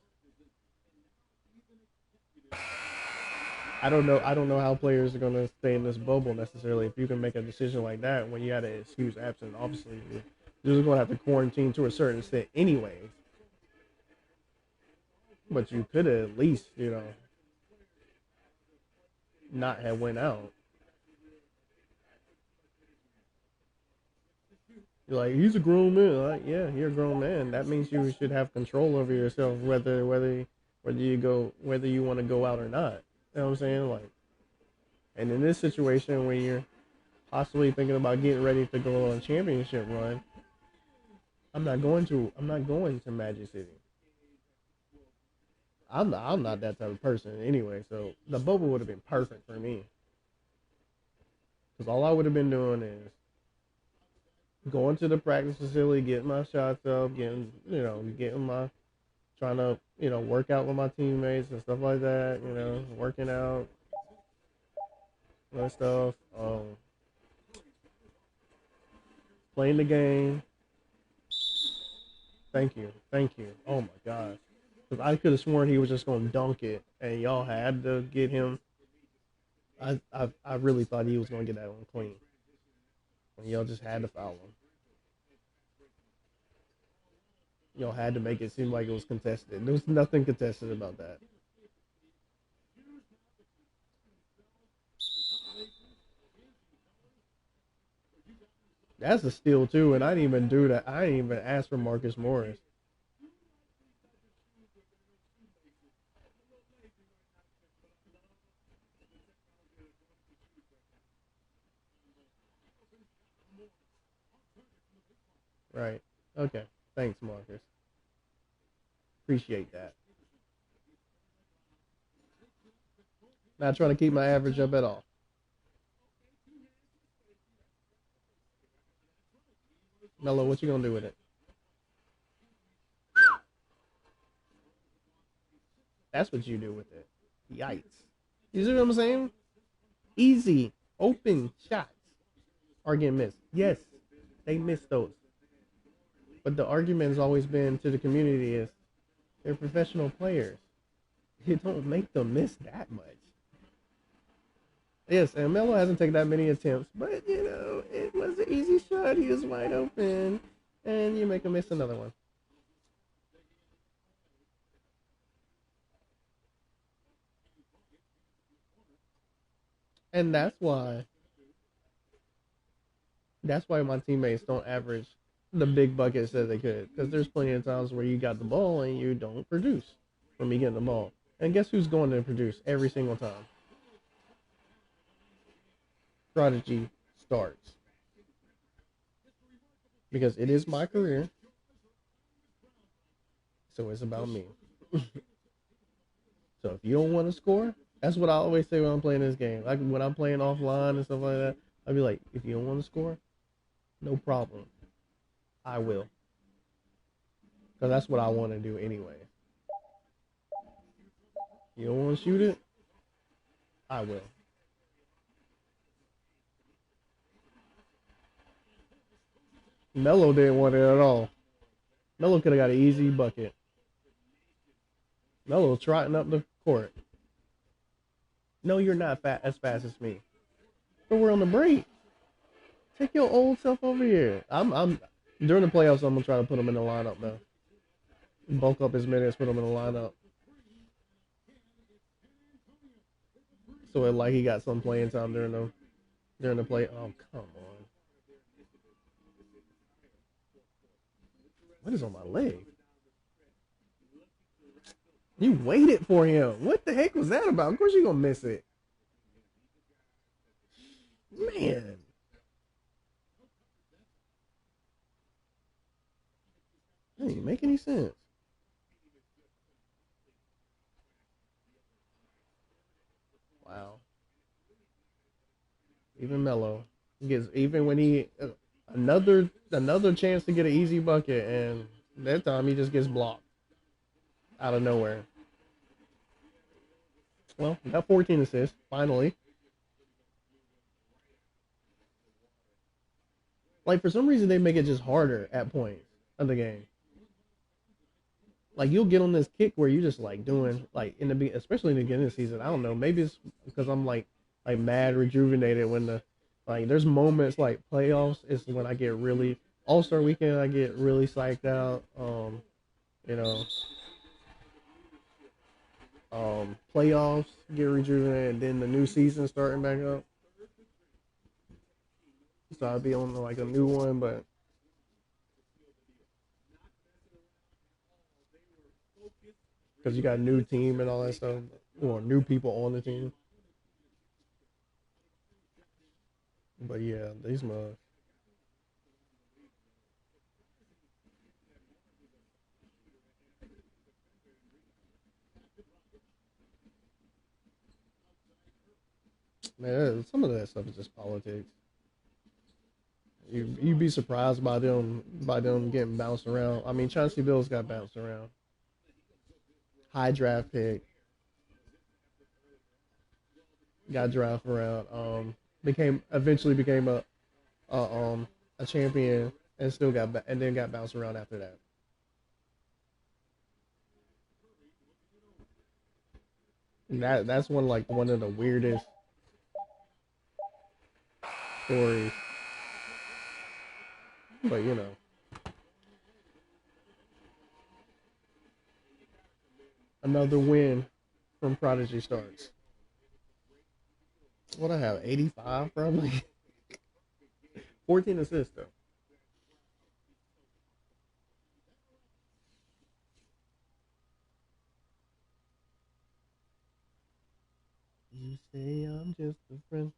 I don't know how players are going to stay in this bubble necessarily. If you can make a decision like that when you had an excused absence, obviously you're just going to have to quarantine to a certain extent, anyways. But you could have at least, not have went out. You're like, he's a grown man. Like, yeah, you're a grown man. That means you should have control over yourself, whether you want to go out or not. You know what I'm saying? Like, and in this situation, when you're possibly thinking about getting ready to go on a championship run, I'm not going to Magic City. I'm not that type of person anyway. So the bubble would have been perfect for me because all I would have been doing is going to the practice facility, getting my shots up, getting my trying to work out with my teammates and stuff like that. Working out and stuff. Playing the game. Thank you. Oh my gosh, because I could have sworn he was just going to dunk it, and y'all had to get him. I really thought he was going to get that one clean, and y'all just had to foul him. Y'all had to make it seem like it was contested. There was nothing contested about that. That's a steal too, and I didn't even do that. I didn't even ask for Marcus Morris. Right. Okay. Thanks, Marcus. Appreciate that. Not trying to keep my average up at all. Melo, what you gonna do with it? That's what you do with it. Yikes. You see what I'm saying? Easy, open shots are getting missed. Yes, they missed those. But the argument has always been to the community is they're professional players. You don't make them miss that much. Yes, and Melo hasn't taken that many attempts, but it was an easy shot. He was wide open, and you make him miss another one. And that's why my teammates don't average the big buckets that they could, because there's plenty of times where you got the ball and you don't produce from me getting the ball. And guess who's going to produce every single time? Prodigy Starks, because it is my career, so it's about me. So if you don't want to score, That's what I always say when I'm playing this game. Like when I'm playing offline and stuff like that, I'd be like, if you don't want to score, no problem. I will. Because that's what I want to do anyway. You don't want to shoot it? I will. Melo didn't want it at all. Melo could have got an easy bucket. Melo trotting up the court. No, you're not as fast as me. But we're on the break. Take your old self over here. I'm during the playoffs. I'm gonna try to put him in the lineup though. Bulk up his minutes, put him in the lineup. So it, like he got some playing time during the play. Oh come on! What is on my leg? You waited for him. What the heck was that about? Of course you're gonna miss it, man. That didn't make any sense. Wow. Even Melo gets even when he another chance to get an easy bucket, and that time he just gets blocked out of nowhere. Well, got 14 assists finally. Like for some reason they make it just harder at points of the game. Like you'll get on this kick where you just like doing like in the especially in the beginning of the season. I don't know. Maybe it's because I'm like mad rejuvenated when the like there's moments like playoffs is when I get really All Star weekend I get really psyched out. You know, playoffs get rejuvenated, and then the new season starting back up. So I'll be on like a new one, but because you got a new team and all that stuff, or new people on the team. But yeah, these mugs. Man, some of that stuff is just politics. You'd be surprised by them getting bounced around. I mean, Chauncey Bills got bounced around. High draft pick got drafted around. Became eventually became a a champion and still and then got bounced around after that. And that's one of the weirdest stories. But you know, another win from Prodigy Starks. What I have, 85 probably. 14 assists though. You say I'm just a friend.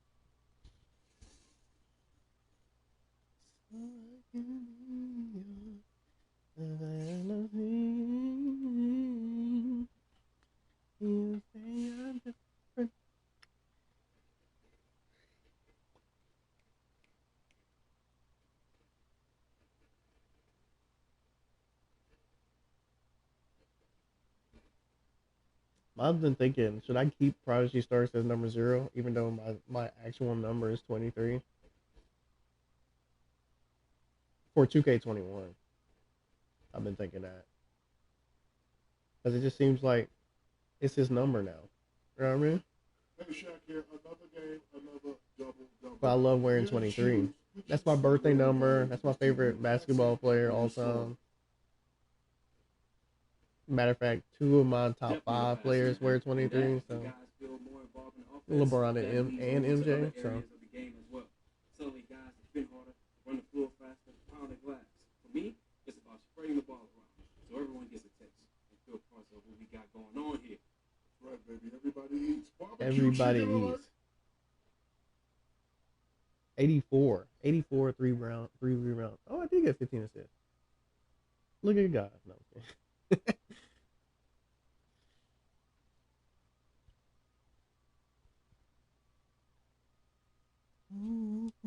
So I can be you say I'm just a friend. I've been thinking, should I keep Prodigy Starks as number 0, even though my actual number is 23 for 2K21? I've been thinking that because it just seems like it's his number now. You know what I mean? Hey Shaq here, another game, another double. But I love wearing 23. That's my birthday number. That's my favorite basketball player all time. Matter of fact, two of my top 5 players wear 23. So LeBron and MJ. So everybody eats. 84. 84 three rebounds. Oh, I did get 15 assists. Look at God. No.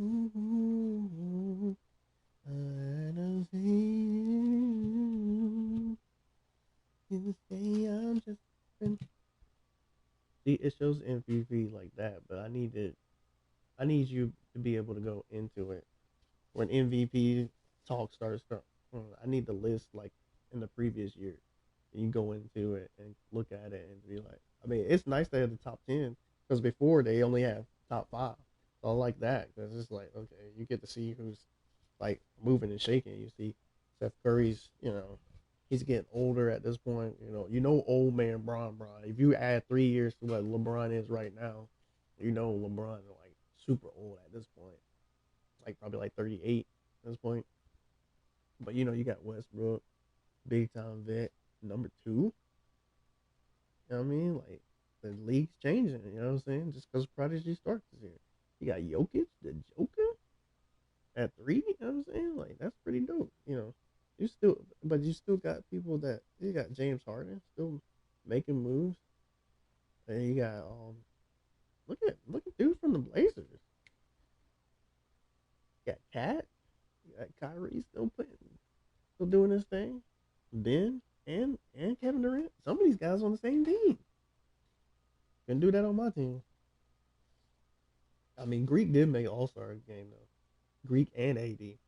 Ooh, I don't see you say I'm just. See, it shows MVP like that, but I need you to be able to go into it when MVP talk starts. I need the list like in the previous year. You go into it and look at it and be like, I mean, it's nice to have the top 10 because before they only have top five. So I like that because it's like, okay, you get to see who's like moving and shaking. You see Steph Curry's, he's getting older at this point. Old man Bron. If you add 3 years to what LeBron is right now, LeBron is like super old at this point, like probably like 38 at this point. But you got Westbrook, big time vet, number two. You know what I mean? Like the league's changing. You know what I'm saying? Just because Prodigy Starks is here, you got Jokic, the Joker, at three. You know what I'm saying? Like that's pretty dope. You still got people that you got James Harden still making moves, and you got look at dude from the Blazers. You got Cat, you got Kyrie still doing his thing. Ben and Kevin Durant. Some of these guys on the same team. Couldn't do that on my team. I mean, Greek did make All Star game though. Greek and AD.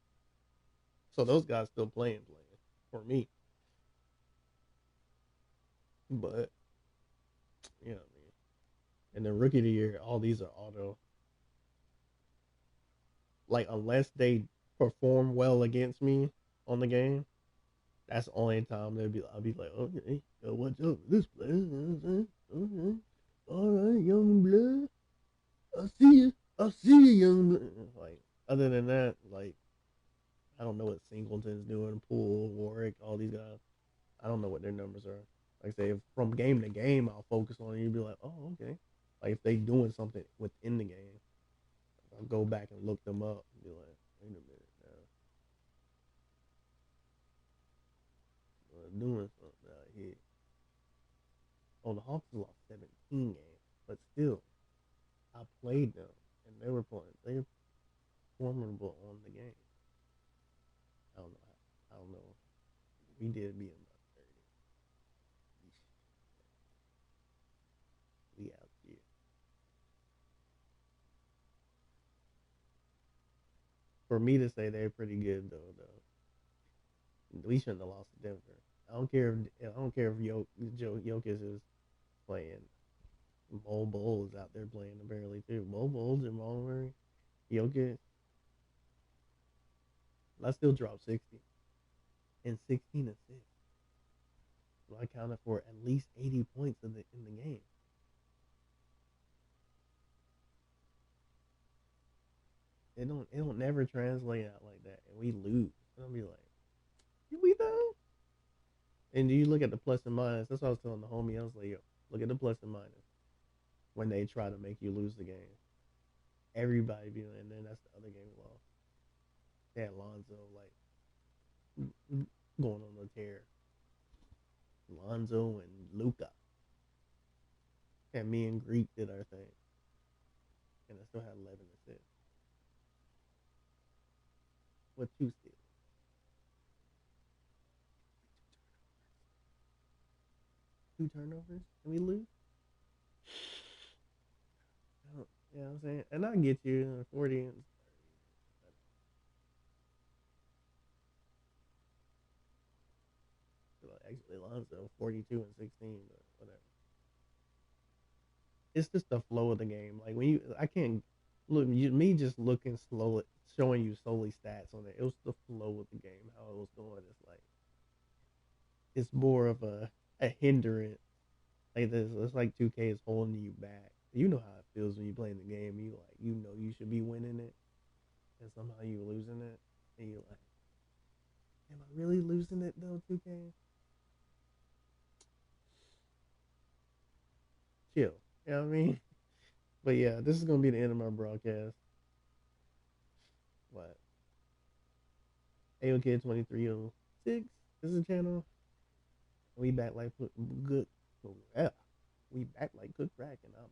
So those guys still playing for me. But what I mean. And then rookie of the year, all these are auto. Like unless they perform well against me on the game, that's the only time I'll be like, okay, what's up with this player? Okay. All right, young blood. I see you. I see you, young blood. Like other than that, like I don't know what Singleton's doing, Poole, Warwick, all these guys. I don't know what their numbers are. Like I say, if from game to game, I'll focus on it. You'd be like, oh, okay. Like if they doing something within the game, I'll go back and look them up and be like, wait a minute now, doing something out here. Oh, the Hawks lost 17 games, but still, I played them and they were playing. They were formidable on the game. I don't know. I don't know. We did beat them by 30. We out here. For me to say they're pretty good though, we shouldn't have lost to Denver. I don't care if Jokic is playing. Bol Bol is out there playing apparently too. Bol Bol, Jamal Murray, Jokic. I still dropped 60 and 16 assists. So I counted for at least 80 points in the game. It don't never translate out like that, and we lose. And I'll be like, did we though? And you look at the plus and minus. That's what I was telling the homie. I was like, yo, look at the plus and minus when they try to make you lose the game. Everybody be like, and then that's the other game we lost. They had Lonzo going on a tear. Lonzo and Luca. And me and Greek did our thing. And I still had 11 assists. With two steals. Two turnovers. And we lose. You know what I'm saying? And I get you 40 and actually Lonzo 42 and 16, but whatever. It's just the flow of the game. Like when I can't look me just looking slow at showing you solely stats on it. It was the flow of the game, how it was going. It's more of a hindrance. Like this, it's like 2K is holding you back. You know how it feels when you playing the game. You should be winning it, and somehow you losing it, and you're like, am I really losing it though? 2K, chill. You know what I mean? But yeah, this is gonna be the end of my broadcast. What? AOK 2306. This is the channel. We back like good. Yeah, we back like good crack, and I'm